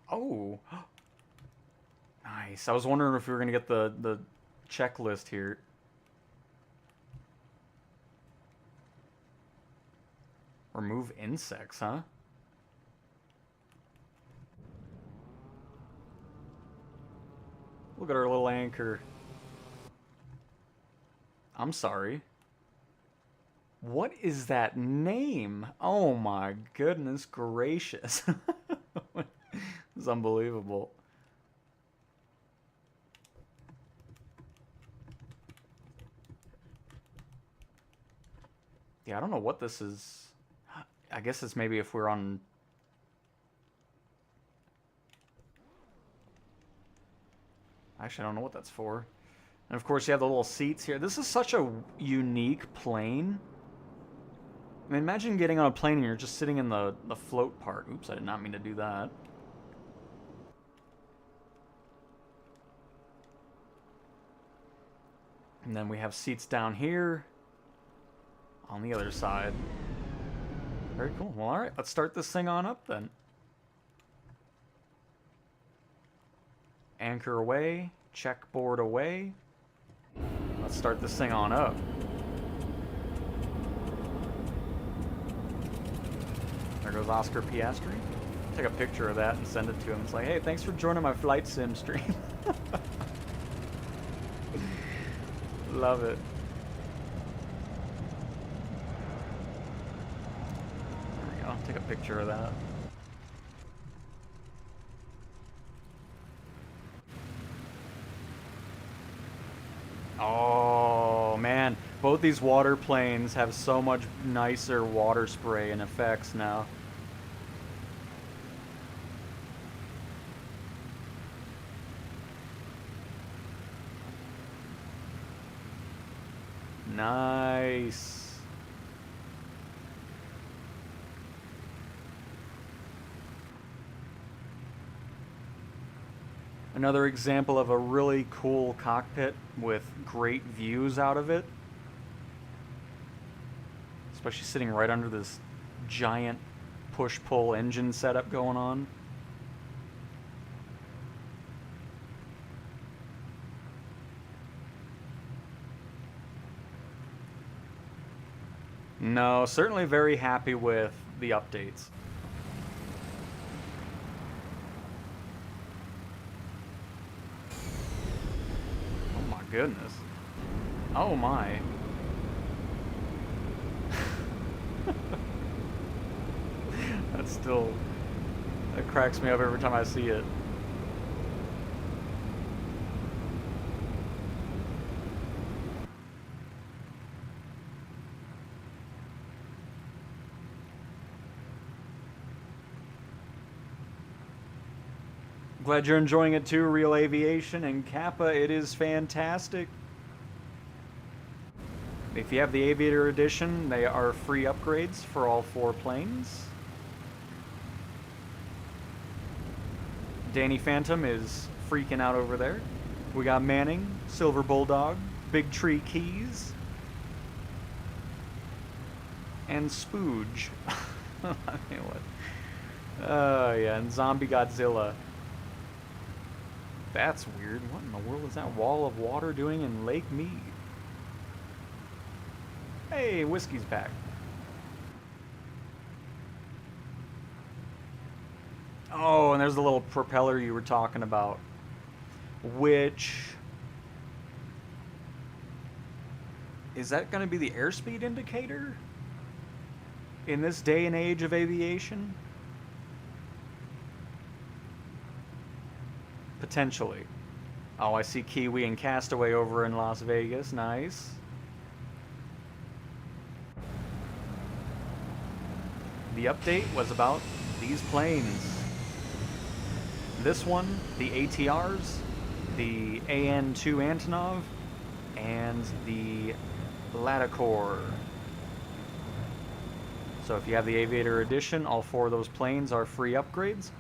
Oh. Nice. I was wondering if we were going to get the checklist here. Remove insects, huh? Look at our little anchor. I'm sorry. What is that name? Oh my goodness gracious. It's unbelievable. Yeah, I don't know what this is. I guess it's maybe if we're on... Actually, I don't know what that's for. And of course, you have the little seats here. This is such a unique plane. I mean, imagine getting on a plane and you're just sitting in the float part. Oops, I did not mean to do that. And then we have seats down here on the other side. Very cool. Well, all right, let's start this thing on up then. Anchor away, checkboard away. Let's start this thing on up. There goes Oscar Piastri. Take a picture of that and send it to him. It's like, hey, thanks for joining my flight sim stream. Love it. There we go. Take a picture of that. Oh, man. Both these water planes have so much nicer water spray and effects now. Nice. Another example of a really cool cockpit with great views out of it. Especially sitting right under this giant push-pull engine setup going on. No, certainly very happy with the updates. Oh my goodness. Oh my. That's still... That cracks me up every time I see it. Glad you're enjoying it too, Real Aviation and Kappa. It is fantastic. If you have the Aviator Edition, they are free upgrades for all 4 planes. Danny Phantom is freaking out over there. We got Manning, Silver Bulldog, Big Tree Keys, and Spooge. I mean, what? Yeah, and Zombie Godzilla. That's weird. What in the world is that wall of water doing in Lake Mead? Hey, Whiskey's back. Oh, and there's the little propeller you were talking about. Which... is that going to be the airspeed indicator? In this day and age of aviation? Potentially. Oh, I see Kiwi and Castaway over in Las Vegas. Nice. The update was about these planes. This one, the ATRs, the AN-2 Antonov, and the Latecoere. So if you have the Aviator Edition, all 4 of those planes are free upgrades.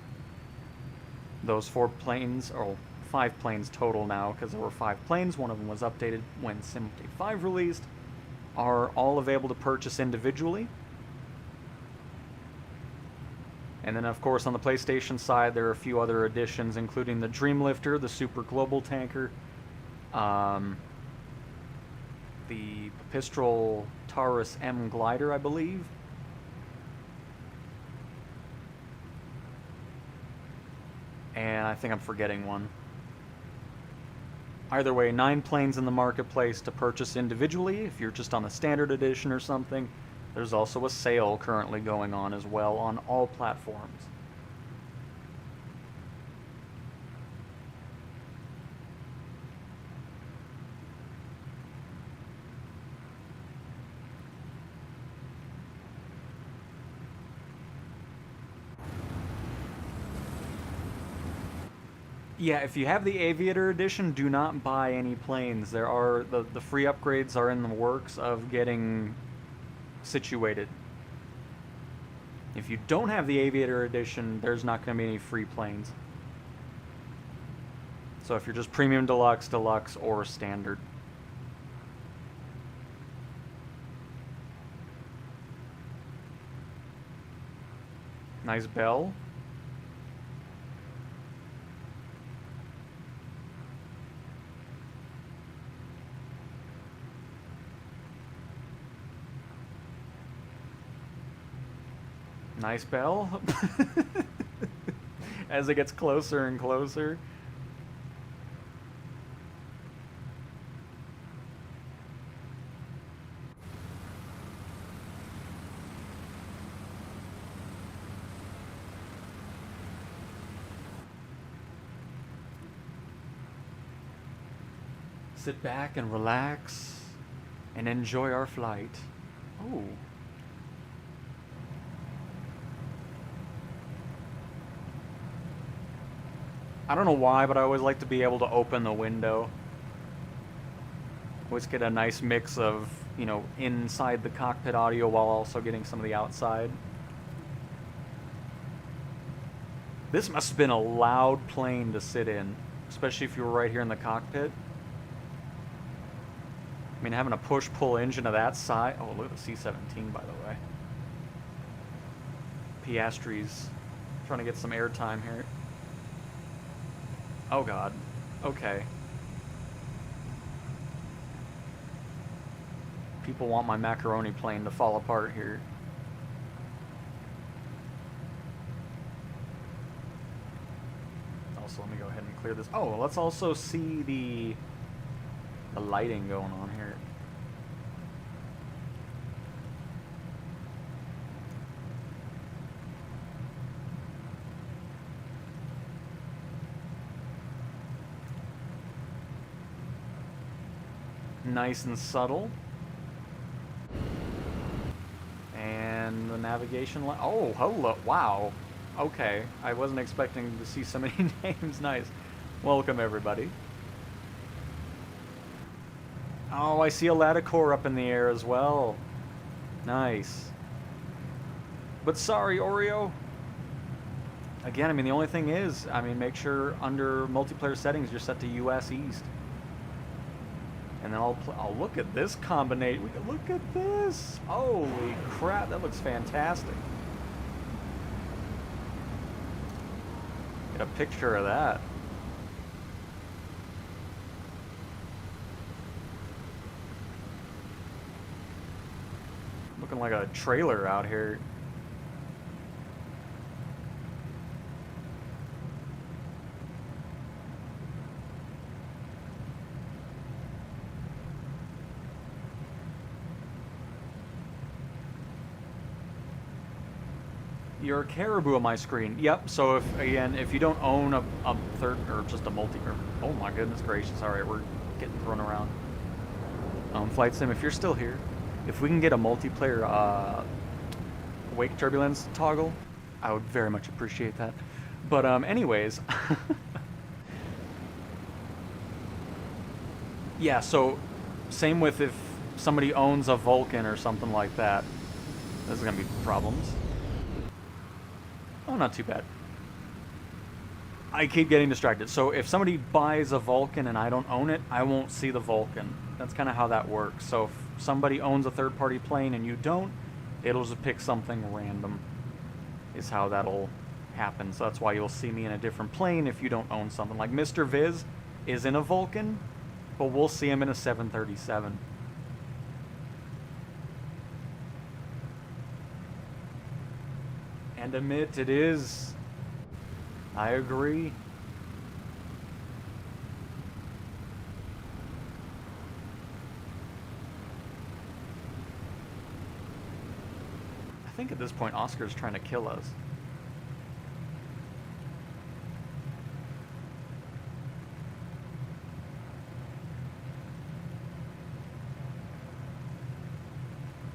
Those 4 planes, or 5 planes total now, because there were 5 planes, one of them was updated when Simply 5 released, are all available to purchase individually. And then, of course, on the PlayStation side, there are a few other additions, including the Dreamlifter, the Super Global Tanker, the Pipistrel Taurus M Glider, I believe. And I think I'm forgetting one. Either way, 9 planes in the marketplace to purchase individually if you're just on the standard edition or something. There's also a sale currently going on as well on all platforms. Yeah, if you have the Aviator Edition, do not buy any planes. There are the free upgrades are in the works of getting situated. If you don't have the Aviator Edition, there's not going to be any free planes. So if you're just Premium Deluxe, Deluxe, or Standard. Nice bell. Nice bell. As it gets closer and closer. Sit back and relax and enjoy our flight. Oh. I don't know why, but I always like to be able to open the window. Always get a nice mix of, you know, inside the cockpit audio while also getting some of the outside. This must have been a loud plane to sit in, especially if you were right here in the cockpit. I mean, having a push-pull engine of that size... Oh, look at the C-17, by the way. Piastri's trying to get some airtime here. Oh god. Okay. People want my macaroni plane to fall apart here. Also, let me go ahead and clear this. Oh, let's also see the lighting going on here. Nice and subtle. And the navigation light. Oh, hello. Wow. Okay. I wasn't expecting to see so many names. Nice. Welcome, everybody. Oh, I see a Latecoere up in the air as well. Nice. But sorry, Oreo. Again, I mean, the only thing is, I mean, make sure under multiplayer settings you're set to US East. And then I'll look at this combination. Look at this! Holy crap, that looks fantastic. Get a picture of that. Looking like a trailer out here. Your caribou on my screen. Yep, so if you don't own a third, or just a multi, or, oh my goodness gracious, alright, we're getting thrown around. Flight Sim, if you're still here, if we can get a multiplayer wake turbulence toggle, I would very much appreciate that. But anyways, yeah, so same with if somebody owns a Vulcan or something like that, there's gonna be problems. Oh, not too bad. I keep getting distracted. So if somebody buys a Vulcan and I don't own it, I won't see the Vulcan. That's kind of how that works. So if somebody owns a third-party plane and you don't, it'll just pick something random, is how that'll happen. So that's why you'll see me in a different plane if you don't own something. Like Mr. Viz is in a Vulcan, but we'll see him in a 737. And admit it is. I agree. I think at this point Oscar's trying to kill us.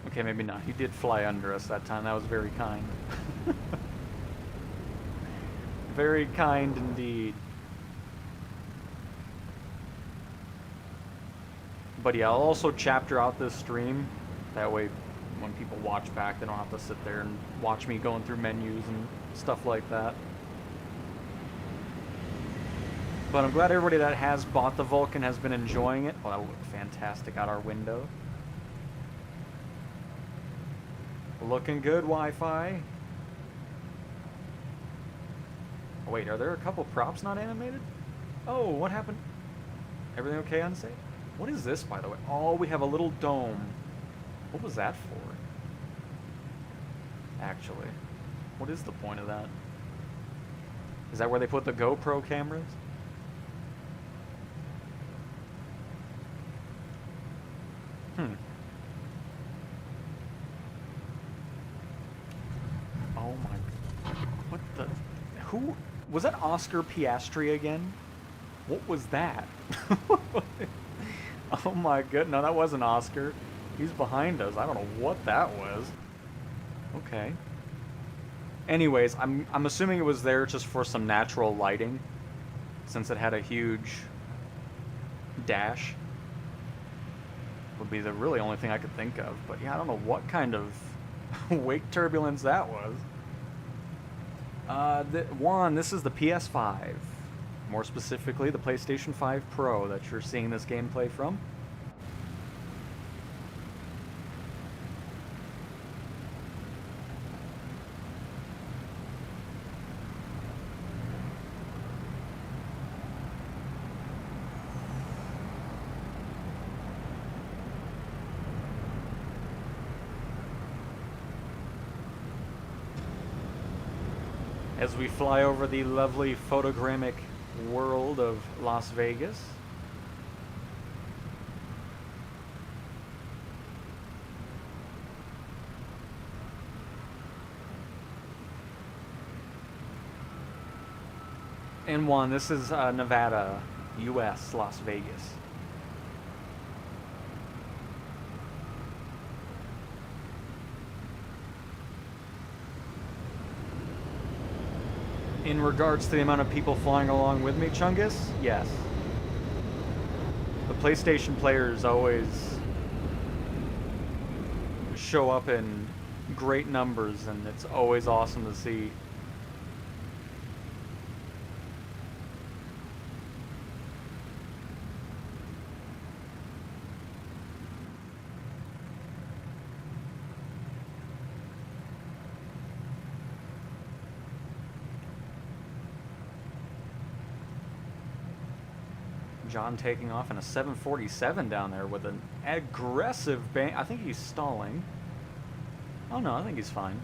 Okay, maybe not. He did fly under us that time. That was very kind. Very kind indeed. But yeah, I'll also chapter out this stream. That way, when people watch back, they don't have to sit there and watch me going through menus and stuff like that. But I'm glad everybody that has bought the Vulcan has been enjoying it. Oh, that'll look fantastic out our window. Looking good, Wi-Fi. Oh, wait, are there a couple props not animated? Oh, what happened? Everything okay on site? What is this, by the way? Oh, we have a little dome. What was that for? Actually, what is the point of that? Is that where they put the GoPro cameras? Oh my... What the... Who... Was that Oscar Piastri again? What was that? Oh my god, no, that wasn't Oscar. He's behind us. I don't know what that was. Okay. Anyways, I'm assuming it was there just for some natural lighting, since it had a huge dash. Would be the really only thing I could think of. But yeah, I don't know what kind of wake turbulence that was. Juan, this is the PS5. More specifically, the PlayStation 5 Pro that you're seeing this gameplay from. As we fly over the lovely photogrammic world of Las Vegas. And Juan, this is Nevada, US, Las Vegas. In regards to the amount of people flying along with me, Chungus, yes. The PlayStation players always show up in great numbers, and it's always awesome to see. John taking off in a 747 down there with an aggressive bank. I think he's stalling. Oh no, I think he's fine.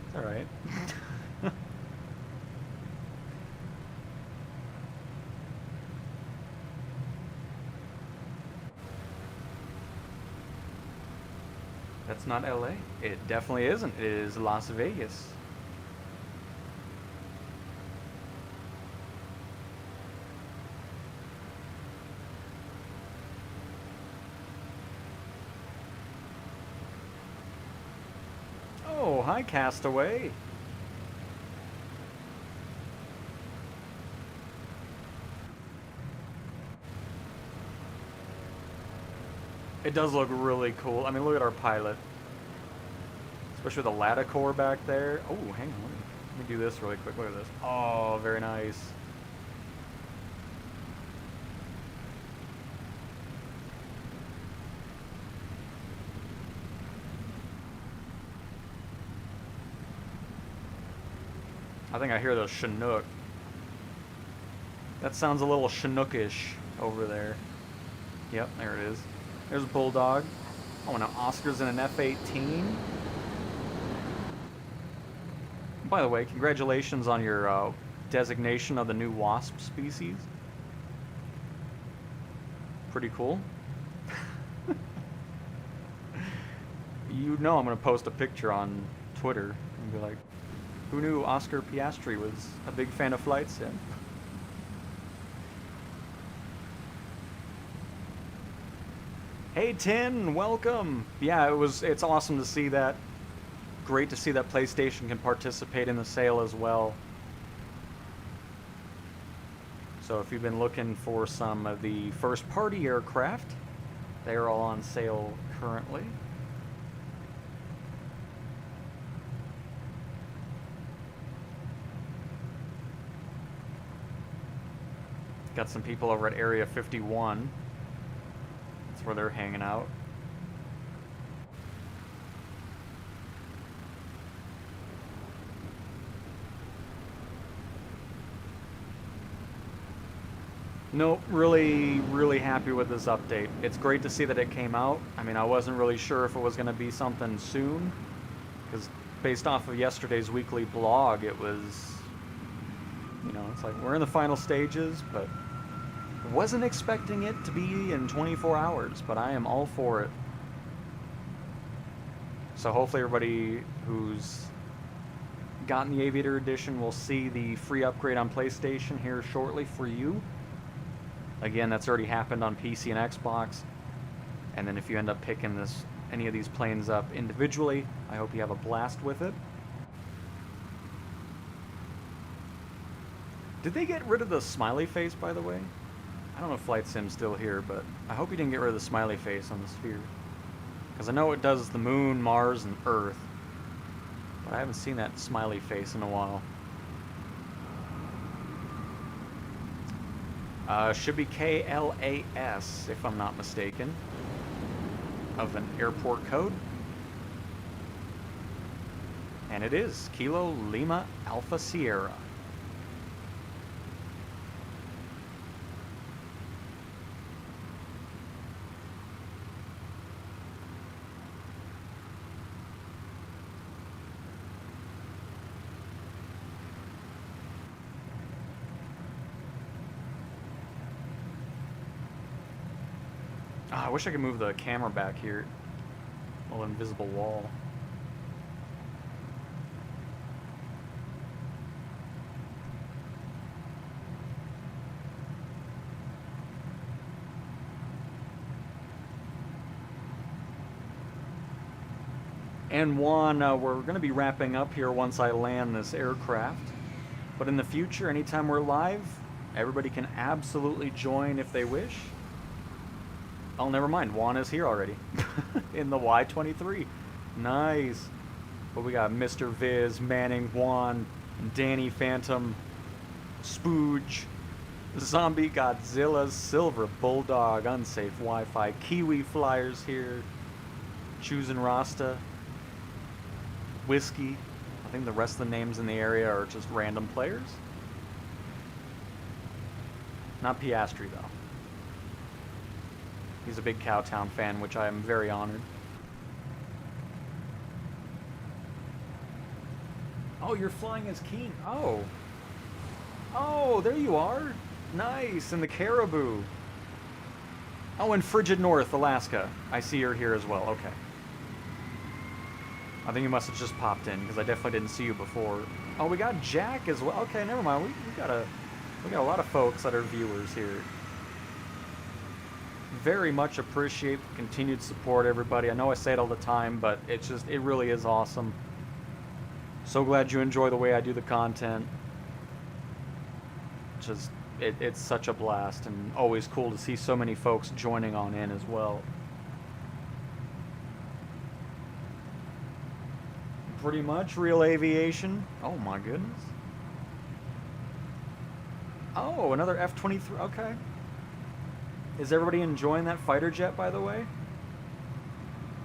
It's alright. That's not LA. It definitely isn't. It is Las Vegas. Oh, hi, Castaway. It does look really cool. I mean, look at our pilot. Especially with the Latecoere back there. Oh, hang on. Let me do this really quick. Look at this. Oh, very nice. I think I hear the Chinook. That sounds a little Chinookish over there. Yep, there it is. There's Bulldog. Oh, and an Oscar's in an F-18. By the way, congratulations on your designation of the new wasp species. Pretty cool. You know I'm going to post a picture on Twitter and be like, who knew Oscar Piastri was a big fan of flight sim? Hey Tin, welcome! Yeah, it's awesome to see that. Great to see that PlayStation can participate in the sale as well. So if you've been looking for some of the first party aircraft, they are all on sale currently. Got some people over at Area 51. That's where they're hanging out. Nope, really happy with this update. It's great to see that it came out. I mean, I wasn't really sure if it was going to be something soon, because based off of yesterday's weekly blog, it was, you know, it's like we're in the final stages, but wasn't expecting it to be in 24 hours, but I am all for it. So hopefully everybody who's gotten the Aviator Edition will see the free upgrade on PlayStation here shortly for you. Again, that's already happened on PC and Xbox. And then if you end up picking any of these planes up individually, I hope you have a blast with it. Did they get rid of the smiley face, by the way? I don't know if Flight Sim's still here, but I hope you didn't get rid of the smiley face on the sphere. Because I know it does the Moon, Mars, and Earth. But I haven't seen that smiley face in a while. Should be KLAS, if I'm not mistaken, of an airport code. And it is Kilo Lima Alpha Sierra. I wish I could move the camera back here. Little invisible wall. And Juan, we're going to be wrapping up here once I land this aircraft. But in the future, anytime we're live, everybody can absolutely join if they wish. Oh, never mind. Juan is here already. In the Y-23. Nice. But we got Mr. Viz, Manning, Juan, Danny Phantom, Spooge, Zombie Godzilla, Silver Bulldog, Unsafe Wi-Fi, Kiwi Flyers here, Choosing Rasta, Whiskey. I think the rest of the names in the area are just random players. Not Piastri, though. He's a big Cowtown fan, which I am very honored. Oh, you're flying as Keen. Oh. Oh, there you are. Nice, in the Caribou. Oh, in Frigid North, Alaska. I see you're here as well. Okay. I think you must have just popped in, because I definitely didn't see you before. Oh, we got Jack as well. Okay, never mind. We got a lot of folks that are viewers here. Very much appreciate the continued support, everybody. I know I say it all the time, but it really is awesome. So glad you enjoy the way I do the content. It's such a blast, and always cool to see so many folks joining on in as well. Pretty much real aviation. Oh my goodness. Oh, another F-23. Okay. Is everybody enjoying that fighter jet, by the way?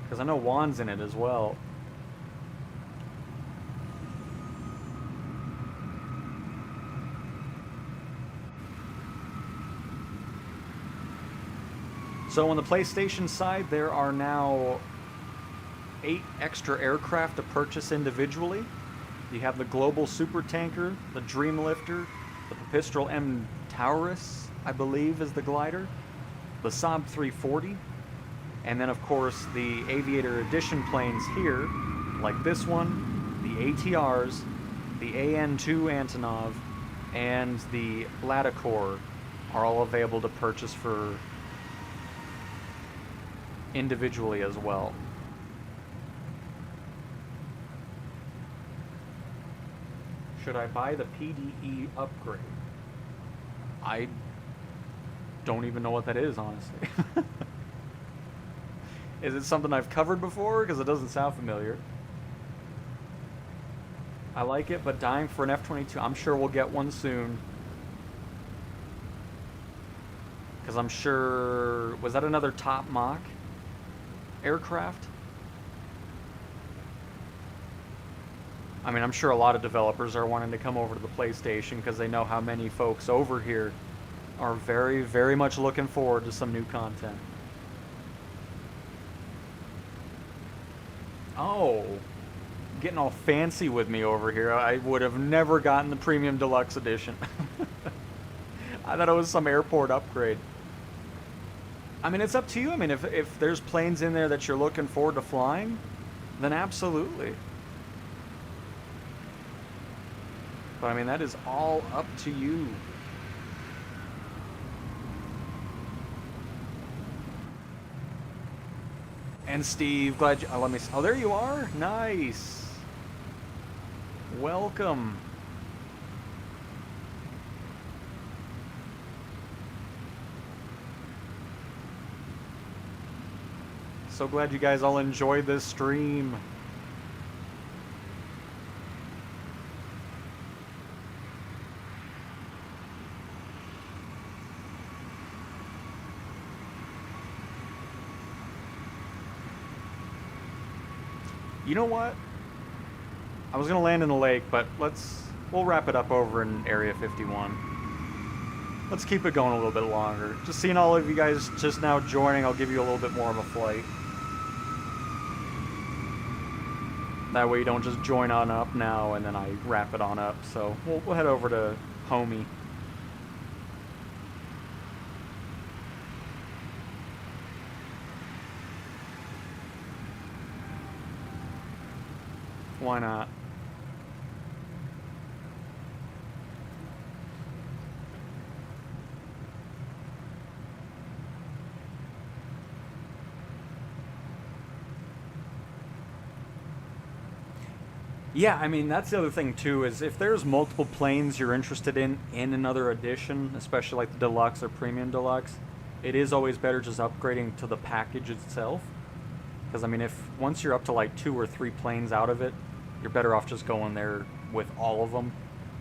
Because I know Juan's in it as well. So on the PlayStation side, there are now 8 extra aircraft to purchase individually. You have the Global Supertanker, the Dreamlifter, the Pipistrel M Taurus, I believe is the glider, the Saab 340, and then of course the Aviator Edition planes here, like this one, the ATRs, the AN-2 Antonov, and the Latecoere are all available to purchase for individually as well. Should I buy the PDE upgrade? I don't even know what that is, honestly. Is it something I've covered before? Because it doesn't sound familiar. I like it, but dying for an F-22. I'm sure we'll get one soon. Because I'm sure... Was that another Top Mach aircraft? I mean, I'm sure a lot of developers are wanting to come over to the PlayStation because they know how many folks over here are very, very much looking forward to some new content. Oh, getting all fancy with me over here. I would have never gotten the Premium Deluxe Edition. I thought it was some airport upgrade. I mean, it's up to you. I mean, if there's planes in there that you're looking forward to flying, then absolutely. But I mean, that is all up to you. And Steve, glad you... Oh, let me... Oh, there you are. Nice. Welcome. So glad you guys all enjoyed this stream. You know what? I was gonna land in the lake, but we'll wrap it up over in Area 51. Let's keep it going a little bit longer. Just seeing all of you guys just now joining, I'll give you a little bit more of a flight. That way you don't just join on up now and then I wrap it on up. So we'll head over to Homie. Why not? Yeah, I mean, that's the other thing too, is if there's multiple planes you're interested in another edition, especially like the Deluxe or Premium Deluxe, it is always better just upgrading to the package itself. Because I mean, once you're up to like 2 or 3 planes out of it, you're better off just going there with all of them,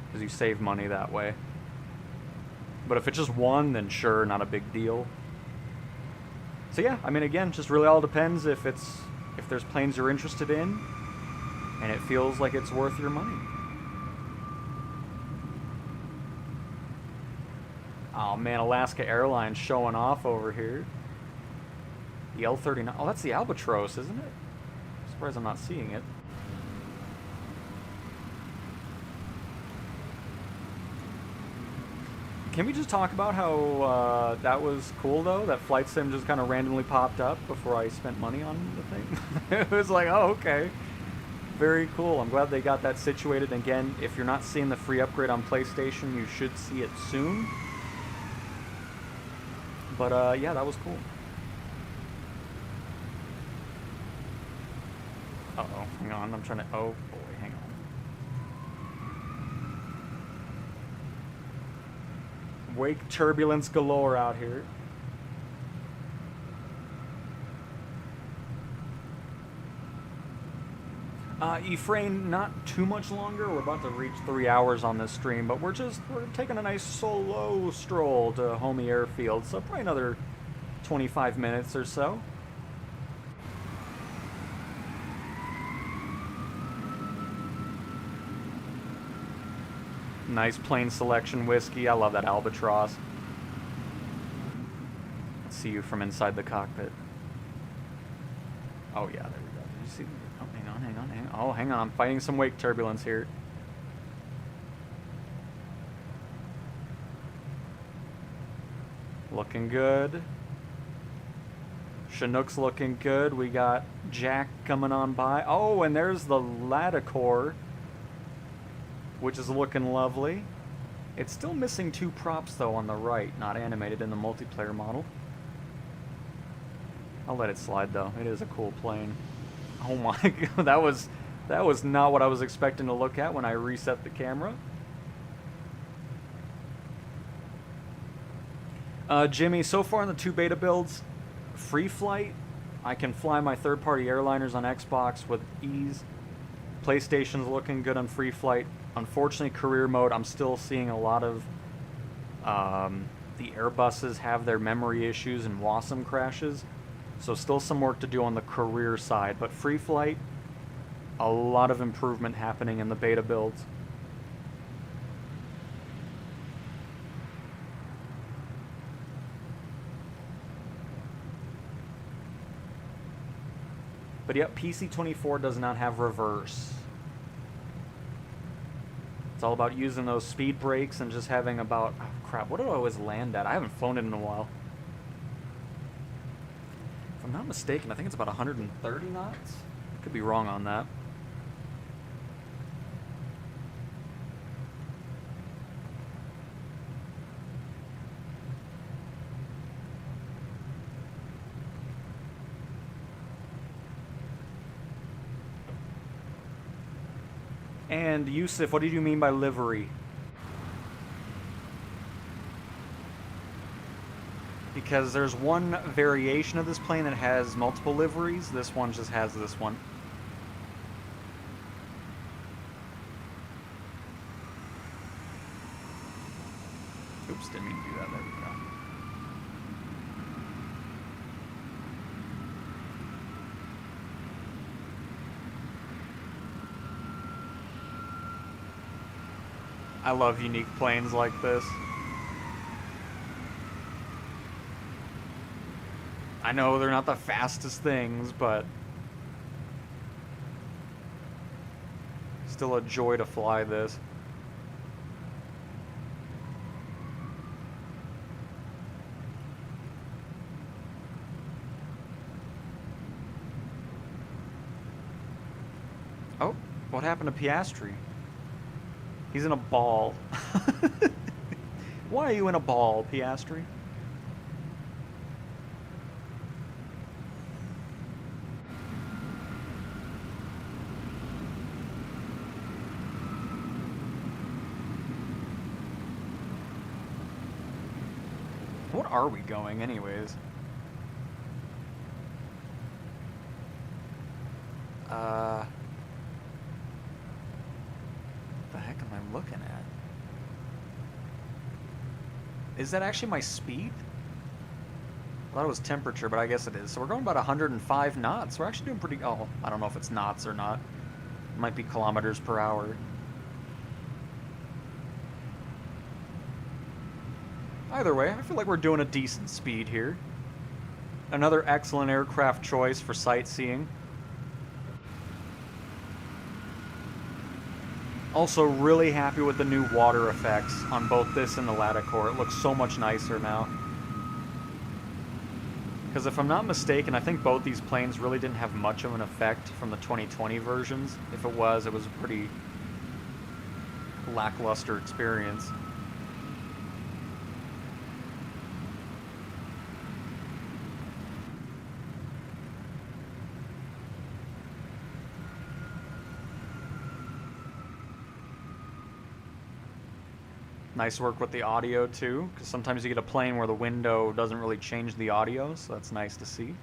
because you save money that way. But if it's just one, then sure, not a big deal. So yeah, I mean, again, just really all depends if there's planes you're interested in, and it feels like it's worth your money. Oh man, Alaska Airlines showing off over here. The L-39. Oh, that's the Albatross, isn't it? I'm surprised I'm not seeing it. Can we just talk about how that was cool, though? That flight sim just kind of randomly popped up before I spent money on the thing? It was like, oh, okay. Very cool. I'm glad they got that situated. Again, if you're not seeing the free upgrade on PlayStation, you should see it soon. But, yeah, that was cool. Uh-oh, hang on. I'm trying to... Oh, boy, hang on. Wake turbulence galore out here. Ephraim, not too much longer. We're about to reach 3 hours on this stream, but we're taking a nice solo stroll to Homey Airfield, so probably another 25 minutes or so. Nice plain selection whiskey. I love that Albatross. Let's see you from inside the cockpit. Oh yeah, there we go. Did you see? Oh, hang on. Oh, hang on. I'm fighting some wake turbulence here. Looking good. Chinook's looking good. We got Jack coming on by. Oh, and there's the Latecoere, which is looking lovely. It's still missing 2 props, though, on the right, not animated in the multiplayer model. I'll let it slide, though. It is a cool plane. Oh my god, that was not what I was expecting to look at when I reset the camera. Jimmy, so far in the 2 beta builds, free flight, I can fly my third-party airliners on Xbox with ease. PlayStation's looking good on free flight. Unfortunately, career mode, I'm still seeing a lot of the Airbuses have their memory issues and WASM crashes. So still some work to do on the career side. But free flight, a lot of improvement happening in the beta builds. But yep, PC24 does not have reverse. It's all about using those speed brakes and just having about... Oh, crap, what do I always land at? I haven't flown it in a while. If I'm not mistaken, I think it's about 130 knots. Could be wrong on that. And Yusuf, what did you mean by livery? Because there's one variation of this plane that has multiple liveries. This one just has this one. Oops, didn't mean to do that. There we go. I love unique planes like this. I know they're not the fastest things, but still a joy to fly this. Oh, what happened to Piastri? He's in a ball. Why are you in a ball, Piastri? What are we going, anyways? The heck am I looking at? Is that actually my speed? I thought it was temperature, but I guess it is. So we're going about 105 knots. We're actually doing pretty... Oh, I don't know if it's knots or not. It might be kilometers per hour. Either way, I feel like we're doing a decent speed here. Another excellent aircraft choice for sightseeing. Also, really happy with the new water effects on both this and the Latecoere. It looks so much nicer now. Because if I'm not mistaken, I think both these planes really didn't have much of an effect from the 2020 versions. If it was a pretty lackluster experience. Nice work with the audio too, because sometimes you get a plane where the window doesn't really change the audio, so that's nice to see.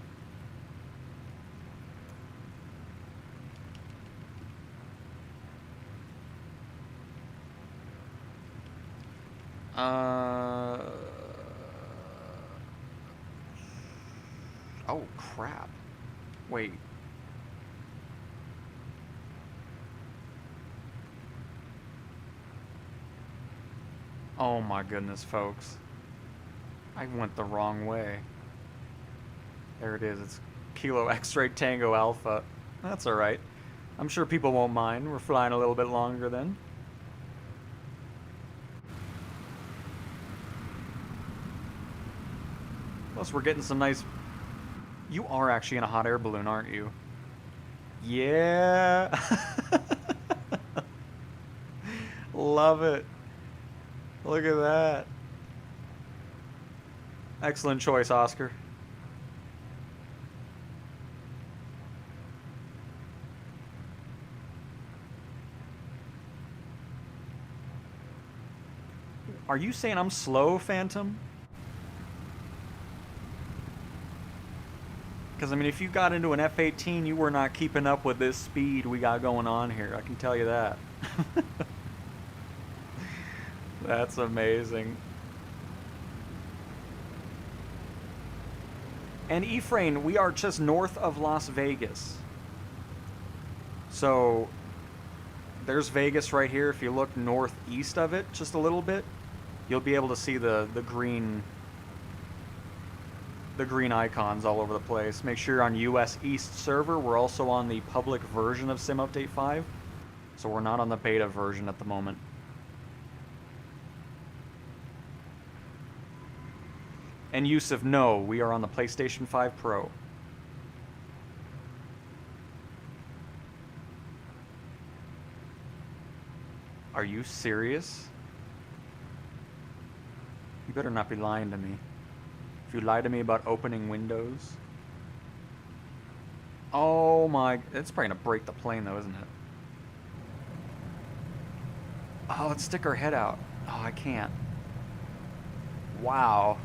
Oh crap. Wait. Oh my goodness, folks. I went the wrong way. There it is. It's Kilo X-Ray Tango Alpha. That's alright. I'm sure people won't mind. We're flying a little bit longer then. Plus, we're getting some nice... You are actually in a hot air balloon, aren't you? Yeah! Love it. Look at that. Excellent choice, Oscar. Are you saying I'm slow, Phantom? Because, I mean, if you got into an F-18, you were not keeping up with this speed we got going on here. I can tell you that. That's amazing. And Ephraim, we are just north of Las Vegas. So, there's Vegas right here. If you look northeast of it just a little bit, you'll be able to see the green icons all over the place. Make sure you're on US East server. We're also on the public version of Sim Update 5. So we're not on the beta version at the moment. And Yusuf, no, we are on the PlayStation 5 Pro. Are you serious? You better not be lying to me. If you lie to me about opening windows... Oh my... It's probably gonna break the plane though, isn't it? Oh, let's stick our head out. Oh, I can't. Wow.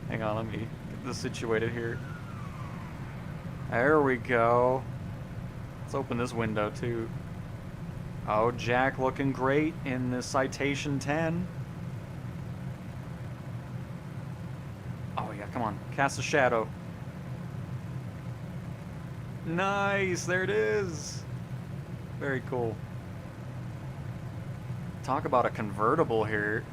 Hang on, let me get this situated here. There we go. Let's open this window too. Oh, Jack looking great in the Citation 10. Oh yeah, come on. Cast a shadow. Nice, there it is. Very cool. Talk about a convertible here.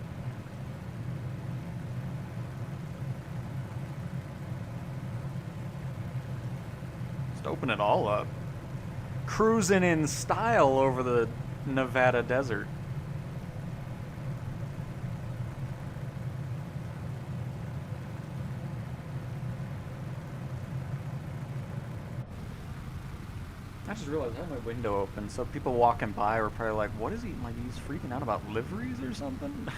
Just open it all up. Cruising in style over the Nevada desert. I just realized I had my window open, so people walking by were probably like, what is he, like he's freaking out about liveries or something?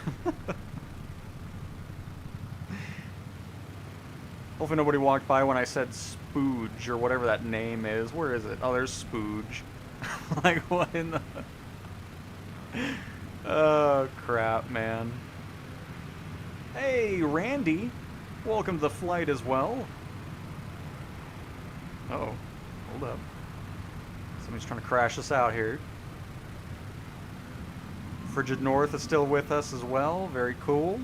Hopefully nobody walked by when I said Spooge, or whatever that name is. Where is it? Oh, there's Spooge. Like, what in the... Oh, crap, man. Hey, Randy. Welcome to the flight as well. Uh-oh. Hold up. Somebody's trying to crash us out here. Frigid North is still with us as well. Very cool.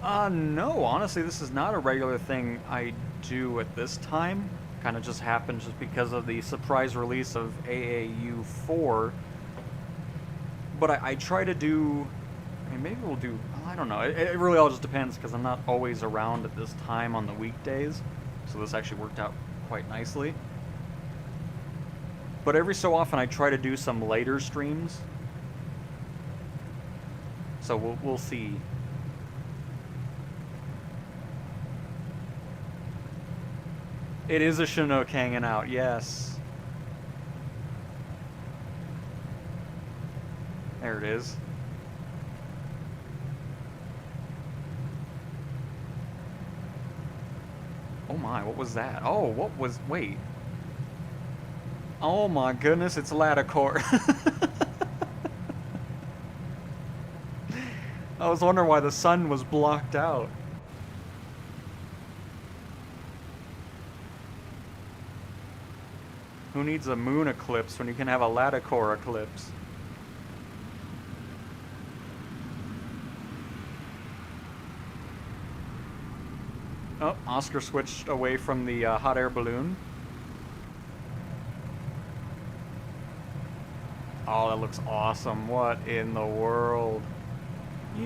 No, honestly, this is not a regular thing I do at this time. Kind of just happened just because of the surprise release of AAU 4. But I try to do... I mean, maybe we'll do... I don't know. It really all just depends, because I'm not always around at this time on the weekdays. So this actually worked out quite nicely. But every so often I try to do some later streams. So we'll see. It is a Chinook hanging out, yes. There it is. Oh my, what was that? Oh, what was... Wait. Oh my goodness, it's Latecoere. I was wondering why the sun was blocked out. Who needs a moon eclipse when you can have a Latecoere eclipse? Oh, Oscar switched away from the hot air balloon. Oh, that looks awesome. What in the world?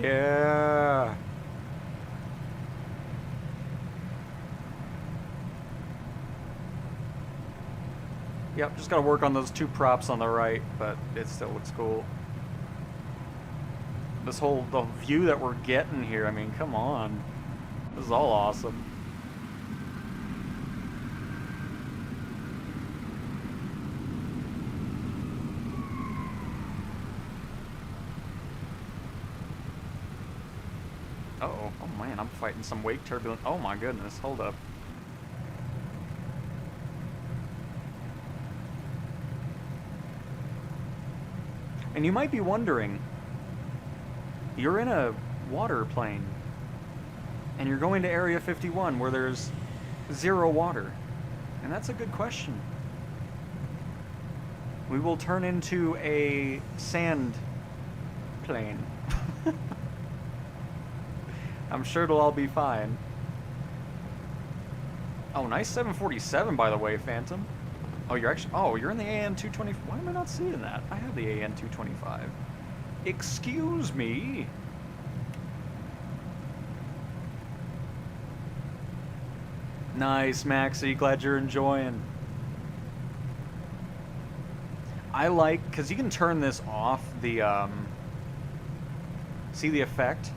Yeah. Yep, just gotta work on those two props on the right, but it still looks cool. The view that we're getting here, I mean, come on. This is all awesome. Uh-oh. Oh man, I'm fighting some wake turbulence. Oh my goodness, hold up. And you might be wondering, you're in a water plane, and you're going to Area 51 where there's 0 water. And that's a good question. We will turn into a sand plane. I'm sure it'll all be fine. Oh, nice 747, by the way, Phantom. Oh, you're in the AN-225. Why am I not seeing that? I have the AN-225. Excuse me. Nice, Maxie. Glad you're enjoying. I like, because you can turn this off, see the effect?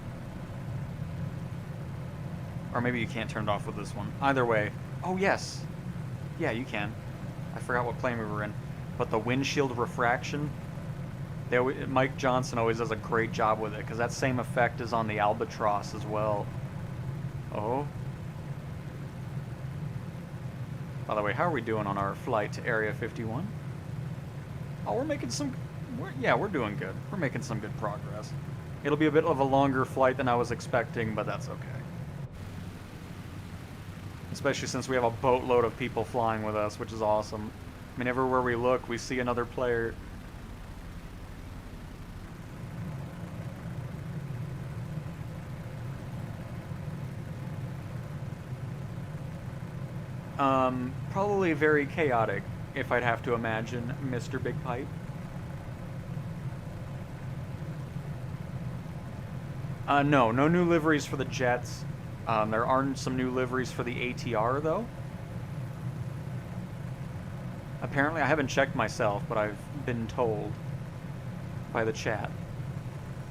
Or maybe you can't turn it off with this one. Either way. Oh, yes. Yeah, you can. I forgot what plane we were in. But the windshield refraction, Mike Johnson always does a great job with it, because that same effect is on the Albatross as well. Oh. By the way, how are we doing on our flight to Area 51? Oh, we're making some... we're doing good. We're making some good progress. It'll be a bit of a longer flight than I was expecting, but that's okay. Especially since we have a boatload of people flying with us, which is awesome. I mean, everywhere we look, we see another player. Probably very chaotic, if I'd have to imagine, Mr. Big Pipe. No new liveries for the jets. There aren't some new liveries for the ATR, though. Apparently, I haven't checked myself, but I've been told by the chat.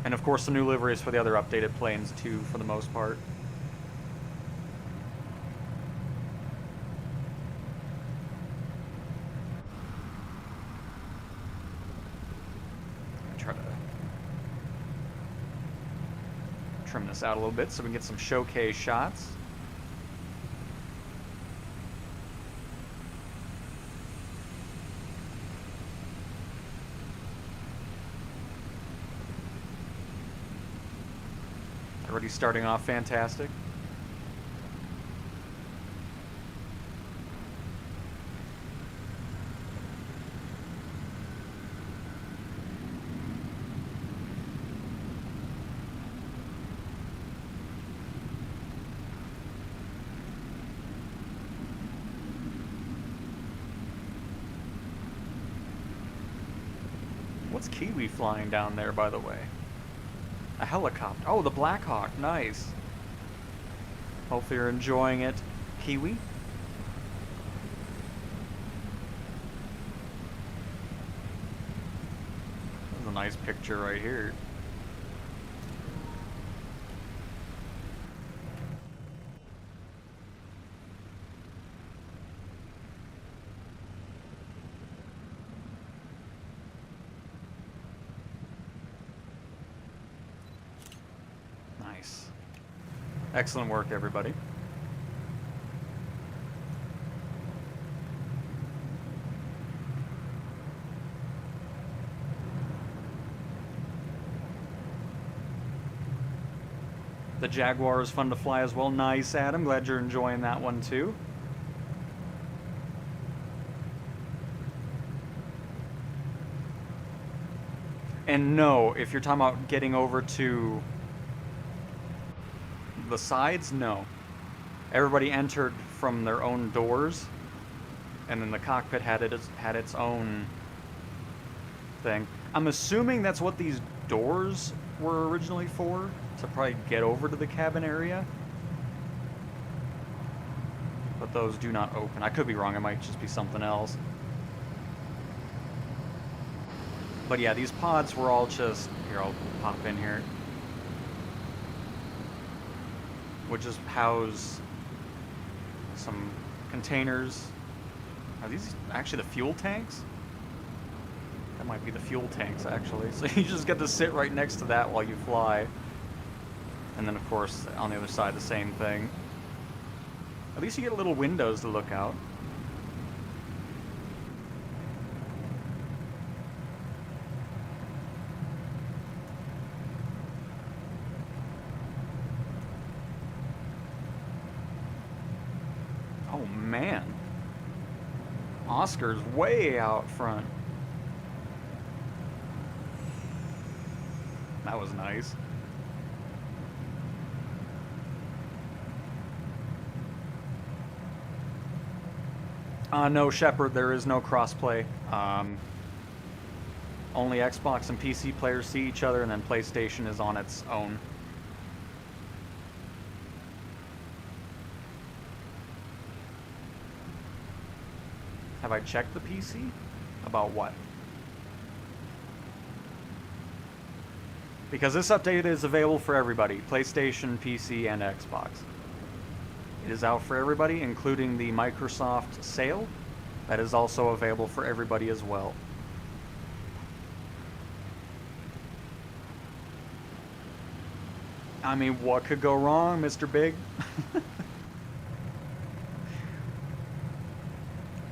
And of course, some new liveries for the other updated planes, too, for the most part. Try to trim this out a little bit so we can get some showcase shots. Already starting off fantastic. What's Kiwi flying down there, by the way? A helicopter. Oh, the Black Hawk. Nice. Hopefully you're enjoying it, Kiwi. That's a nice picture right here. Nice. Excellent work, everybody. The Jaguar is fun to fly as well. Nice, Adam. Glad you're enjoying that one too. And no, if you're talking about getting over to the sides, no. Everybody entered from their own doors, and then the cockpit had its own thing. I'm assuming that's what these doors were originally for, to probably get over to the cabin area. But those do not open. I could be wrong, it might just be something else. But yeah, these pods were all just... Here, I'll pop in here. Would just house some containers. Are these actually the fuel tanks? That might be the fuel tanks, actually. So you just get to sit right next to that while you fly. And then, of course, on the other side, the same thing. At least you get little windows to look out. Oh, man. Oscar's way out front. That was nice. No, Shepard, there is no crossplay. Only Xbox and PC players see each other, and then PlayStation is on its own. Have I checked the PC? About what? Because this update is available for everybody, PlayStation, PC, and Xbox. It is out for everybody, including the Microsoft sale. That is also available for everybody as well. I mean, what could go wrong, Mr. Big?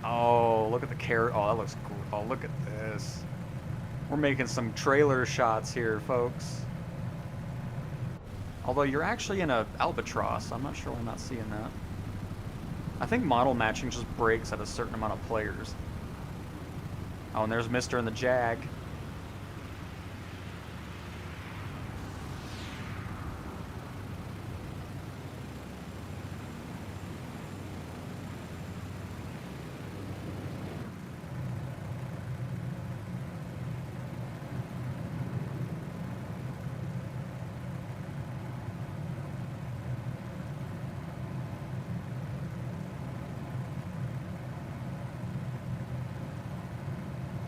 Oh, look at the carrot. Oh, that looks cool. Oh, look at this. We're making some trailer shots here, folks. Although you're actually in a Albatross. I'm not sure why I'm not seeing that. I think model matching just breaks at a certain amount of players. Oh, and there's Mr. and the Jag.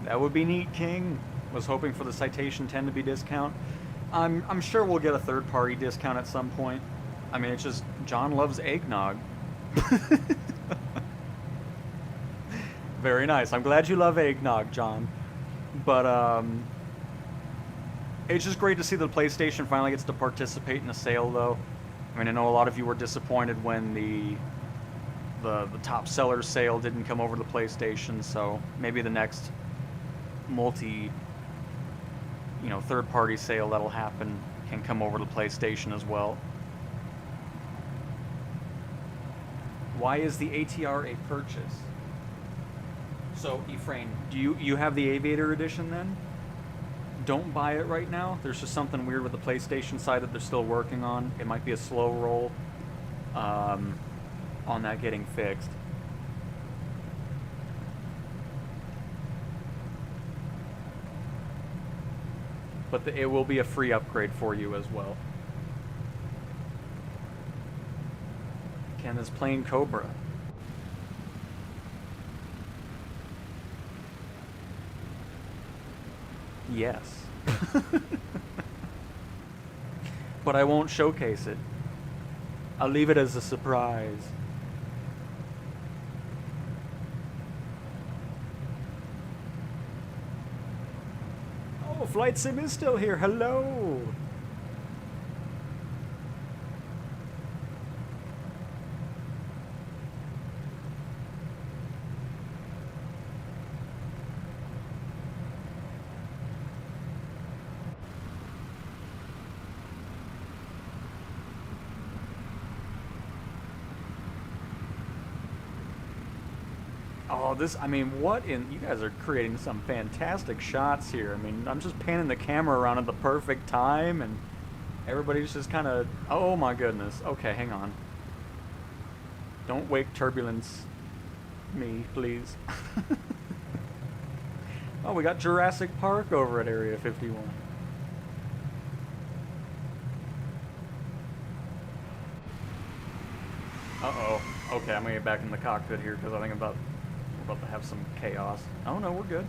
That would be neat, King. Was hoping for the Citation 10 to be discount. I'm sure we'll get a third-party discount at some point. I mean, it's just John loves eggnog. Very nice. I'm glad you love eggnog, John. But it's just great to see that the PlayStation finally gets to participate in the sale, though. I mean, I know a lot of you were disappointed when the top seller sale didn't come over to the PlayStation, so maybe the next third-party sale that'll happen can come over to PlayStation as well. Why is the ATR a purchase? So, Ephraim, do you have the Aviator Edition then? Don't buy it right now. There's just something weird with the PlayStation side that they're still working on. It might be a slow roll on that getting fixed. but it will be a free upgrade for you as well. Can this plane Cobra? Yes. But I won't showcase it. I'll leave it as a surprise. Oh, Flight Sim is still here. Hello. Oh, this, I mean, what in, you guys are creating some fantastic shots here. I mean, I'm just panning the camera around at the perfect time, and everybody's just kind of, oh my goodness. Okay, hang on. Don't wake turbulence me, please. Oh, we got Jurassic Park over at Area 51. Uh-oh. Okay, I'm gonna get back in the cockpit here because I think we're about to have some chaos. Oh no, we're good.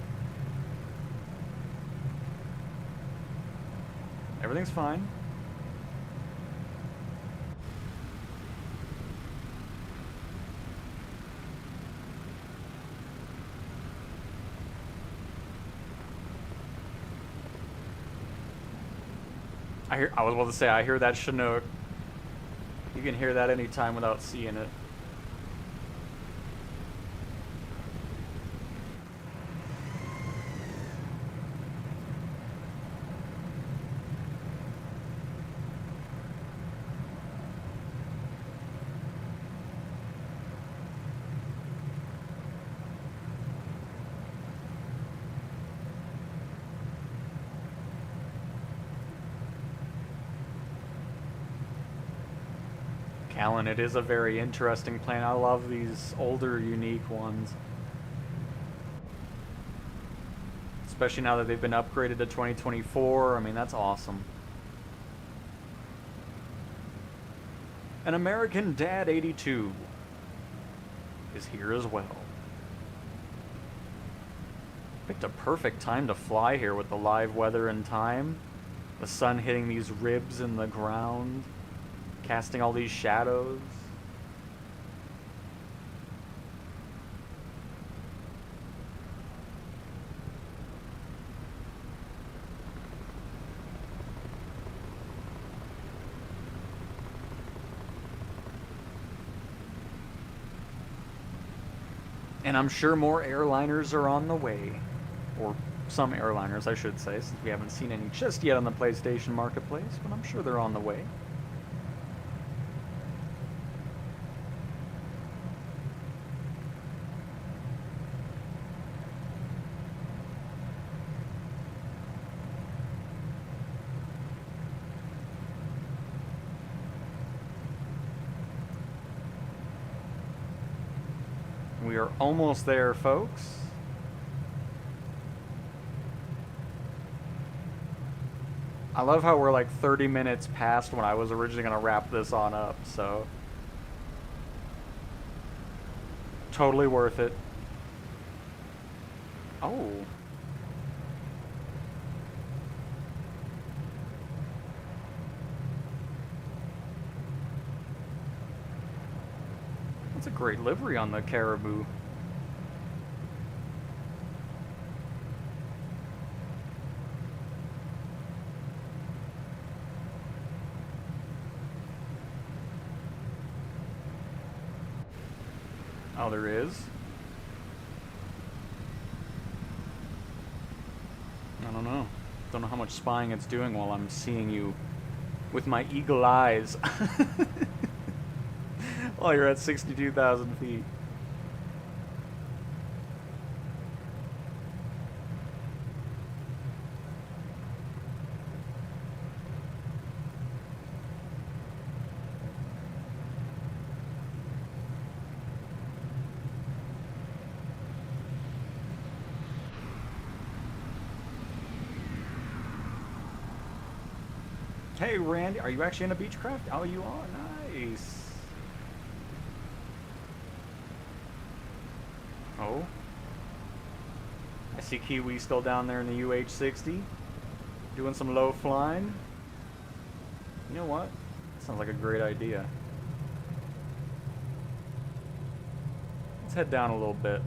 Everything's fine. I was about to say, I hear that Chinook. You can hear that anytime without seeing it. Callan, it is a very interesting plane. I love these older, unique ones. Especially now that they've been upgraded to 2024. I mean, that's awesome. An American Dad 82 is here as well. Picked a perfect time to fly here with the live weather and time. The sun hitting these ribs in the ground, casting all these shadows. And I'm sure more airliners are on the way. Or some airliners, I should say, since we haven't seen any just yet on the PlayStation Marketplace, but I'm sure they're on the way. We are almost there, folks. I love how we're like 30 minutes past when I was originally going to wrap this on up, so totally worth it. Oh. That's a great livery on the Caribou. Oh, there is? I don't know. Don't know how much spying it's doing while I'm seeing you with my eagle eyes. While you're at 62,000 feet. Hey, Randy, are you actually in a Beechcraft? Oh, you are? Nice. Oh. I see Kiwi still down there in the UH-60. Doing some low flying. You know what? Sounds like a great idea. Let's head down a little bit.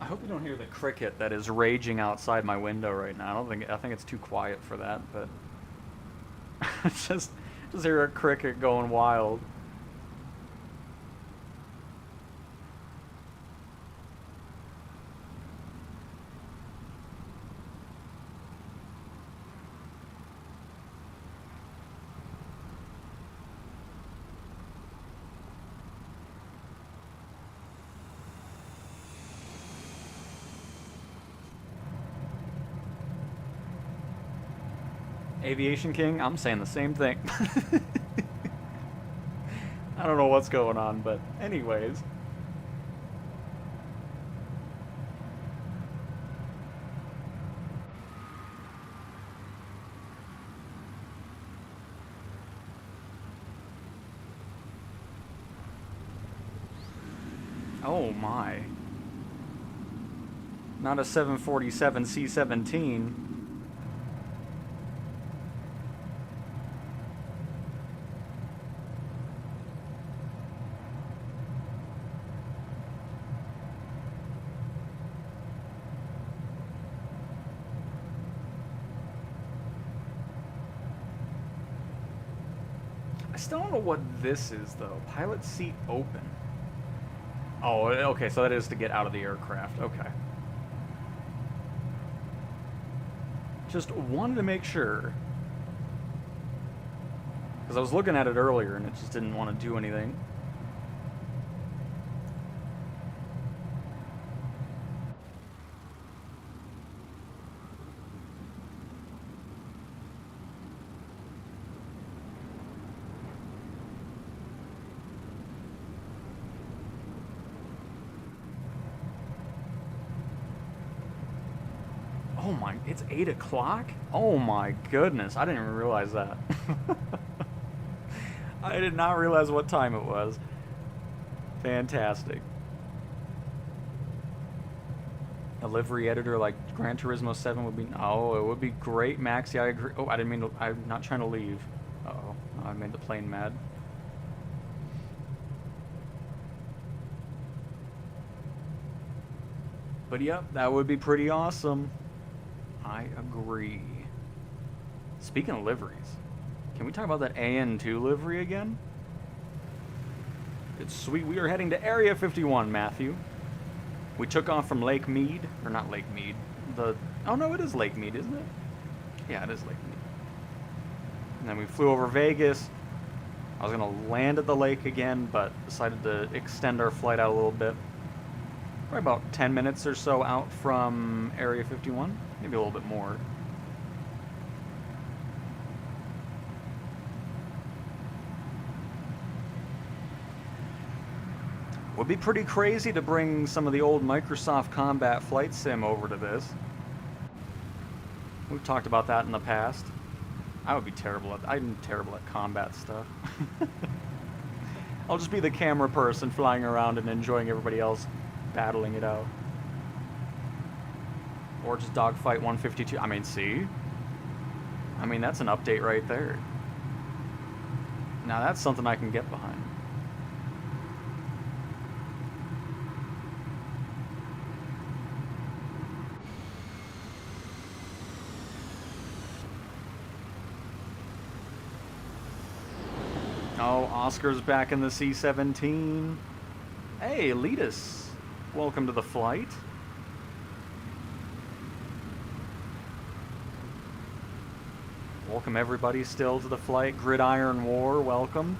I hope you don't hear the cricket that is raging outside my window right now. I think it's too quiet for that, but just hear a cricket going wild. Aviation King, I'm saying the same thing. I don't know what's going on, but anyways. Oh my. Not a 747 C-17. I still don't know what this is, though. Pilot seat open. Oh, okay, so that is to get out of the aircraft. Okay. Just wanted to make sure. Because I was looking at it earlier and it just didn't want to do anything. Oh my, it's 8 o'clock? Oh my goodness, I didn't even realize that. I did not realize what time it was. Fantastic. A livery editor like Gran Turismo 7 would be... Oh, it would be great, Maxi, I agree. Oh, I didn't mean to... I'm not trying to leave. Uh-oh, I made the plane mad. But yep, that would be pretty awesome. I agree. Speaking of liveries, can we talk about that AN-2 livery again? It's sweet. We are heading to Area 51, Matthew. We took off from Lake Mead, or not Lake Mead, oh no, it is Lake Mead, isn't it? Yeah, it is Lake Mead. And then we flew over Vegas. I was gonna land at the lake again, but decided to extend our flight out a little bit. Probably about 10 minutes or so out from Area 51. Maybe a little bit more. Would be pretty crazy to bring some of the old Microsoft Combat Flight Sim over to this. We've talked about that in the past. I'm terrible at combat stuff. I'll just be the camera person flying around and enjoying everybody else battling it out. Or just dogfight 152. I mean, see? I mean, that's an update right there. Now that's something I can get behind. Oh, Oscar's back in the C-17. Hey, Letus. Welcome to the flight. Welcome everybody still to the flight. Gridiron War, welcome.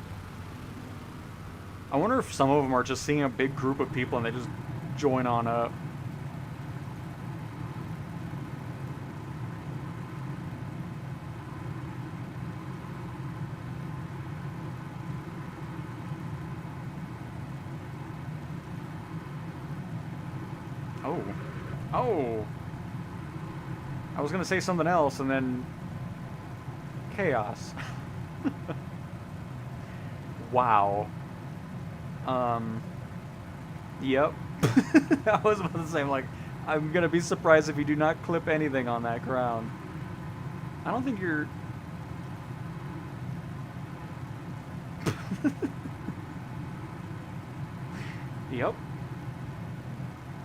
I wonder if some of them are just seeing a big group of people and they just join on up. Oh. I was gonna say something else and then chaos. Wow. Yep. I was about to say, I'm gonna be surprised if you do not clip anything on that ground. I don't think you're... Yep.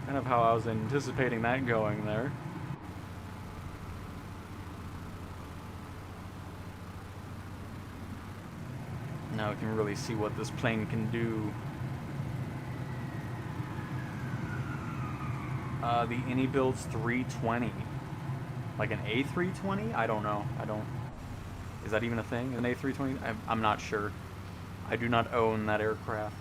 Kind of how I was anticipating that going there. Now we can really see what this plane can do. The Innie builds 320. Like an A320? I don't know. Is that even a thing? An A320? I'm not sure. I do not own that aircraft.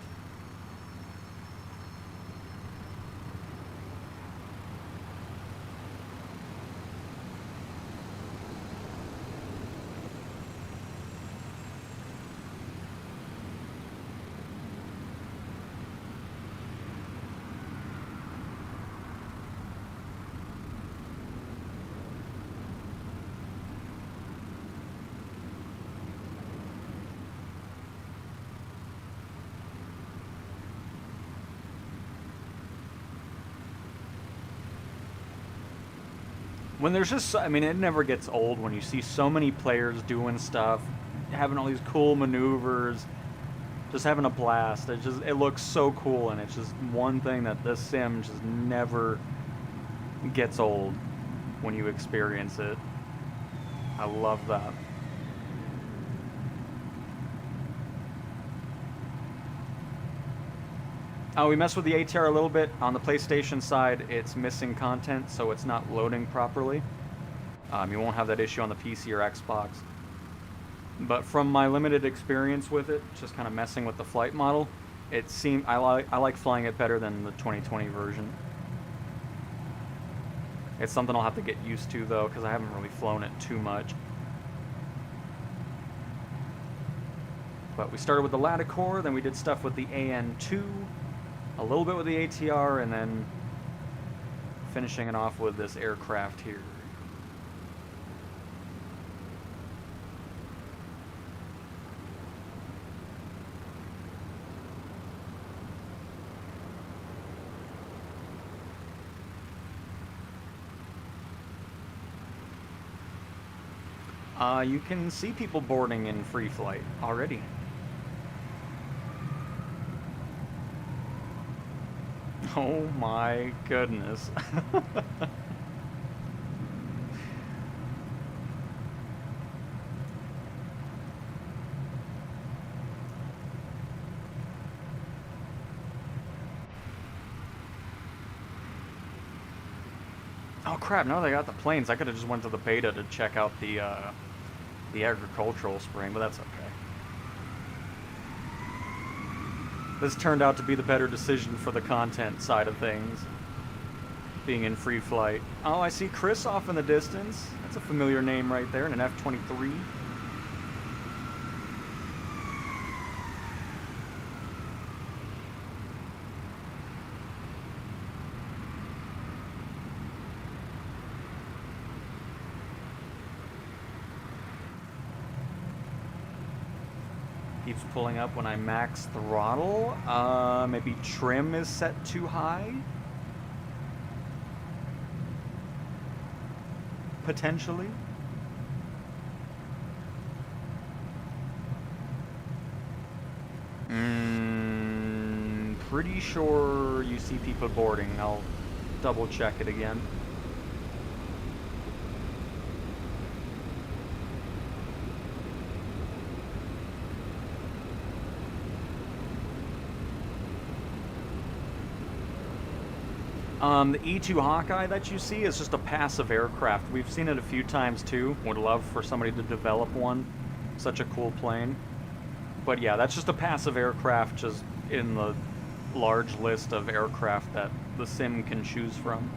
When there's just, I mean, it never gets old when you see so many players doing stuff, having all these cool maneuvers, just having a blast. It looks so cool, and it's just one thing that this sim just never gets old when you experience it. I love that. We messed with the ATR a little bit. On the PlayStation side, it's missing content, so it's not loading properly. You won't have that issue on the PC or Xbox. But from my limited experience with it, just kind of messing with the flight model, it seemed I like flying it better than the 2020 version. It's something I'll have to get used to, though, because I haven't really flown it too much. But we started with the Latecoere, then we did stuff with the AN-2, a little bit with the ATR, and then finishing it off with this aircraft here. You can see people boarding in free flight already. Oh my goodness. Oh crap, now they got the planes. I could have just went to the beta to check out the agricultural spring, but that's okay. This turned out to be the better decision for the content side of things, being in free flight. Oh, I see Chris off in the distance. That's a familiar name right there in an F-23. Keeps pulling up when I max throttle. Maybe trim is set too high? Potentially. Pretty sure you see people boarding. I'll double check it again. The E2 Hawkeye that you see is just a passive aircraft. We've seen it a few times too. Would love for somebody to develop one. Such a cool plane. But yeah, that's just a passive aircraft just in the large list of aircraft that the sim can choose from.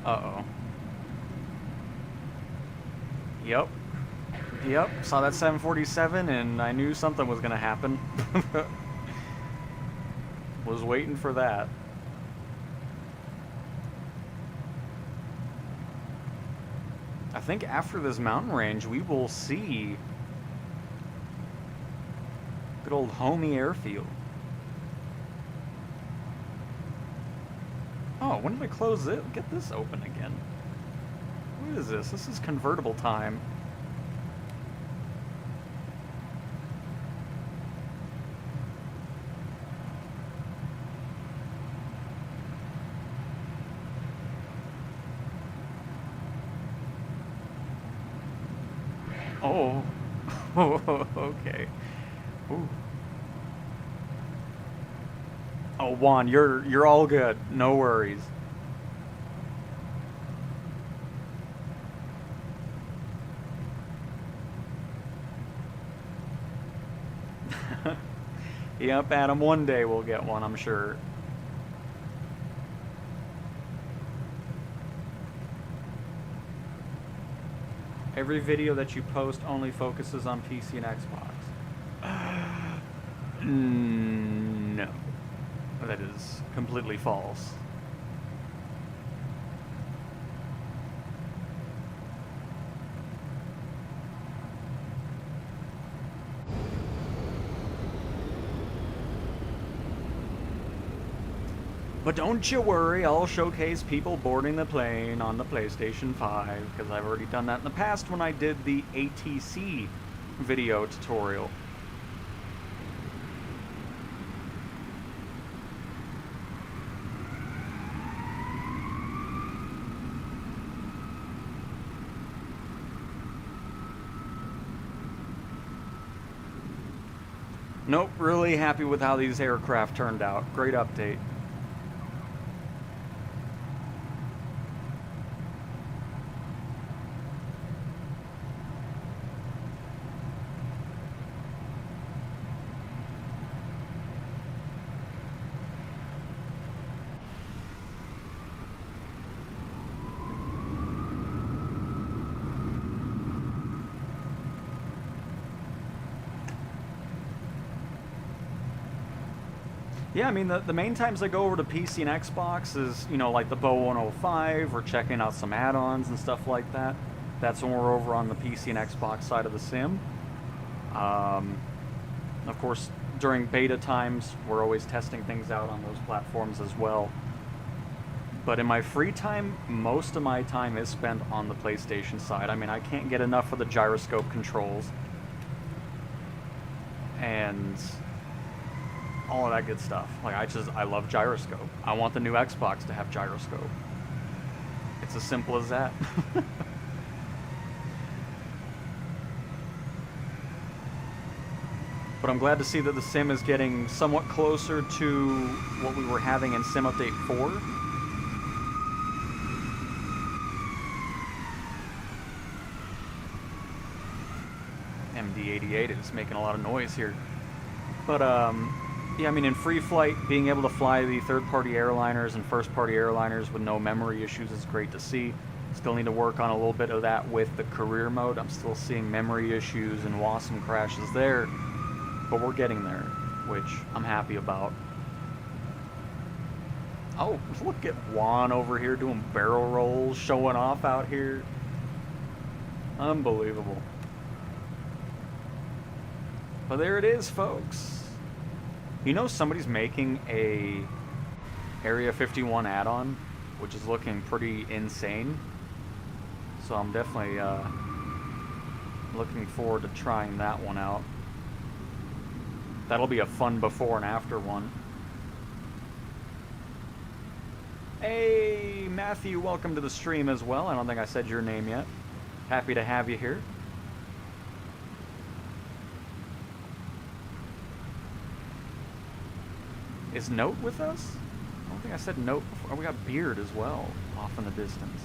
Uh-oh. Yep. Yep, saw that 747 and I knew something was gonna happen. Was waiting for that. I think after this mountain range, we will see good old homey airfield. Oh, when did I close it? Get this open again. What is this? This is convertible time. Oh. Okay. Ooh. Oh, Juan, you're all good. No worries. Yep, Adam, one day we'll get one, I'm sure. Every video that you post only focuses on PC and Xbox. No. That is completely false. But don't you worry, I'll showcase people boarding the plane on the PlayStation 5, because I've already done that in the past when I did the ATC video tutorial. Nope, really happy with how these aircraft turned out. Great update. Yeah, I mean, the main times I go over to PC and Xbox is, you know, like the Bow 105 or checking out some add-ons and stuff like that. That's when we're over on the PC and Xbox side of the sim. Of course, during beta times, we're always testing things out on those platforms as well. But in my free time, most of my time is spent on the PlayStation side. I mean, I can't get enough of the gyroscope controls. And all of that good stuff. Like, I love gyroscope. I want the new Xbox to have gyroscope. It's as simple as that. But I'm glad to see that the sim is getting somewhat closer to what we were having in Sim Update 4. MD-88 is making a lot of noise here. But, yeah, I mean, in free flight, being able to fly the third-party airliners and first-party airliners with no memory issues is great to see. Still need to work on a little bit of that with the career mode. I'm still seeing memory issues and WASM crashes there, but we're getting there, which I'm happy about. Oh, look at Juan over here doing barrel rolls, showing off out here. Unbelievable. But there it is, folks. You know, somebody's making a Area 51 add-on, which is looking pretty insane. So I'm definitely looking forward to trying that one out. That'll be a fun before and after one. Hey, Matthew, welcome to the stream as well. I don't think I said your name yet. Happy to have you here. Is Note with us? I don't think I said Note before. Oh, we got Beard as well, off in the distance.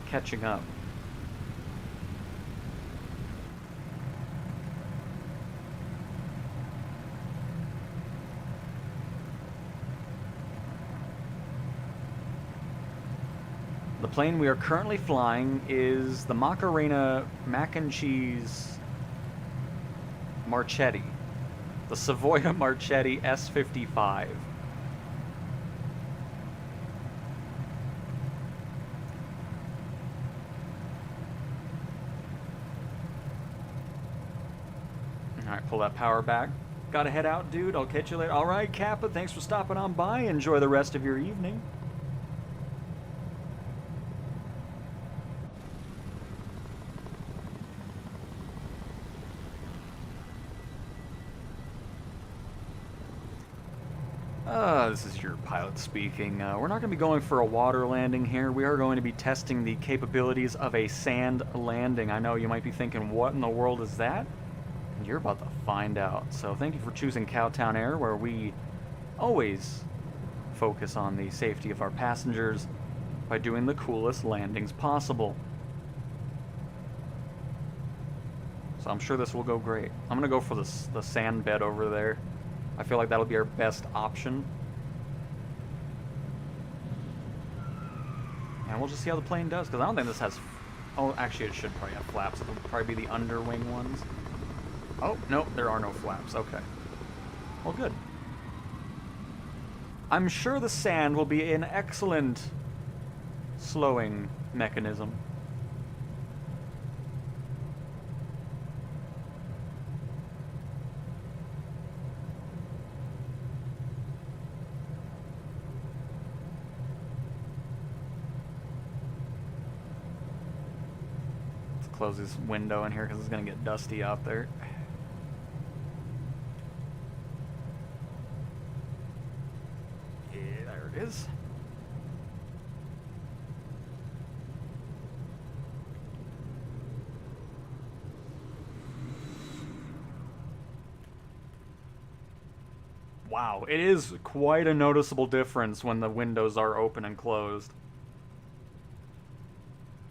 Catching up. The plane we are currently flying is the Macarena Mac and Cheese Marchetti. The Savoia-Marchetti S.55. Alright, pull that power back. Gotta head out, dude. I'll catch you later. Alright, Kappa, thanks for stopping on by. Enjoy the rest of your evening. This is your pilot speaking. We're not going to be going for a water landing here. We are going to be testing the capabilities of a sand landing. I know you might be thinking, what in the world is that? And you're about to find out. So thank you for choosing Cowtown Air, where we always focus on the safety of our passengers by doing the coolest landings possible. So I'm sure this will go great. I'm going to go for the sand bed over there. I feel like that'll be our best option. And we'll just see how the plane does, because I don't think this has... Oh, actually it should probably have flaps. It'll probably be the underwing ones. Oh, no, there are no flaps. Okay. Well, good. I'm sure the sand will be an excellent slowing mechanism. Close this window in here because it's going to get dusty out there. Yeah, there it is. Wow, it is quite a noticeable difference when the windows are open and closed.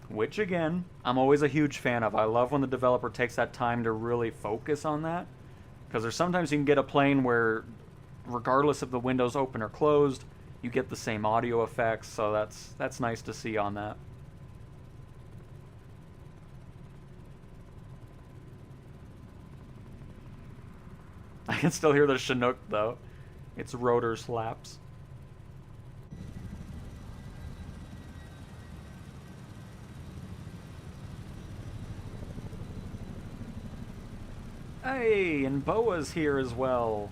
Which, again, I'm always a huge fan of. I love when the developer takes that time to really focus on that. Because there's sometimes you can get a plane where, regardless if the window's open or closed, you get the same audio effects, so that's nice to see on that. I can still hear the Chinook, though. Its rotor slaps. Hey, and Boa's here as well.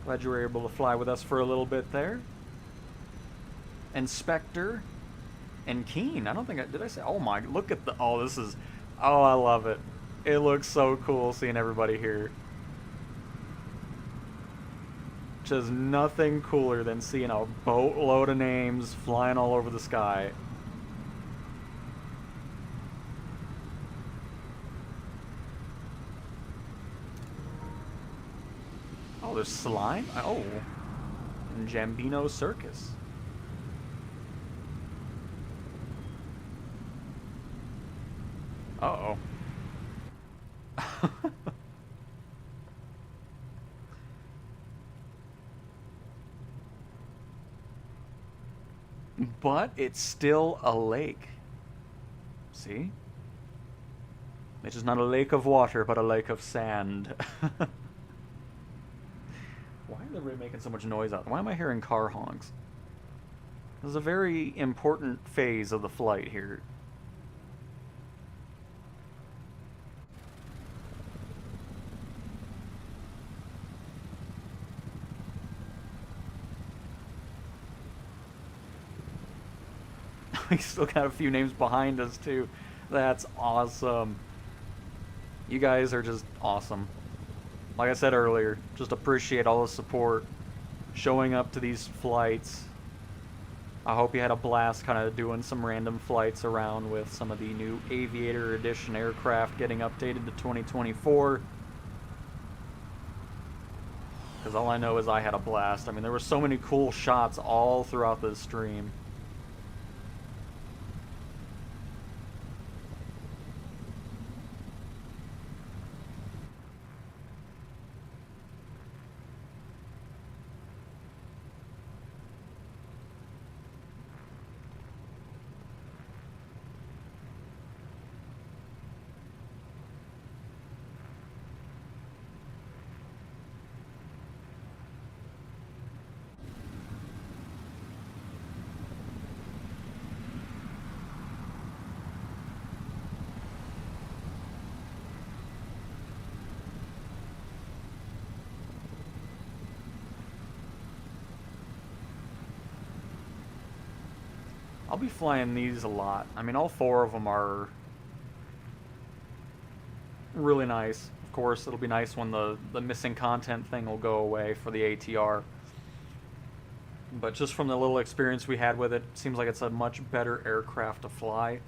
Glad you were able to fly with us for a little bit there. And Spectre. And Keen. I don't think did I say... Oh my, look at the... Oh, this is... Oh, I love it. It looks so cool seeing everybody here. Just nothing cooler than seeing a boatload of names flying all over the sky. Oh, there's slime? Oh. And Jambino Circus. Uh-oh. But it's still a lake. See? It's just not a lake of water, but a lake of sand. Why are they really making so much noise out there? Why am I hearing car honks? This is a very important phase of the flight here. We still got a few names behind us, too. That's awesome. You guys are just awesome. Like I said earlier, just appreciate all the support, showing up to these flights. I hope you had a blast kind of doing some random flights around with some of the new Aviator Edition aircraft getting updated to 2024. Because all I know is I had a blast. I mean, there were so many cool shots all throughout the stream. I'll be flying these a lot. I mean, all 4 of them are really nice. Of course, it'll be nice when the missing content thing will go away for the ATR. But just from the little experience we had with it, seems like it's a much better aircraft to fly.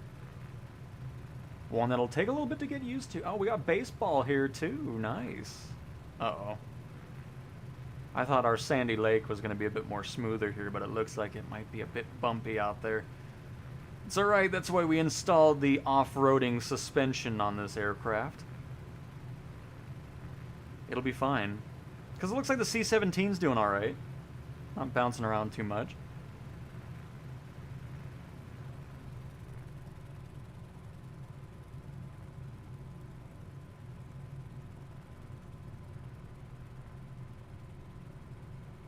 One that'll take a little bit to get used to. Oh, we got baseball here too. Nice. Uh-oh. I thought our sandy lake was going to be a bit more smoother here, but it looks like it might be a bit bumpy out there. It's alright, that's why we installed the off-roading suspension on this aircraft. It'll be fine. Because it looks like the C-17's doing alright. Not bouncing around too much.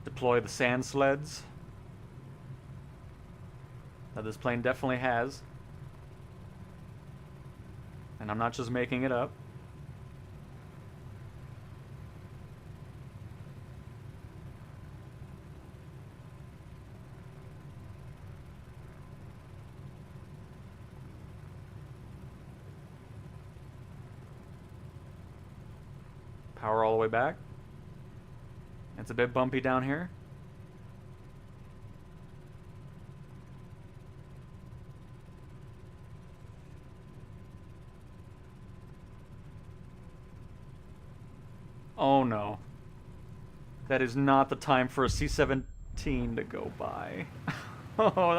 Deploy the sand sleds that this plane definitely has. And I'm not just making it up. Power all the way back. It's a bit bumpy down here. Oh no. That is not the time for a C-17 to go by. Oh,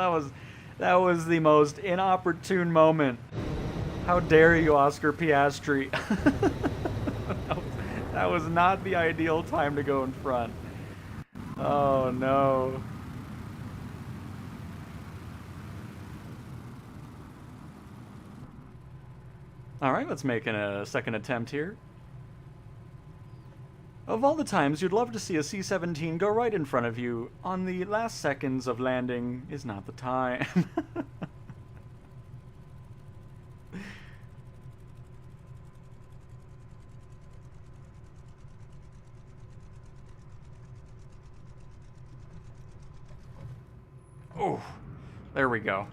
that was the most inopportune moment. How dare you, Oscar Piastri? That was not the ideal time to go in front. Oh no. Alright, let's make a second attempt here. Of all the times you'd love to see a C-17 go right in front of you, on the last seconds of landing is not the time. Oh, there we go.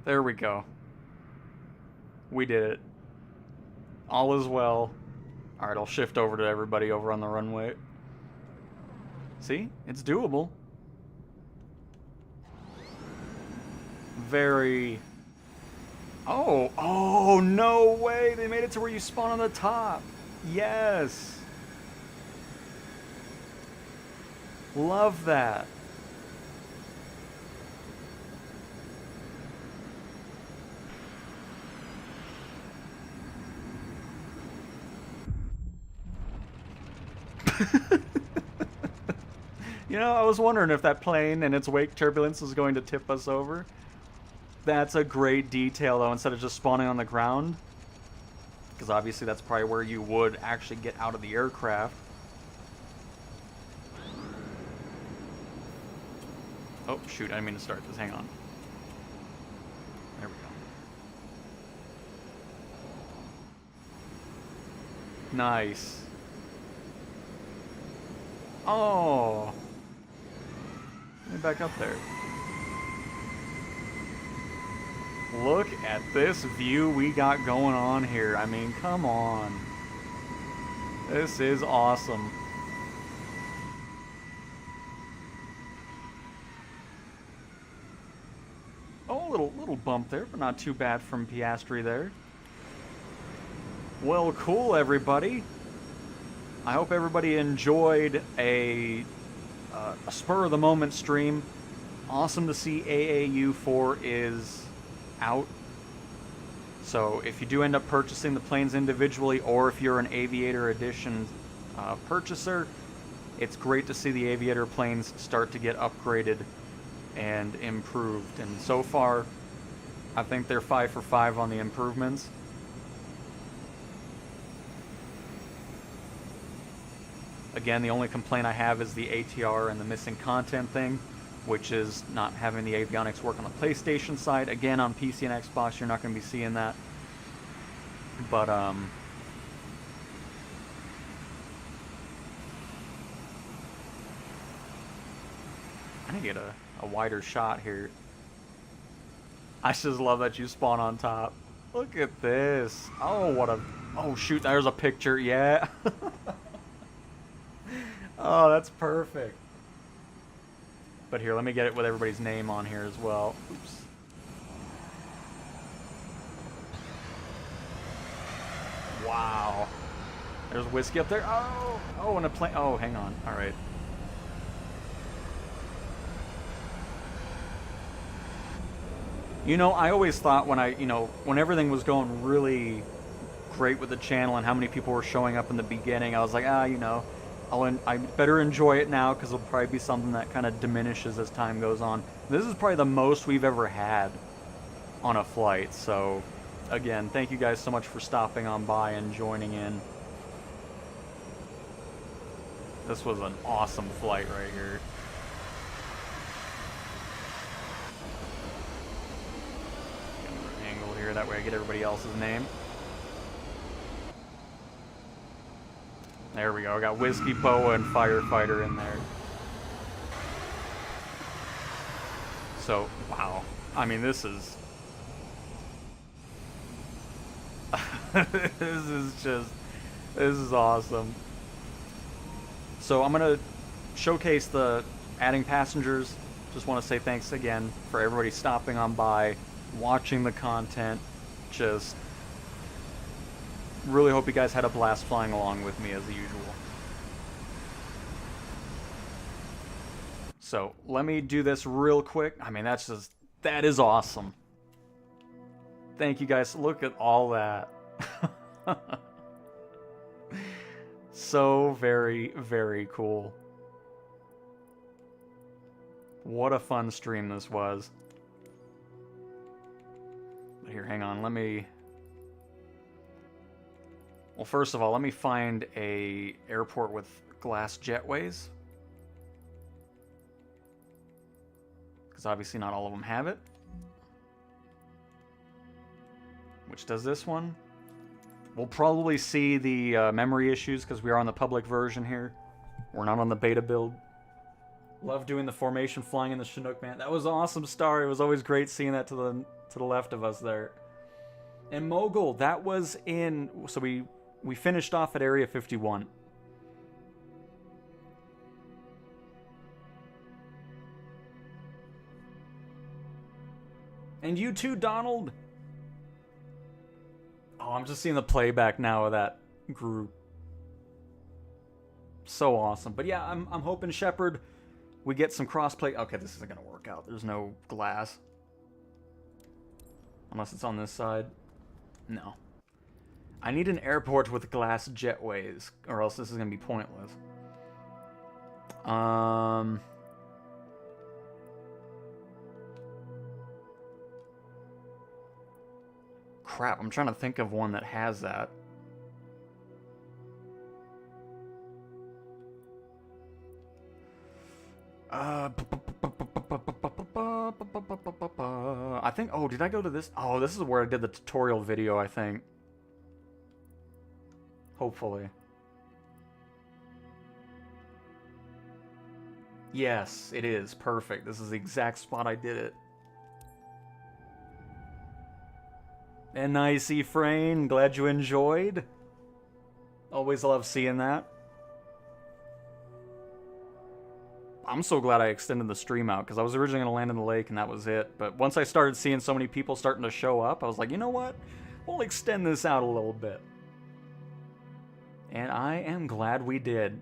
There we go. We did it. All is well. Alright, I'll shift over to everybody over on the runway. See? It's doable. Very... Oh! Oh, no way! They made it to where you spawn on the top! Yes! Love that. You know, I was wondering if that plane and its wake turbulence was going to tip us over. That's a great detail, though, instead of just spawning on the ground. Because obviously that's probably where you would actually get out of the aircraft. Oh, shoot, I didn't mean to start this. Hang on. There we go. Nice. Oh. Let me back up there. Look at this view we got going on here. I mean, come on. This is awesome. Oh, little bump there, but not too bad from Piastri there. Well, cool, everybody. I hope everybody enjoyed a spur-of-the-moment stream. Awesome to see AAU4 is out. So if you do end up purchasing the planes individually, or if you're an Aviator Edition purchaser, it's great to see the Aviator planes start to get upgraded and improved. And so far, I think they're 5 for 5 on the improvements. Again, the only complaint I have is the ATR and the missing content thing, which is not having the avionics work on the PlayStation side. Again, on PC and Xbox, you're not going to be seeing that. But, I need to get a wider shot here. I just love that you spawn on top. Look at this. Oh, what a... Oh, shoot, there's a picture. Yeah. Oh, that's perfect. But here, let me get it with everybody's name on here as well. Oops. Wow. There's whiskey up there. Oh, oh, and a plane. Oh, hang on. All right. You know, I always thought when when everything was going really great with the channel and how many people were showing up in the beginning, I was like, I better enjoy it now because it'll probably be something that kind of diminishes as time goes on. This is probably the most we've ever had on a flight, so again, thank you guys so much for stopping on by and joining in. This was an awesome flight right here. Angle here, that way I get everybody else's name. There we go, I got Whiskey, Boa, and Firefighter in there. So, wow. I mean, this is... this is awesome. So I'm going to showcase the adding passengers. Just want to say thanks again for everybody stopping on by, watching the content. Just really hope you guys had a blast flying along with me as usual. So let me do this real quick. I mean, that is awesome. Thank you guys. Look at all that. So very, very cool. What a fun stream this was. But here, hang on. Let me... Well, first of all, let me find a airport with glass jetways. Because obviously not all of them have it. Which does this one? We'll probably see the memory issues because we are on the public version here. We're not on the beta build. Love doing the formation flying in the Chinook, man. That was awesome, Star. It was always great seeing that to the left of us there. And Mogul, that was in... So we finished off at Area 51. And you too, Donald. Oh, I'm just seeing the playback now of that group. So awesome. But yeah, I'm hoping, Shepard, we get some crossplay. Okay, this isn't going to work out. There's no glass. Unless it's on this side. No. I need an airport with glass jetways, or else this is going to be pointless. Crap, I'm trying to think of one that has that. I think... Oh, did I go to this? Oh, this is where I did the tutorial video, I think. Hopefully. Yes, it is. Perfect. This is the exact spot I did it. And nice, Ephraim. Glad you enjoyed. Always love seeing that. I'm so glad I extended the stream out, because I was originally going to land in the lake and that was it. But once I started seeing so many people starting to show up, I was like, you know what? We'll extend this out a little bit. And I am glad we did.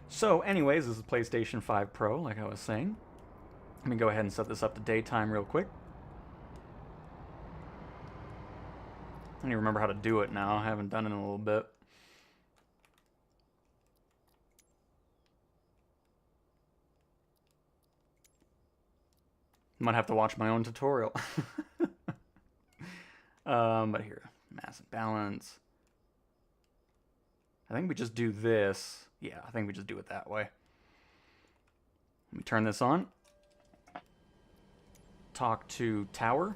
So anyways, this is PlayStation 5 Pro, like I was saying. Let me go ahead and set this up to daytime real quick. I don't even remember how to do it now. I haven't done it in a little bit. Might have to watch my own tutorial. But here, mass and balance. I think we just do this. Yeah, I think we just do it that way. Let me turn this on. Talk to tower.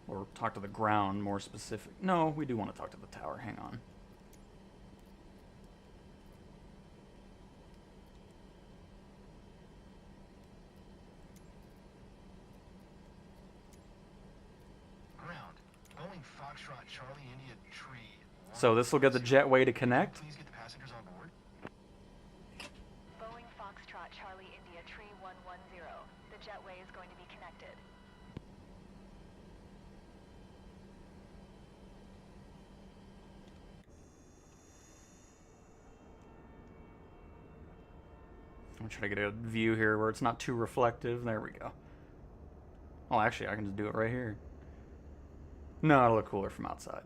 Or talk to the ground, more specific. No, we do want to talk to the tower. Hang on. So this will get the jetway to connect. Please get the passengers on board. Boeing Foxtrot Charlie India Tree 110. The jetway is going to be connected. I'm trying to get a view here where it's not too reflective. There we go. Oh, actually, I can just do it right here. No, it'll look cooler from outside.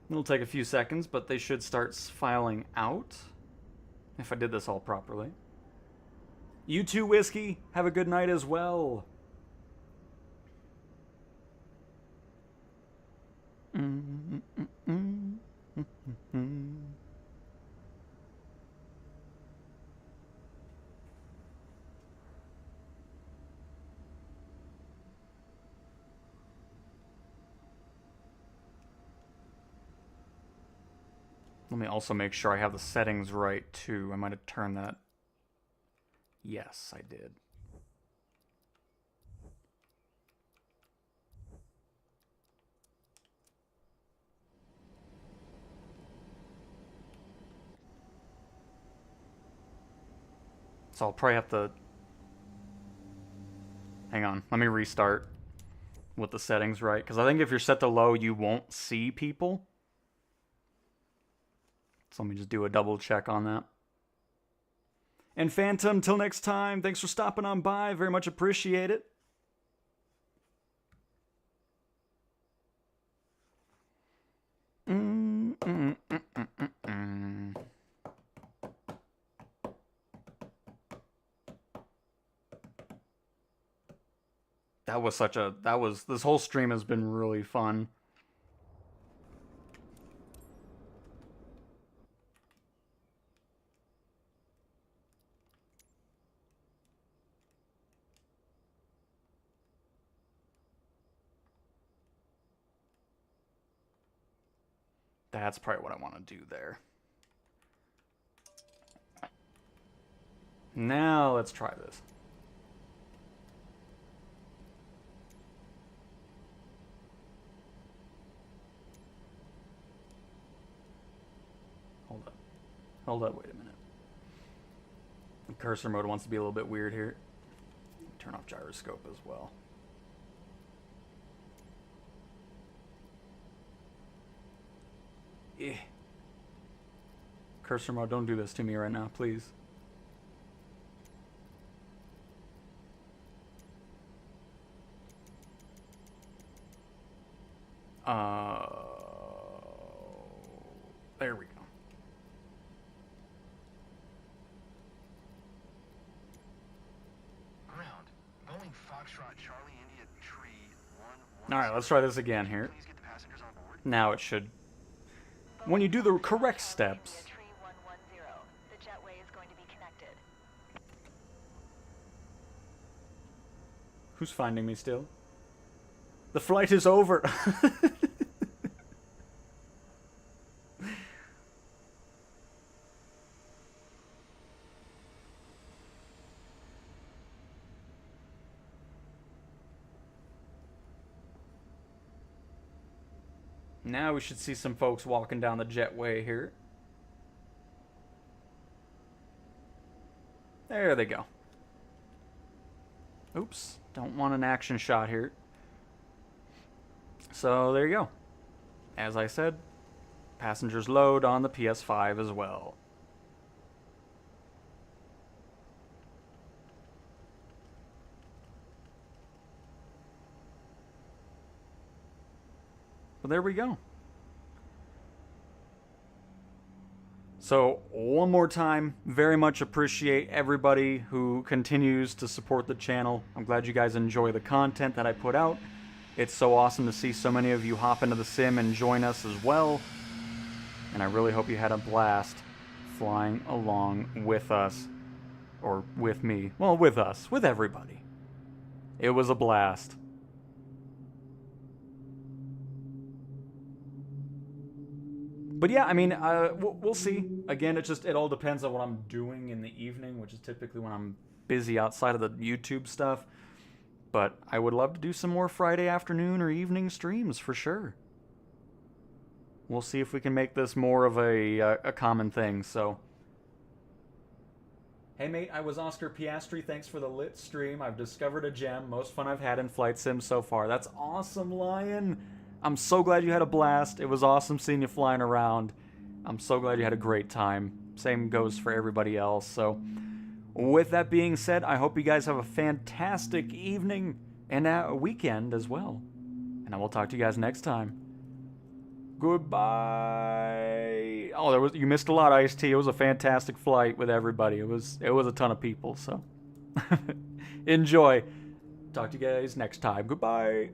It'll take a few seconds, but they should start filing out if I did this all properly. You too, Whiskey. Have a good night as well. Let me also make sure I have the settings right, too. I might have turned that. Yes, I did. So I'll probably have to... Hang on, let me restart with the settings right. Because I think if you're set to low, you won't see people. So let me just do a double check on that. And Phantom, till next time, thanks for stopping on by. Very much appreciate it. That was such a... This whole stream has been really fun. That's probably what I want to do there. Now let's try this. Hold up, wait a minute. The cursor mode wants to be a little bit weird here. Turn off gyroscope as well. Cursor mode, don't do this to me right now, please. There we go. Ground. Boeing Foxtrot Charlie India Tree 110. All right, let's try this again here. Please get the passengers on board. Now it should. When you do the correct steps. Tree 110. The jetway is going to be connected. Who's finding me still? The flight is over. Now we should see some folks walking down the jetway here. There they go. Oops, don't want an action shot here. So there you go. As I said, passengers load on the PS5 as well. But there we go. So, one more time, very much appreciate everybody who continues to support the channel. I'm glad you guys enjoy the content that I put out. It's so awesome to see so many of you hop into the sim and join us as well. And I really hope you had a blast flying along with us. Or with me. Well, with us. With everybody. It was a blast. But yeah, I mean, we'll see. Again, it all depends on what I'm doing in the evening, which is typically when I'm busy outside of the YouTube stuff. But I would love to do some more Friday afternoon or evening streams for sure. We'll see if we can make this more of a common thing, so. Hey mate, I was Oscar Piastri. Thanks for the lit stream. I've discovered a gem. Most fun I've had in Flight Sim so far. That's awesome, Lion. I'm so glad you had a blast. It was awesome seeing you flying around. I'm so glad you had a great time. Same goes for everybody else. So, with that being said, I hope you guys have a fantastic evening and a weekend as well. And I will talk to you guys next time. Goodbye. Oh, you missed a lot, Ice-T. It was a fantastic flight with everybody. It was a ton of people, so enjoy. Talk to you guys next time. Goodbye.